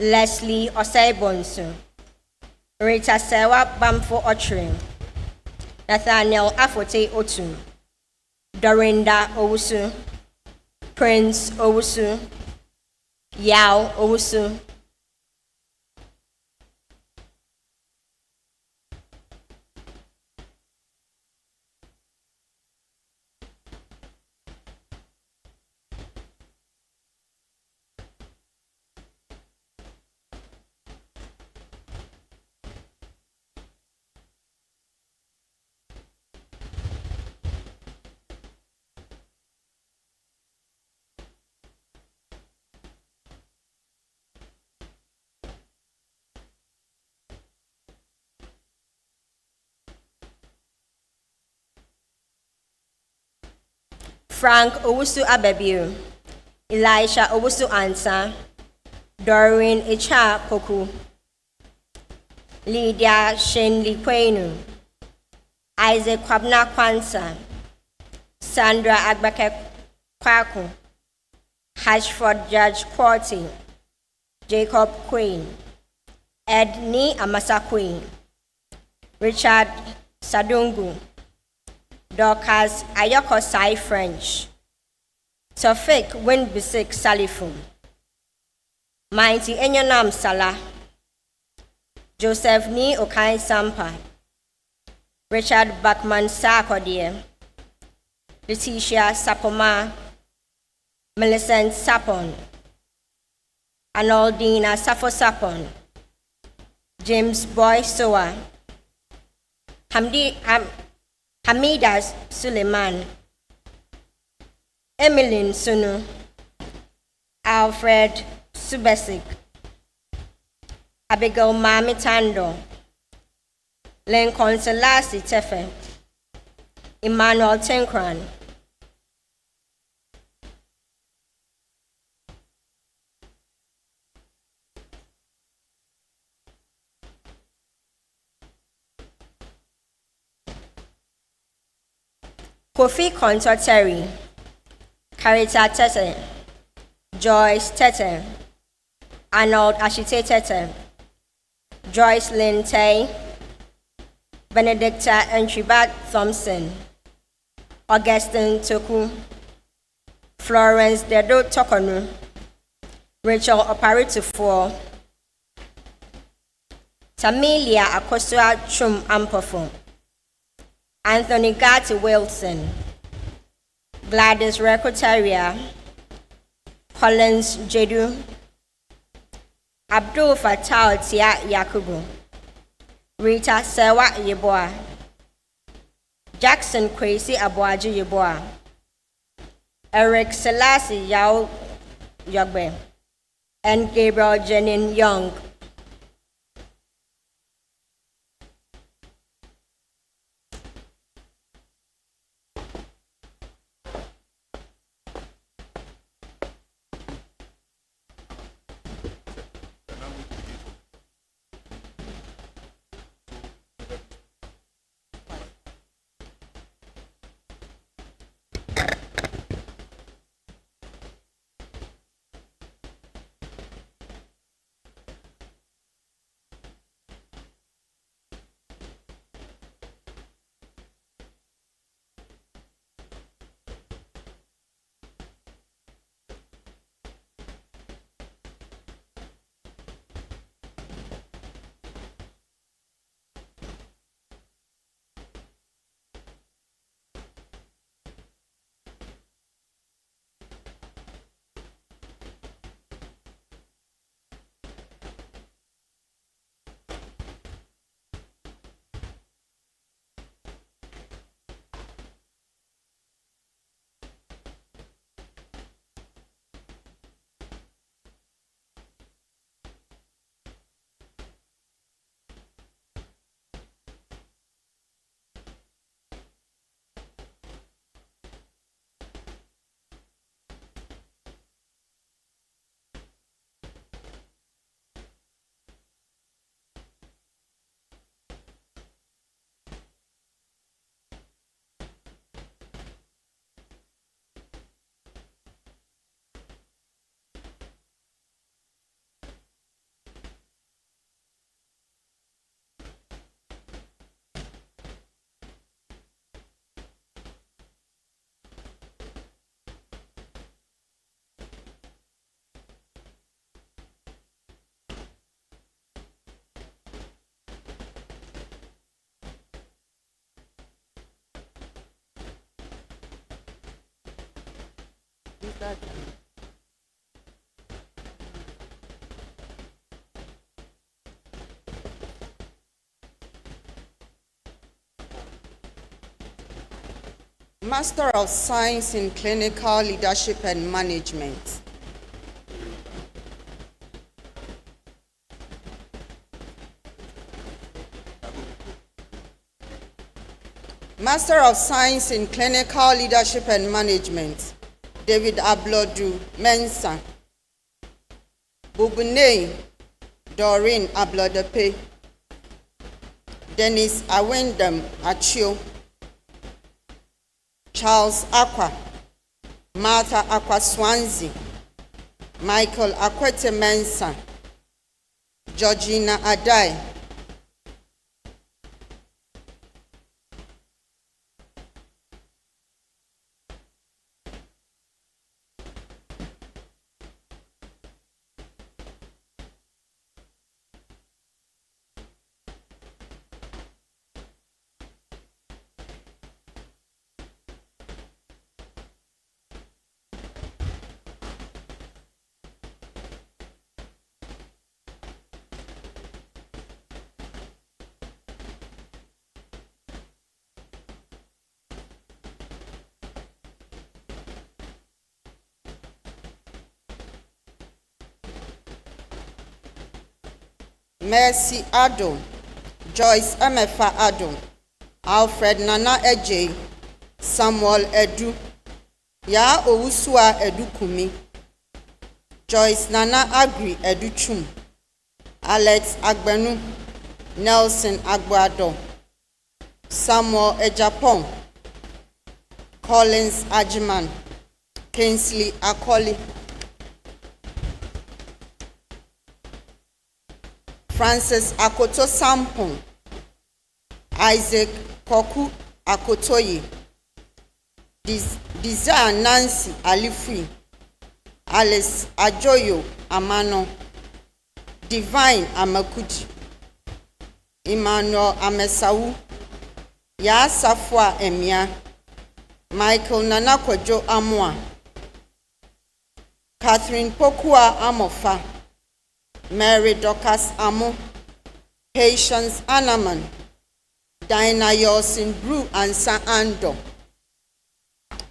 Leslie Osei Bonsu, Rita Sewa Bamfo Otrim, Nathaniel Afote Otu, Dorinda Owusu, Prince Owusu, Yao Owusu, Frank Owusu Abebiu, Elisha Owusu Ansa, Doreen Echa Koku, Lydia Shenli Kwenu, Isaac Kwabna Kwansa, Sandra Agbake Kwaku, Hashford Judge Quarty, Jacob Queen, Edni Amasa Queen, Richard Sadungu, Dorcas Ayoko Sai French, Tofik Winbisik Salifum, Mighty Enyonam Salah, Joseph Ni Okai Sampa, Richard Bachman Sarkodie, Letitia Sapoma, Millicent Sapon, Arnoldina Safo Sapon, James Boy Soa, Hamida Suleiman, Emmeline Sunu, Alfred Subesik, Abigail Mamitando, Lincoln Selassie Tefe, Emmanuel Tenkran, Kofi Konto Terry, Carita Tete, Joyce Tete, Arnold Ashite Tete, Joyce Lynn Tay, Benedicta Entribat Thompson, Augustine Toku, Florence Dedo Tokonu, Rachel Oparitufor, Tamilia Akosua Chum Ampofo, Anthony Gatti Wilson, Gladys Rekotaria, Collins Jedu, Abdul Fattah Tia Yakubu, Rita Sewa Yeboah, Jackson Kwesi Abuaji Yeboah, Eric Selassie Yao Yogbe, and Gabriel Jenin Young. Master of Science in Clinical Leadership and Management. Master of Science in Clinical Leadership and Management, David Ablodu Mensah. Bubunei Doreen Ablodepe. Dennis Awendam Achio. Charles Aqua, Martha Aqua Swansea, Michael Akwete Mensah, Georgina Adai, Mercy Addo, Joyce Emefa Addo, Alfred Nana Eje, Samuel Edu, Ya Owusua Edu Kumi, Joyce Nana Agri Edu Chum, Alex Agbenu, Nelson Agbado, Samuel Ejapon, Collins Ajiman, Kingsley Akoli, Francis Akoto Sampon, Isaac Koku Akotoye, Desire Nancy Alifui, Alice Ajoyo Amano, Divine Amakuji, Emmanuel Amesawu, Ya Safwa Emia, Michael Nanakwajo Amwa, Catherine Pokua Amofa, Mary Dorcas Amo, Patience Anaman, Dinah Yosin Brew Ansa Ando,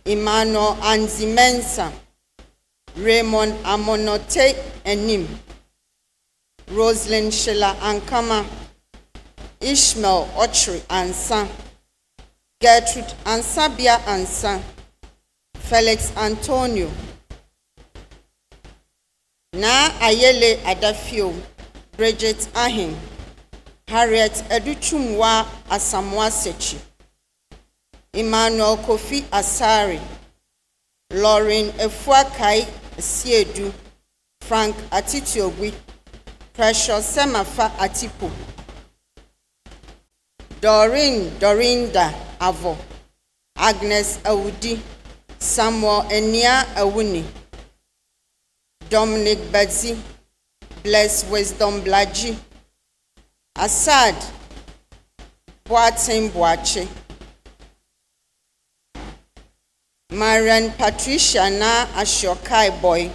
Emmanuel Anzimensa, Raymond Amonote Enim, Rosalind Sheila Ankama, Ishmael Ochri Ansa, Gertrude Ansabia Ansa, Felix Antonio, Na Ayele Adafio, Bridget Ahim, Harriet Educhumwa Asamoah Sechi, Emmanuel Kofi Asari, Lauren Efuakai Siedu, Frank Atitiogwi, Precious Semafa Atipo, Dorinda Avo, Agnes Awudi, Samuel Enia Awuni, Dominic Bedzi, Bless Wisdom Blaji, Asad Boatin Boache, Marian Patricia Na Ashokai Boy,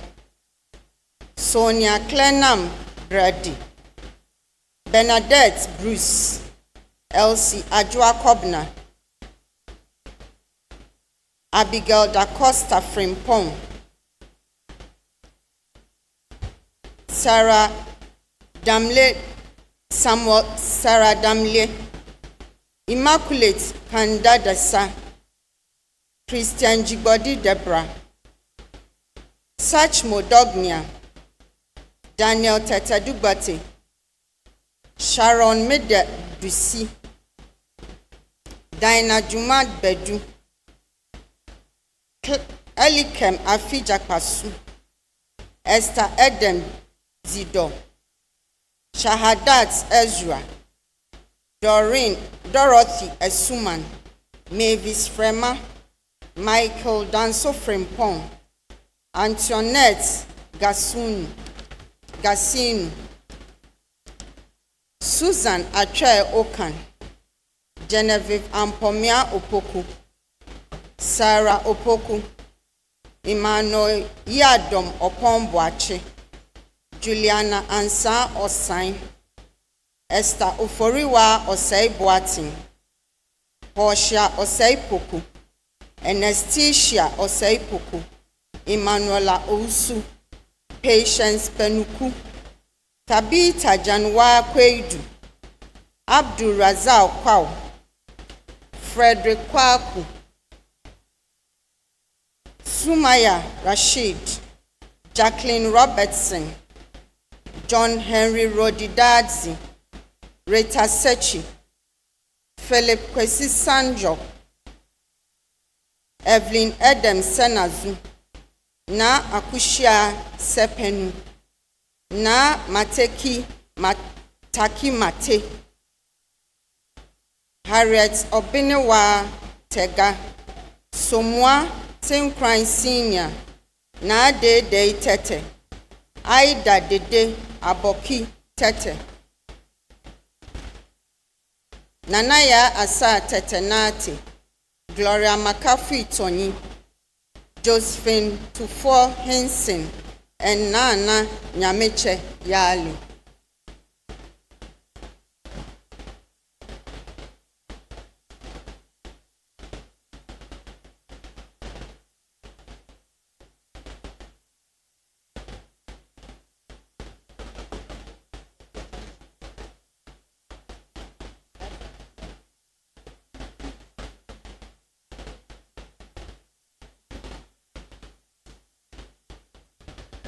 Sonia Clenham Brady, Bernadette Bruce, Elsie Ajua Kobna, Abigail Da Costa Frimpong, Sarah Damle, Samuel Sarah Damle, Immaculate Kandadasa, Christian Jibodi Deborah, Sach Modognia, Daniel Tetadugbate, Sharon Mede Dusi, Dinah Jumad Bedu, Elikem Afijakpasu, Esther Edem Zido, Shahadat Ezra, Dorothy Esuman, Mavis Frema, Michael Danso Frimpong, Antoinette Gasinu, Susan Achai Okan, Genevieve Ampomia Opoku, Sarah Opoku, Emmanuel Yadom Opomboache, Juliana Ansa Osain, Esther Oforiwa Osei Boatin, Portia Osei Poku, Anastasia Osei Poku, Emmanuela Ousu, Patience Penuku, Tabitha Janwa Kweidu, Abdul Razak Kwao, Frederick Kwaku, Sumaya Rashid, Jacqueline Robertson, John Henry Rodidadzi, Rita Sechi, Philip Kwesi Sanjo, Evelyn Edem Senazu, Na Akushia Sepenu, Na Mataki Mate, Harriet Obinewa Tega, Somwa Tinkran Senior, Na De Tete, Aida Dede Aboki Tete, Nanaya Asa Tete Nati, Gloria McCaffrey Tony, Josephine Tufo Henson, and Nana Nyameche Yali.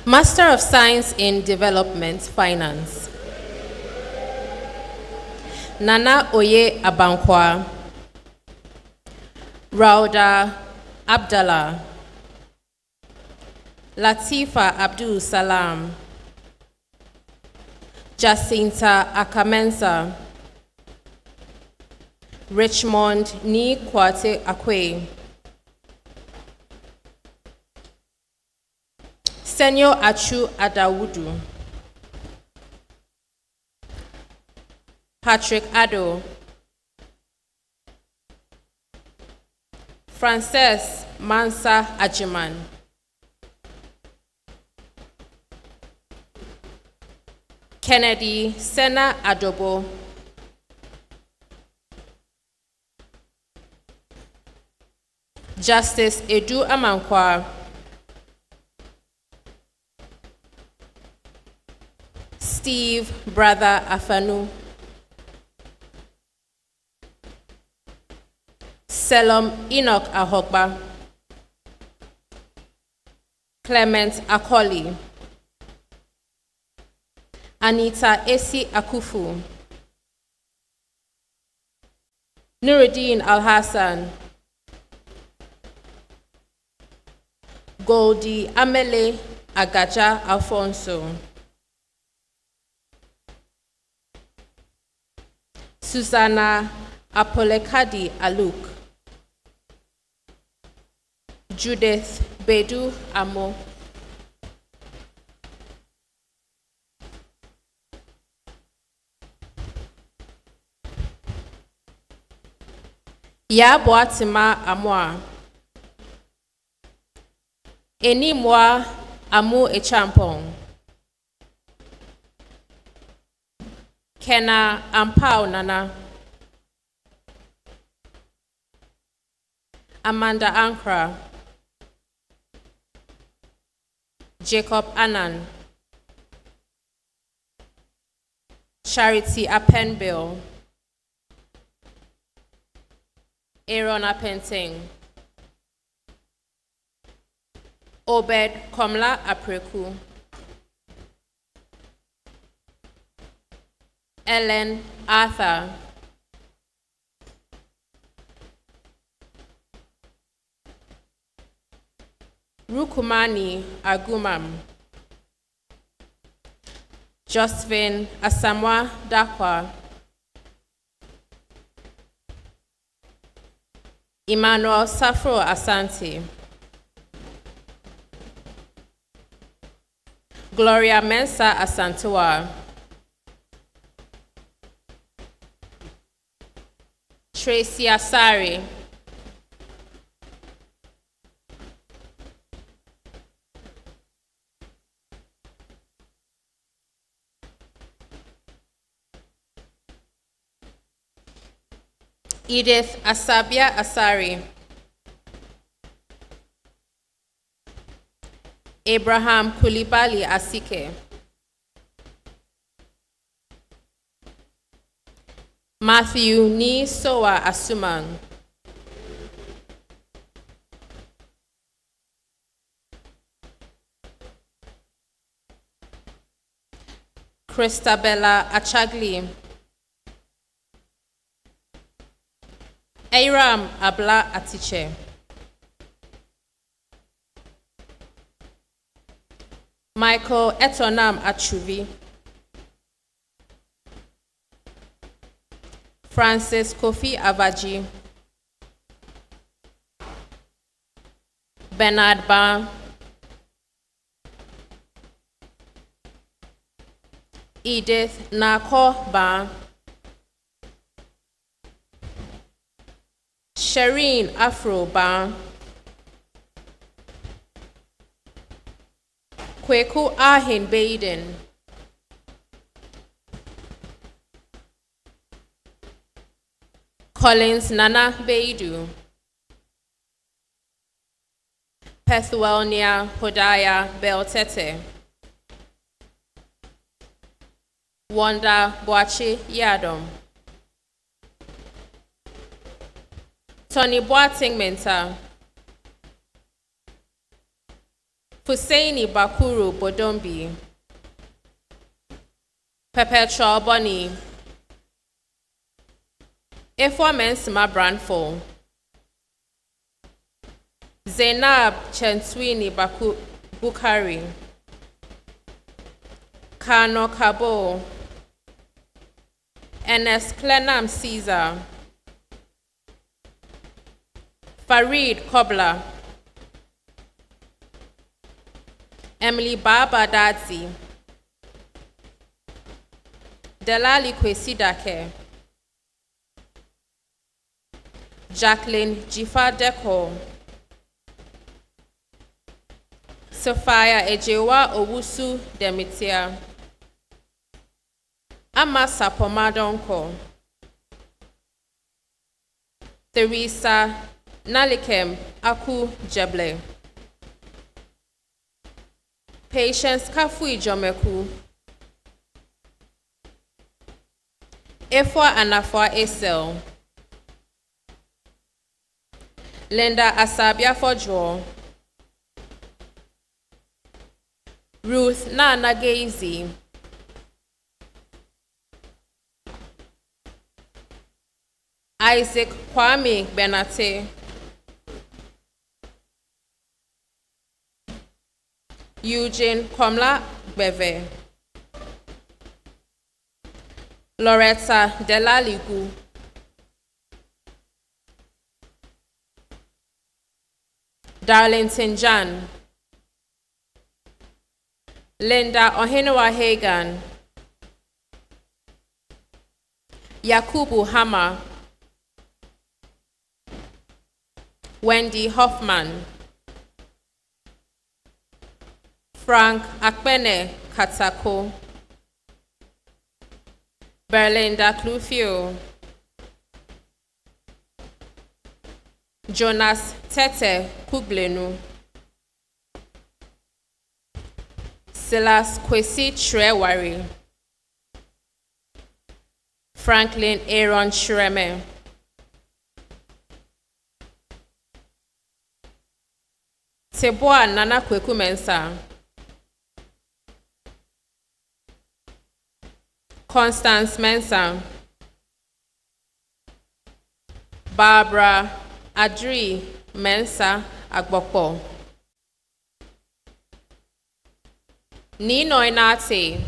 Master of Science in Development Finance. Nana Oye Abankwa, Rauda Abdallah, Latifa Abdul Salam, Jacinta Akamensa, Richmond Ni Kwate Akwe. Senyo Achu Adawudu. Patrick Ado. Frances Mansa Ajiman. Kennedy Sena Adobo. Justice Edu Amankwa. Steve Brother Afanu. Selom Enoch Ahogba. Clement Akoli. Anita Esi Akufu. Nuruddin Al-Hassan. Goldie Amele Agaja Alfonso. Susanna Apolekadi Aluk. Judith Bedu Amo. Ya Boatima Amoa. Eni Moa Amu Echampong. Kena Ampao Nana. Amanda Ankra. Jacob Annan. Charity Apenbill. Aaron Apenting. Obed Komla Apreku. Ellen Arthur. Rukumani Agumam. Josephine Asamoah Dakwa. Emmanuel Safro Asante. Gloria Mensa Asantewa. Tracy Asari. Edith Asabia Asari. Abraham Kulibali Asike. Matthew Ni Soa Asumang. Christabella Achagli. Aram Abla Atiche. Michael Etonam Achuvi. Francis Kofi Avaji. Bernard Ban. Edith Nako Ban. Shireen Afro Ban. Kweku Ahin Baden. Collins Nana Beidu. Pethuelnia Hodaya Beltete. Wanda Boachi Yadom. Tony Boating Menta. Fusaini Bakuru Bodombi. Perpetual Bonnie. Efwa Mensima Brandful. Zainab Chenswini Bukari. Kano Kabo. Ernest Clenham Caesar. Farid Kobla, Emily Baba Dadzi, Delali Kwesi Dake, Jacqueline Jifa Deko, Sophia Ejewa Owusu Demitia, Ama Sapomadonko, Teresa Nalikem Aku Jeble, Patience Kafui Jomeku, Efwa Anafwa Esel, Linda Asabia Fojo, Ruth Nana Geizi, Isaac Kwame Benate, Eugene Komla Beve, Loretta Delaligu, Darlington Jan, Linda Ohenewa Hagan, Yakubu Hama, Wendy Hoffman, Frank Akpene Katako, Berlinda Clufio, Jonas Tete Kublenu, Silas Kwesi Trewari, Franklin Aaron Shreme, Teboa Nana Kweku Mensa, Constance Mensa, Barbara Adri Mensa Agbokpo, Nino Inate,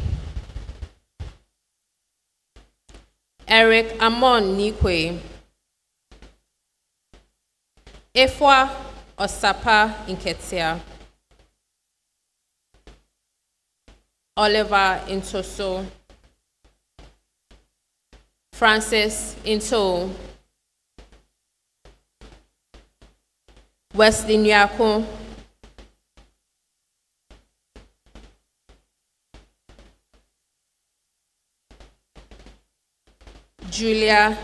Eric Amon Nikwe, Efwa Osapa Inketia, Oliver Intoso, Francis Into, Wesley Nyako, Julia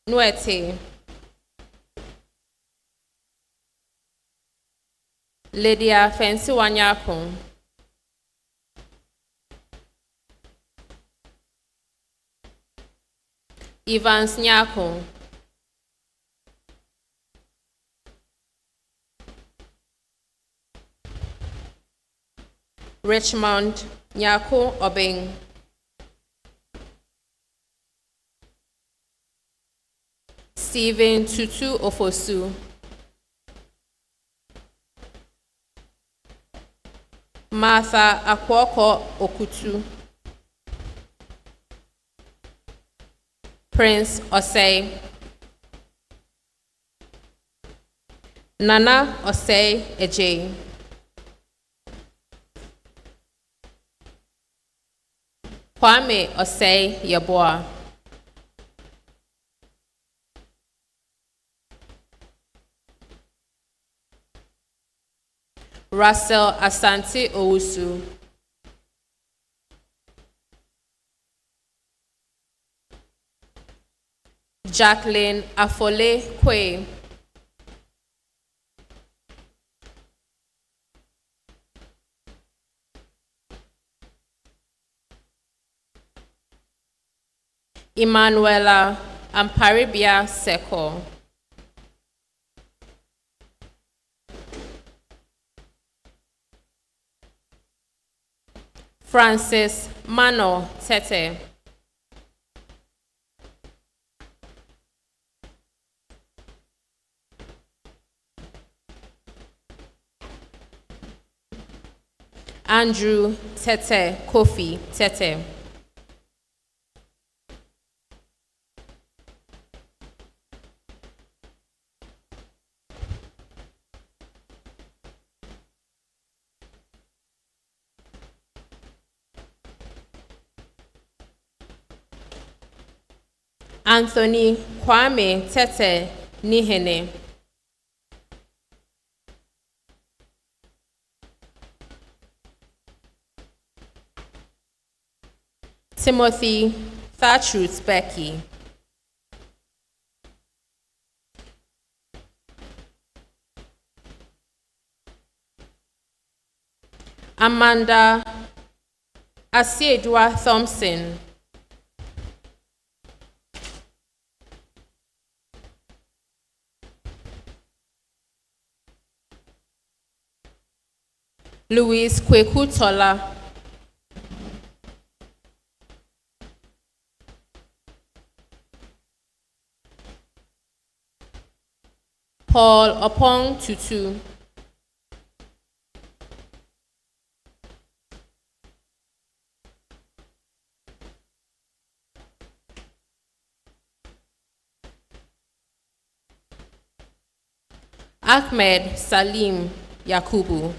Nuete, Lydia Fensi Wanyako, Evans Nyako, Richmond Nyako Obeng, Stephen Tutu Ofosu, Martha Akwoko Okutu, Prince Osei, Nana Osei Eje, Kwame Osei Yeboah, Russell Asante Owusu, Jacqueline Afole Kwe, Emanuela Amparibia Seko, Francis Mano Tete, Andrew Tete Kofi Tete, Anthony Kwame Tete Nihene. Timothy Thatchruth Becky. Amanda Asiedwa Thompson. Louise Kweku Tola. Paul Opong Tutu. Ahmed Salim Yakubu.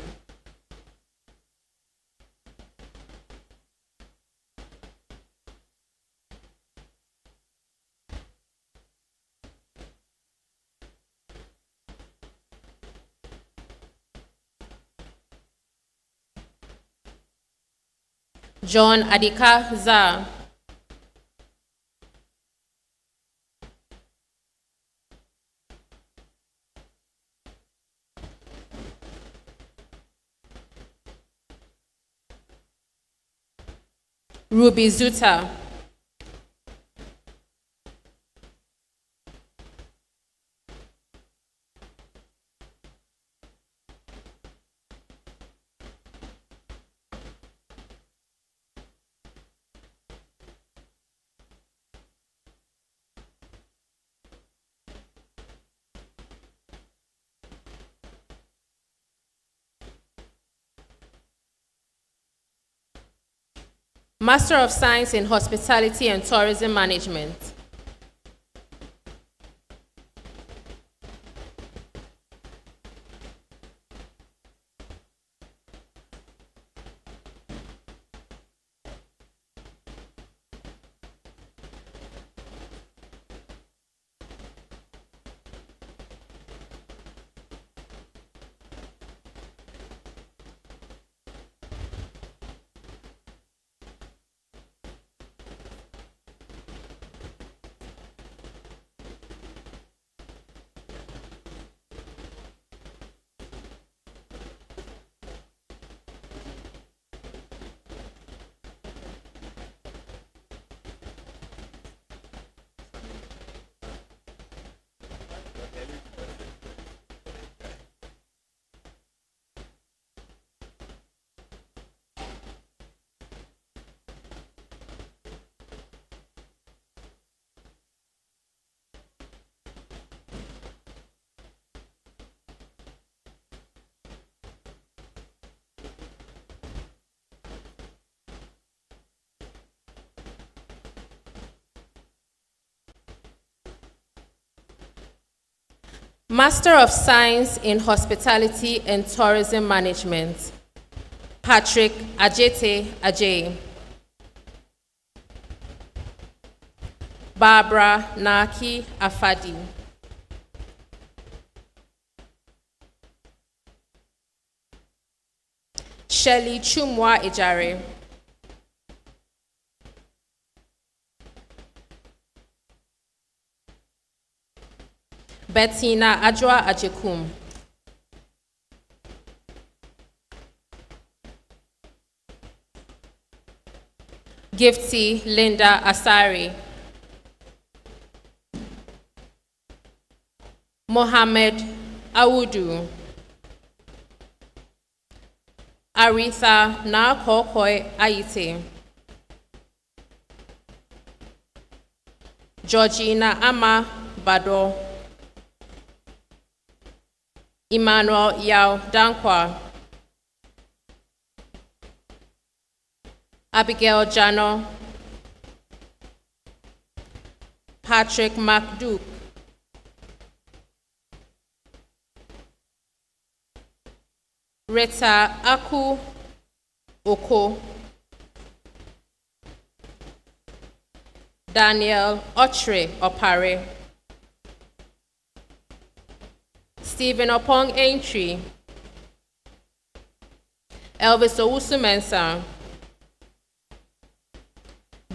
John Adika Za. Ruby Zuta. Master of Science in Hospitality and Tourism Management. Master of Science in Hospitality and Tourism Management. Patrick Ajete Ajay. Barbara Naki Afadi. Shelley Chumwa Ejare. Bettina Ajwa Ajekum. Gifty Linda Asari. Mohammed Awudu. Aretha Nakokoi Aite. Georgina Ama Bado. Emmanuel Yao Dankwa. Abigail Jano. Patrick McDuke. Rita Aku Oko. Daniel Ochre Opare, Stephen Opong Aintree, Elvis Owusu Mensah,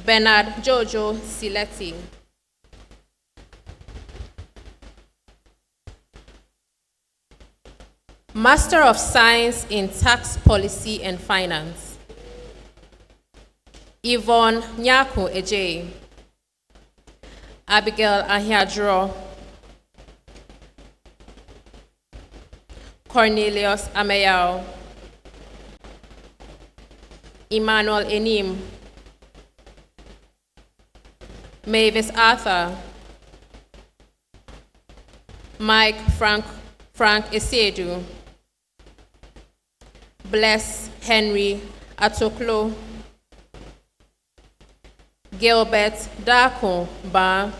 Bernard Jojo Sileti, Master of Science in Tax Policy and Finance, Yvonne Nyako Eje, Abigail Ahiadro, Cornelius Ameyao, Emmanuel Enim, Mavis Arthur, Mike Frank Esiedu, Bless Henry Atoklo, Gilbert Dako Ba,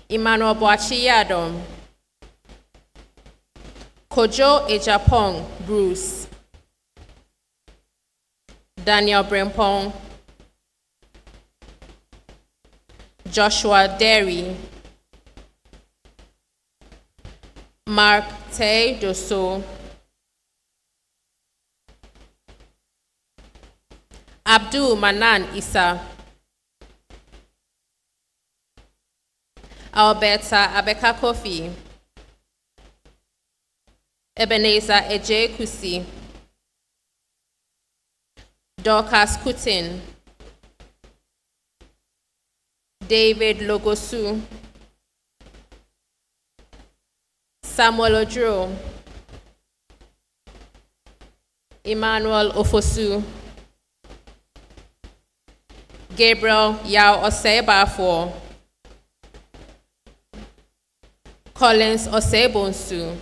Emmanuel Boachi Yadom, Kojo Ejapong Bruce, Daniel Brempong, Joshua Derry, Mark Tay Doso, Abdul Manan Issa, Alberta Abeka Kofi, Ebenezer Eje Kusi, Dorcas Kutin, David Logosu, Samuel Odro, Emmanuel Ofosu, Gabriel Yao Osebafo, Collins Osebonsu,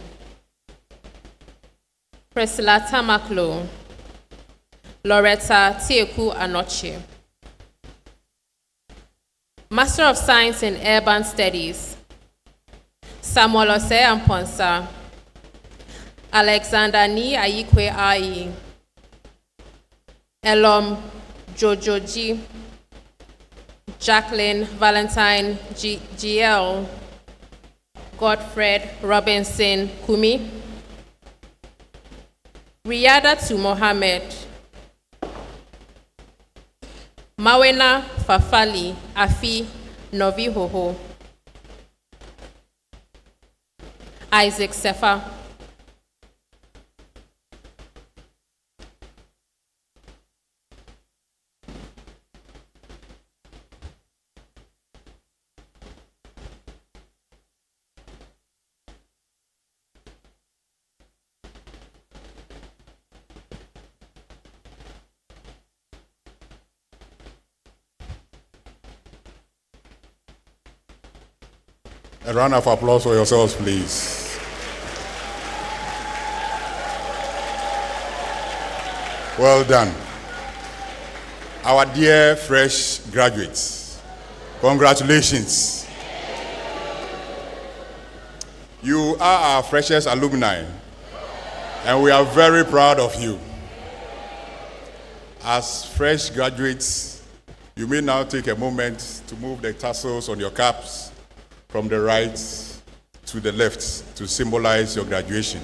Priscilla Tamaklo, Loretta Tieku Anoche. Master of Science in Urban Studies, Samuel Ose Amponsa, Alexander Ni Ayikwe Ayi, Elom Jojoji, Jacqueline Valentine GL, Godfred Robinson Kumi, Riyadatu Mohammed, Mawena Fafali Afi Novihoho, Isaac Sefa, A round of applause for yourselves, please. Well done. Our dear fresh graduates, congratulations. You are our freshest alumni, and we are very proud of you. As fresh graduates, you may now take a moment to move the tassels on your caps from the right to the left to symbolize your graduation.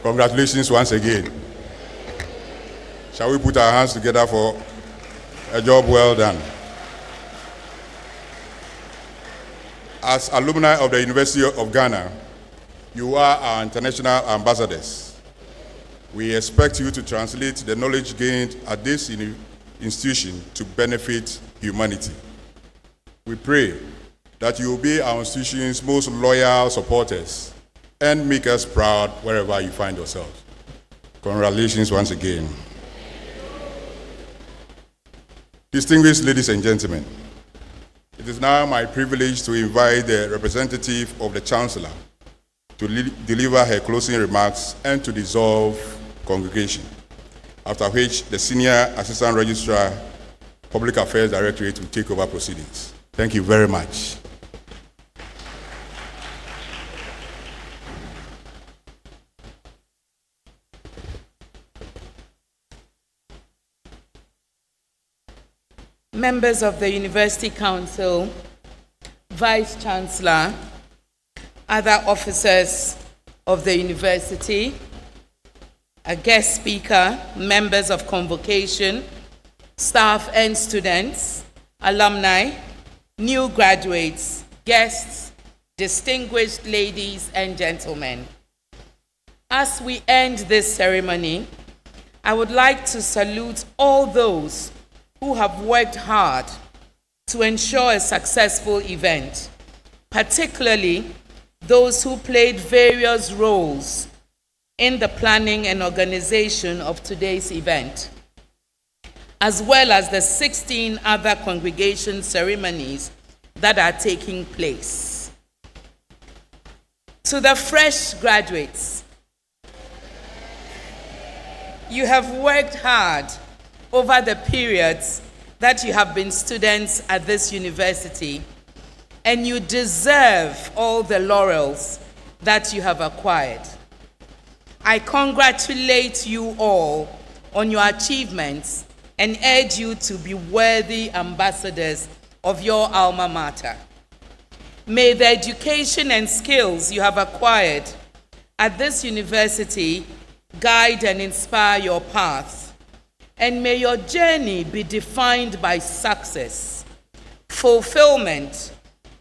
Congratulations once again. Shall we put our hands together for a job well done? As alumni of the University of Ghana, you are our international ambassadors. We expect you to translate the knowledge gained at this institution to benefit humanity. We pray that you will be our institution's most loyal supporters and make us proud wherever you find yourselves. Congratulations once again. Distinguished ladies and gentlemen, it is now my privilege to invite the representative of the Chancellor to deliver her closing remarks and to dissolve congregation, after which the Senior Assistant Registrar, Public Affairs Directorate will take over proceedings. Thank you very much. members of the University Council, Vice Chancellor, other officers of the university, a guest speaker, members of convocation, staff and students, alumni, new graduates, guests, distinguished ladies and gentlemen. As we end this ceremony, I would like to salute all those who have worked hard to ensure a successful event, particularly those who played various roles in the planning and organization of today's event, as well as the 16 other congregation ceremonies that are taking place. To the fresh graduates, you have worked hard over the periods that you have been students at this university, and you deserve all the laurels that you have acquired. I congratulate you all on your achievements and urge you to be worthy ambassadors of your alma mater. May the education and skills you have acquired at this university guide and inspire your path, and may your journey be defined by success, fulfillment,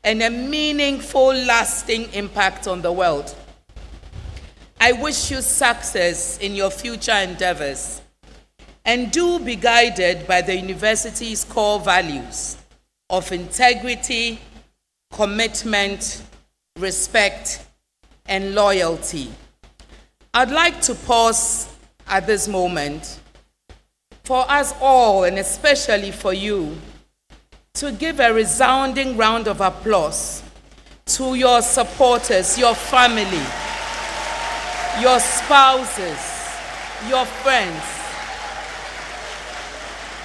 and a meaningful, lasting impact on the world. I wish you success in your future endeavors, and do be guided by the university's core values of integrity, commitment, respect, and loyalty. I'd like to pause at this moment for us all, and especially for you, to give a resounding round of applause to your supporters, your family, your spouses, your friends,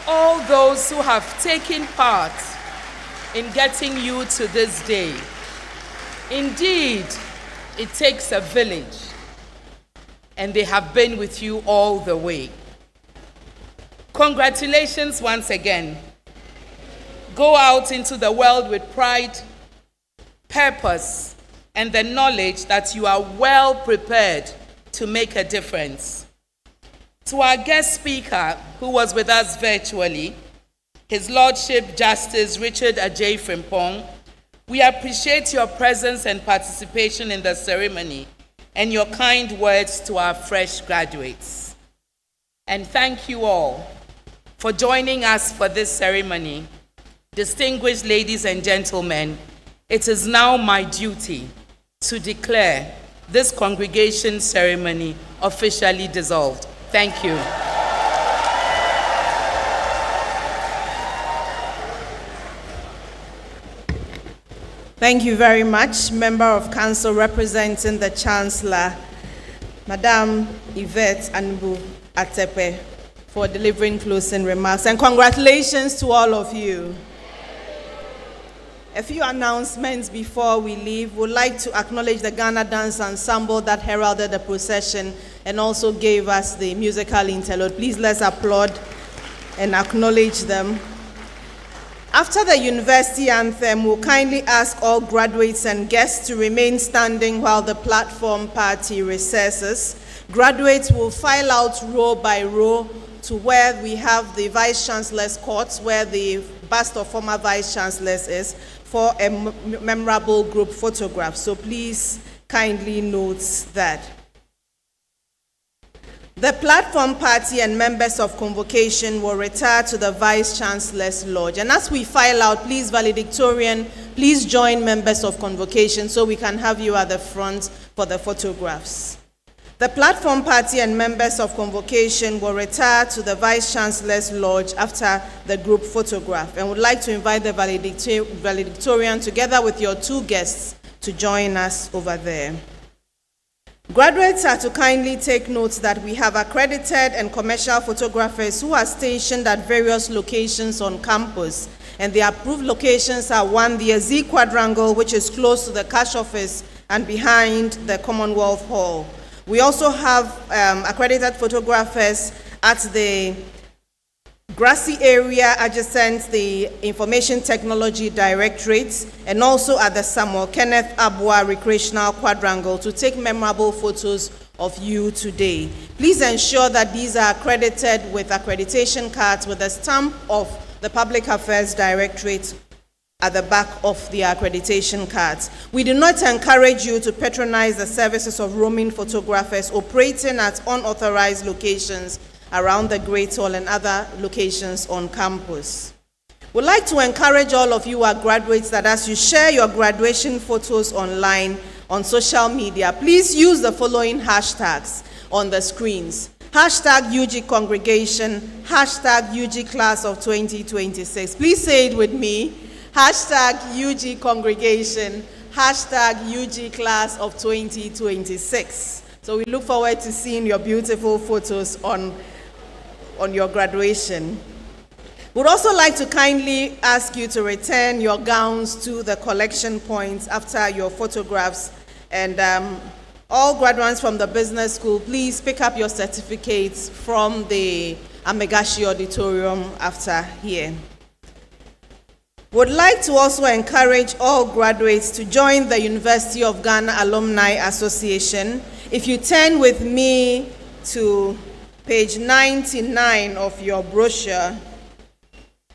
all those who have taken part in getting you to this day. Indeed, it takes a village, and they have been with you all the way. Congratulations once again. Go out into the world with pride, purpose, and the knowledge that you are well prepared to make a difference. To our guest speaker, who was with us virtually, His Lordship Justice Richard Ajay Frimpong, we appreciate your presence and participation in the ceremony and your kind words to our fresh graduates. And thank you all for joining us for this ceremony. Distinguished ladies and gentlemen, it is now my duty to declare this congregation ceremony officially dissolved. Thank you. Thank you very much, Member of Council representing the Chancellor, Madam Yvette Anbu Atepe, for delivering closing remarks. And congratulations to all of you. A few announcements before we leave. We'd like to acknowledge the Ghana Dance Ensemble that heralded the procession and also gave us the musical interlude. Please let's applaud and acknowledge them. After the university anthem, we'll kindly ask all graduates and guests to remain standing while the platform party recesses. Graduates will file out row by row to where we have the Vice Chancellor's court, where the bust of former Vice Chancellors is, for a memorable group photograph. So please kindly note that. The platform party and members of convocation will retire to the Vice Chancellor's lodge. And as we file out, please, Valedictorian, please join members of convocation so we can have you at the front for the photographs. The platform party and members of convocation will retire to the Vice Chancellor's lodge after the group photograph, and would like to invite the valedictorian together with your two guests to join us over there. Graduates are to kindly take note that we have accredited and commercial photographers who are stationed at various locations on campus, and the approved locations are 1, the Z Quadrangle, which is close to the cash office and behind the Commonwealth Hall. We also have accredited photographers at the grassy area adjacent the Information Technology Directorate, and also at the Samuel Kenneth Abua Recreational Quadrangle to take memorable photos of you today. Please ensure that these are accredited with accreditation cards with a stamp of the Public Affairs Directorate at the back of the accreditation cards. We do not encourage you to patronize the services of roaming photographers operating at unauthorized locations around the Great Hall and other locations on campus. We'd like to encourage all of you, our graduates, that as you share your graduation photos online on social media, please use the following hashtags on the screens. Hashtag UG Congregation, hashtag UG Class of 2026. Please say it with me. Hashtag UG Congregation, hashtag UG Class of 2026. So we look forward to seeing your beautiful photos on your graduation. We'd also like to kindly ask you to return your gowns to the collection points after your photographs. And all graduates from the business school, please pick up your certificates from the Amegashi Auditorium after here. Would like to also encourage all graduates to join the University of Ghana Alumni Association. If you turn with me to page 99 of your brochure,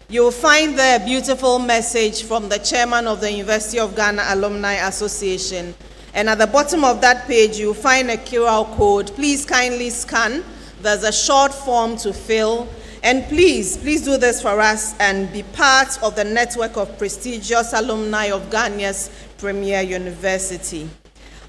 you'll find there a beautiful message from the chairman of the University of Ghana Alumni Association. And at the bottom of that page, you'll find a QR code. Please kindly scan. There's a short form to fill. And please do this for us and be part of the network of prestigious alumni of Ghana's premier university.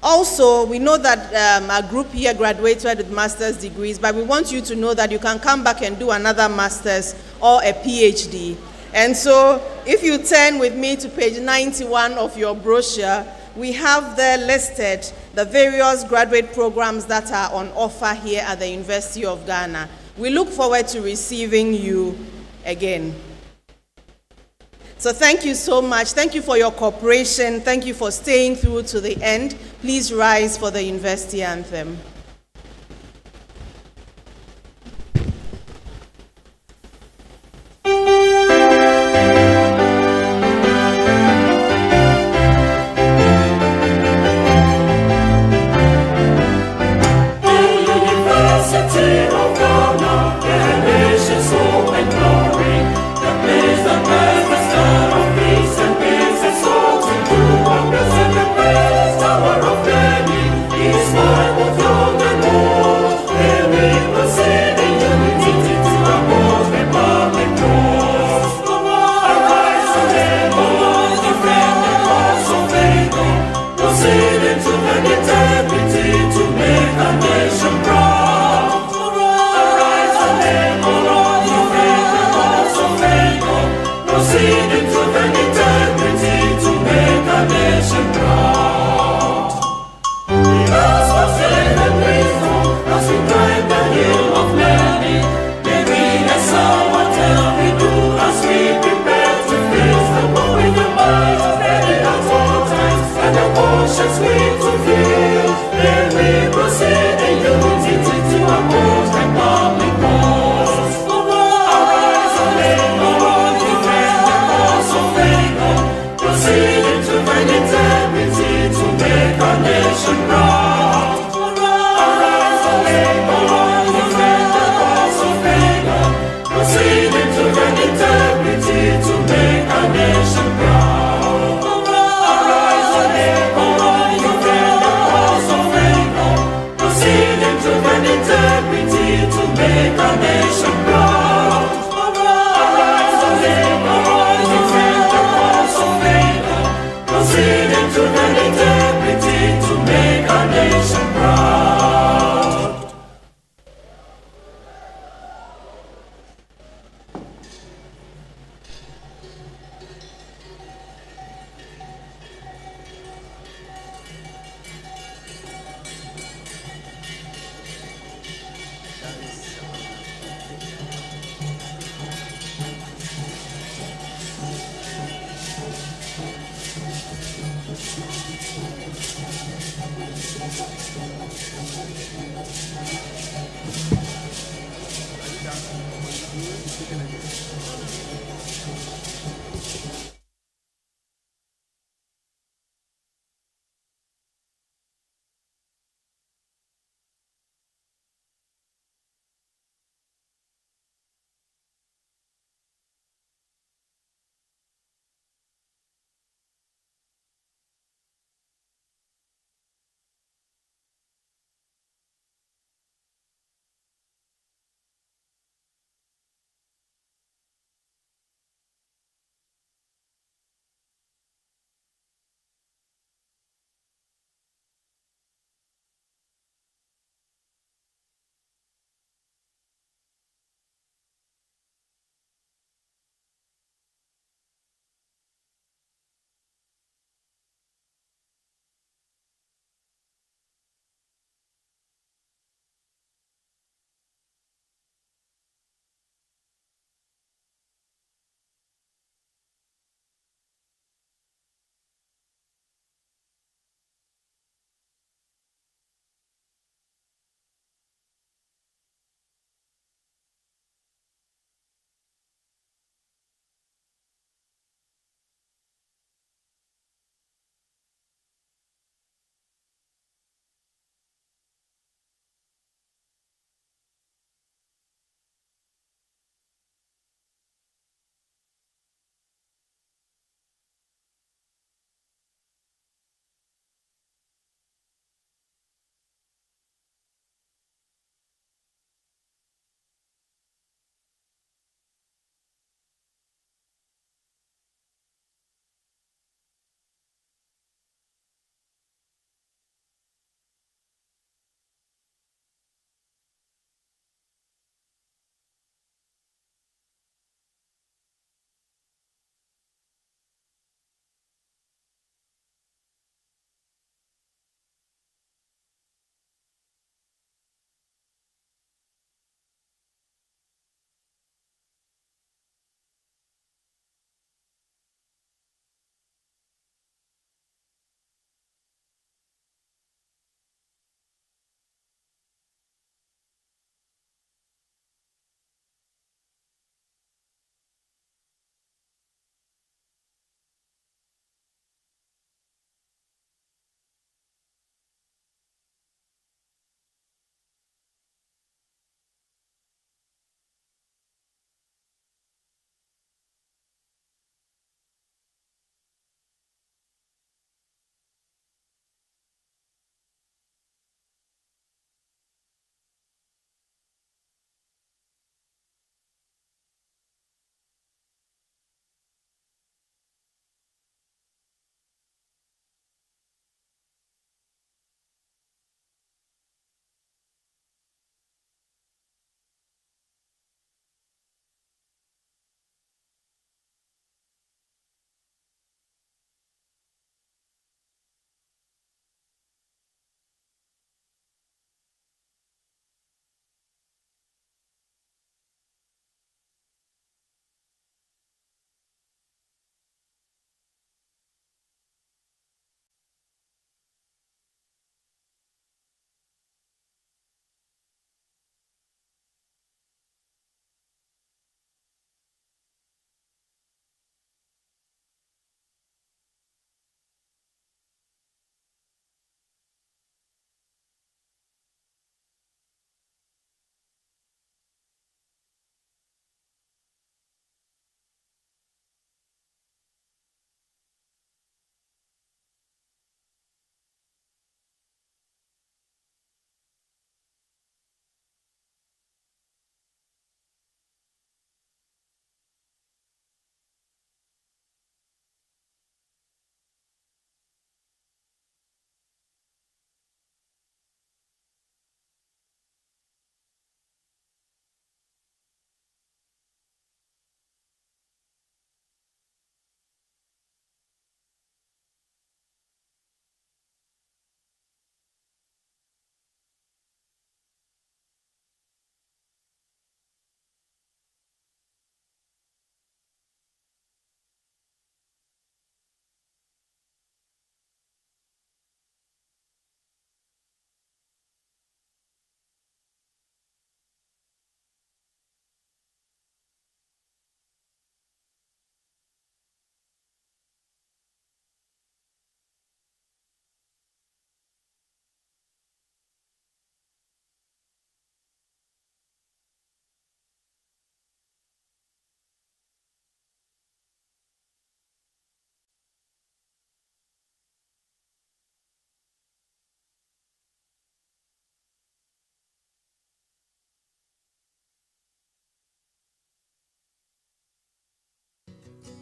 Also, we know that our group here graduated with master's degrees, but we want you to know that you can come back and do another master's or a PhD. And so, if you turn with me to page 91 of your brochure, we have there listed the various graduate programs that are on offer here at the University of Ghana. We look forward to receiving you again. So thank you so much. Thank you for your cooperation. Thank you for staying through to the end. Please rise for the university anthem. Tower of Many is my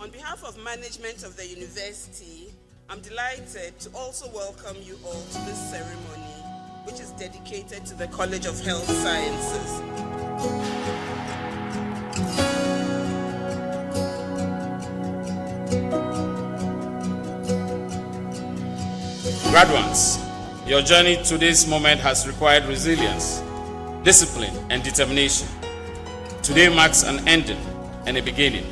On behalf of management of the university, I'm delighted to also welcome you all to this ceremony, which is dedicated to the College of Health Sciences. Graduates, your journey to this moment has required resilience, discipline, and determination. Today marks an ending and a beginning.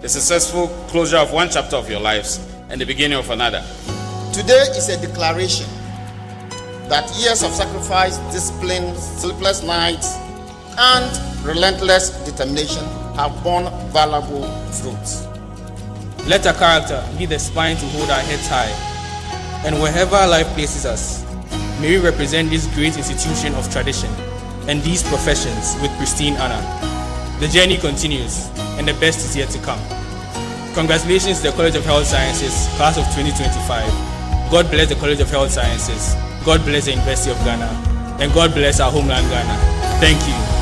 The successful closure of one chapter of your lives and the beginning of another. Today is a declaration that years of sacrifice, discipline, sleepless nights, and relentless determination have borne valuable fruits. Let our character be the spine to hold our heads high, and wherever life places us, may we represent this great institution of tradition and these professions with pristine honor. The journey continues, and the best is yet to come. Congratulations to the College of Health Sciences, class of 2025. God bless the College of Health Sciences, God bless the University of Ghana, and God bless our homeland Ghana. Thank you.